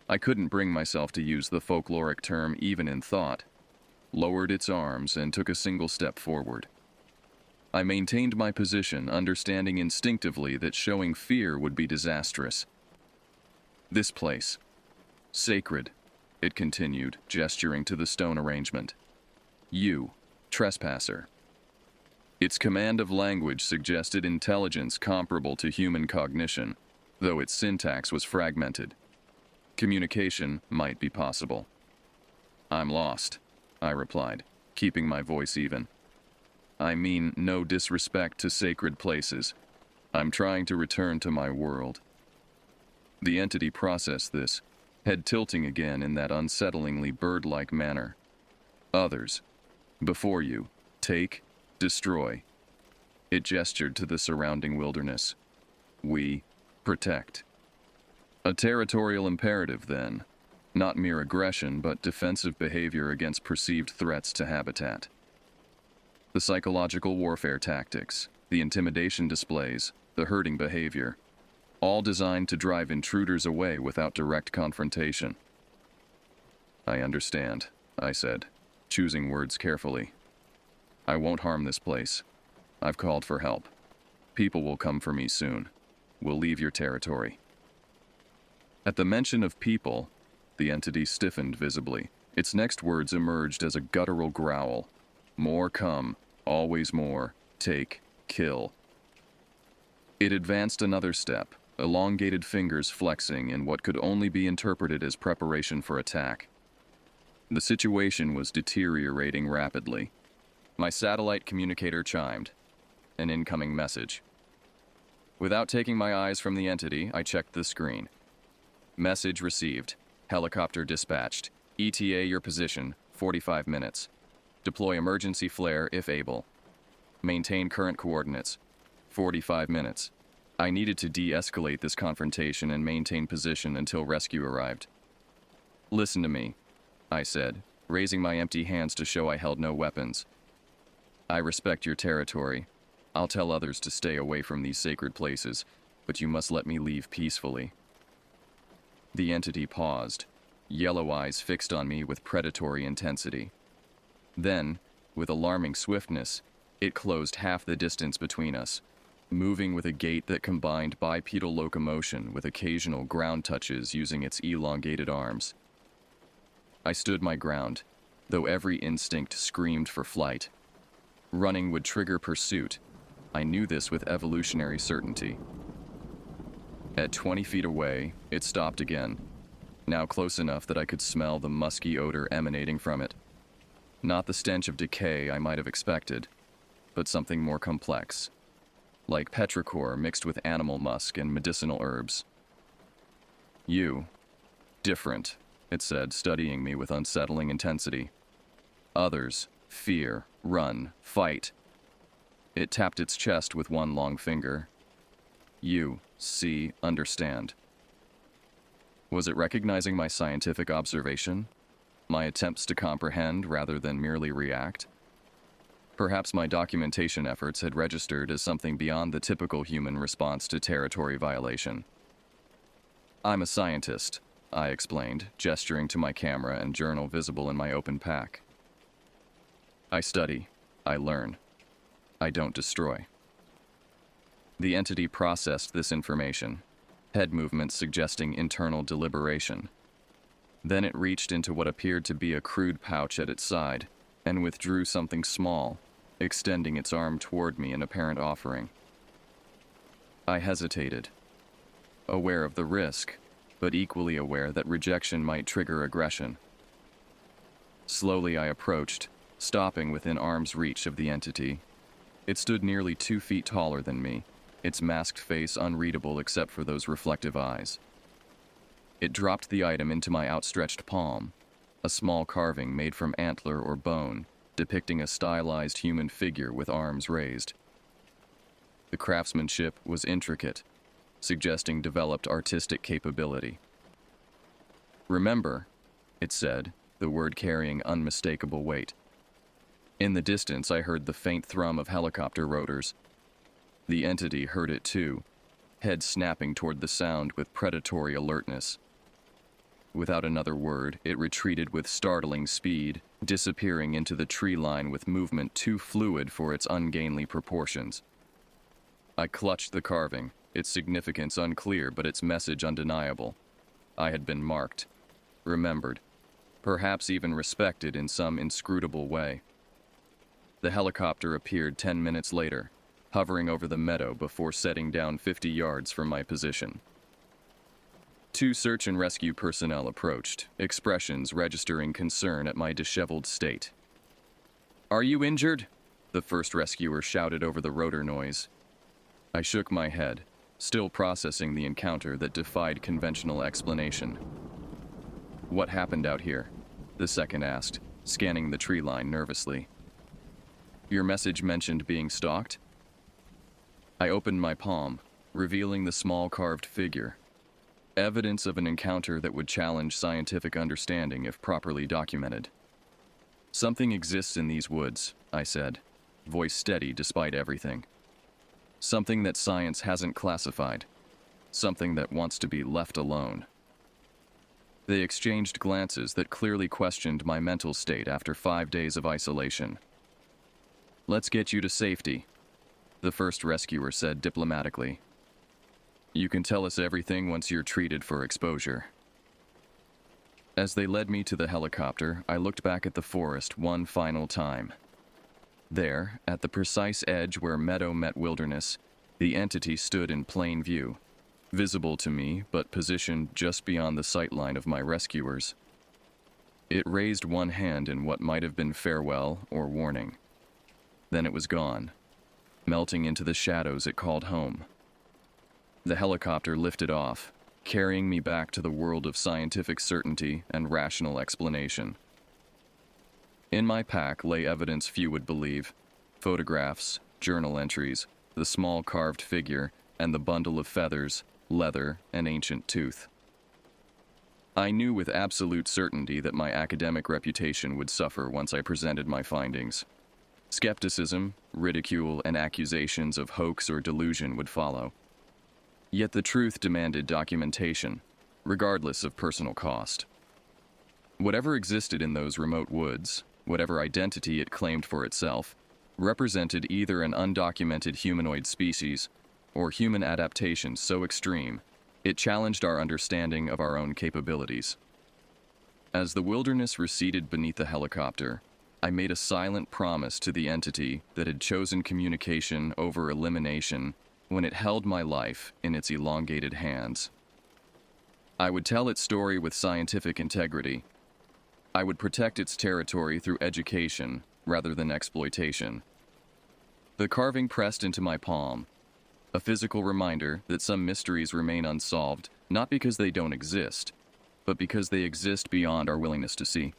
I couldn't bring myself to use the folkloric term even in thought, lowered its arms and took a single step forward. I maintained my position, understanding instinctively that showing fear would be disastrous. This place. Sacred, it continued, gesturing to the stone arrangement. You, trespasser. Its command of language suggested intelligence comparable to human cognition, though its syntax was fragmented. Communication might be possible. I'm lost, I replied, keeping my voice even. I mean no disrespect to sacred places. I'm trying to return to my world. The entity processed this, head tilting again in that unsettlingly bird-like manner. Others. Before you. Take. Destroy. It gestured to the surrounding wilderness. We. Protect. A territorial imperative, then. Not mere aggression, but defensive behavior against perceived threats to habitat. The psychological warfare tactics, the intimidation displays, the herding behavior, all designed to drive intruders away without direct confrontation. I understand, I said, choosing words carefully. I won't harm this place. I've called for help. People will come for me soon. We'll leave your territory. At the mention of people, the entity stiffened visibly. Its next words emerged as a guttural growl. More come, always more, take, kill. It advanced another step, elongated fingers flexing in what could only be interpreted as preparation for attack. The situation was deteriorating rapidly. My satellite communicator chimed. An incoming message. Without taking my eyes from the entity, I checked the screen. Message received. Helicopter dispatched. ETA your position, 45 minutes. Deploy emergency flare if able. Maintain current coordinates, 45 minutes. I needed to de-escalate this confrontation and maintain position until rescue arrived. Listen to me, I said, raising my empty hands to show I held no weapons. I respect your territory. I'll tell others to stay away from these sacred places, but you must let me leave peacefully. The entity paused, yellow eyes fixed on me with predatory intensity. Then, with alarming swiftness, it closed half the distance between us, moving with a gait that combined bipedal locomotion with occasional ground touches using its elongated arms. I stood my ground, though every instinct screamed for flight. Running would trigger pursuit. I knew this with evolutionary certainty. At 20 feet away, it stopped again, now close enough that I could smell the musky odor emanating from it. Not the stench of decay I might have expected, but something more complex, like petrichor mixed with animal musk and medicinal herbs. You. Different, it said, studying me with unsettling intensity. Others. Fear. Run. Fight. It tapped its chest with one long finger. You. See. Understand. Was it recognizing my scientific observation? My attempts to comprehend rather than merely react? Perhaps my documentation efforts had registered as something beyond the typical human response to territory violation. I'm a scientist, I explained, gesturing to my camera and journal visible in my open pack. I study. I learn. I don't destroy. The entity processed this information, head movements suggesting internal deliberation. Then it reached into what appeared to be a crude pouch at its side and withdrew something small, extending its arm toward me in apparent offering. I hesitated, aware of the risk, but equally aware that rejection might trigger aggression. Slowly I approached, stopping within arm's reach of the entity. It stood nearly 2 feet taller than me, its masked face unreadable except for those reflective eyes. It dropped the item into my outstretched palm, a small carving made from antler or bone, depicting a stylized human figure with arms raised. The craftsmanship was intricate, suggesting developed artistic capability. "Remember," it said, the word carrying unmistakable weight. In the distance, I heard the faint thrum of helicopter rotors. The entity heard it too, head snapping toward the sound with predatory alertness. Without another word, it retreated with startling speed, disappearing into the tree line with movement too fluid for its ungainly proportions. I clutched the carving, its significance unclear but its message undeniable. I had been marked, remembered, perhaps even respected in some inscrutable way. The helicopter appeared 10 minutes later, hovering over the meadow before setting down 50 yards from my position. 2 search and rescue personnel approached, expressions registering concern at my disheveled state. "Are you injured?" the first rescuer shouted over the rotor noise. I shook my head, still processing the encounter that defied conventional explanation. "What happened out here?" the second asked, scanning the tree line nervously. "Your message mentioned being stalked?" I opened my palm, revealing the small carved figure. Evidence of an encounter that would challenge scientific understanding if properly documented. "Something exists in these woods," I said, voice steady despite everything. "Something that science hasn't classified. Something that wants to be left alone." They exchanged glances that clearly questioned my mental state after 5 days of isolation. "Let's get you to safety," the first rescuer said diplomatically. "You can tell us everything once you're treated for exposure." As they led me to the helicopter, I looked back at the forest one final time. There, at the precise edge where meadow met wilderness, the entity stood in plain view, visible to me but positioned just beyond the sightline of my rescuers. It raised one hand in what might have been farewell or warning. Then it was gone, melting into the shadows it called home. The helicopter lifted off, carrying me back to the world of scientific certainty and rational explanation. In my pack lay evidence few would believe: photographs, journal entries, the small carved figure, and the bundle of feathers, leather, and ancient tooth. I knew with absolute certainty that my academic reputation would suffer once I presented my findings. Skepticism, ridicule, and accusations of hoax or delusion would follow. Yet the truth demanded documentation, regardless of personal cost. Whatever existed in those remote woods, whatever identity it claimed for itself, represented either an undocumented humanoid species or human adaptation so extreme it challenged our understanding of our own capabilities. As the wilderness receded beneath the helicopter, I made a silent promise to the entity that had chosen communication over elimination when it held my life in its elongated hands. I would tell its story with scientific integrity. I would protect its territory through education rather than exploitation. The carving pressed into my palm, a physical reminder that some mysteries remain unsolved, not because they don't exist, but because they exist beyond our willingness to see.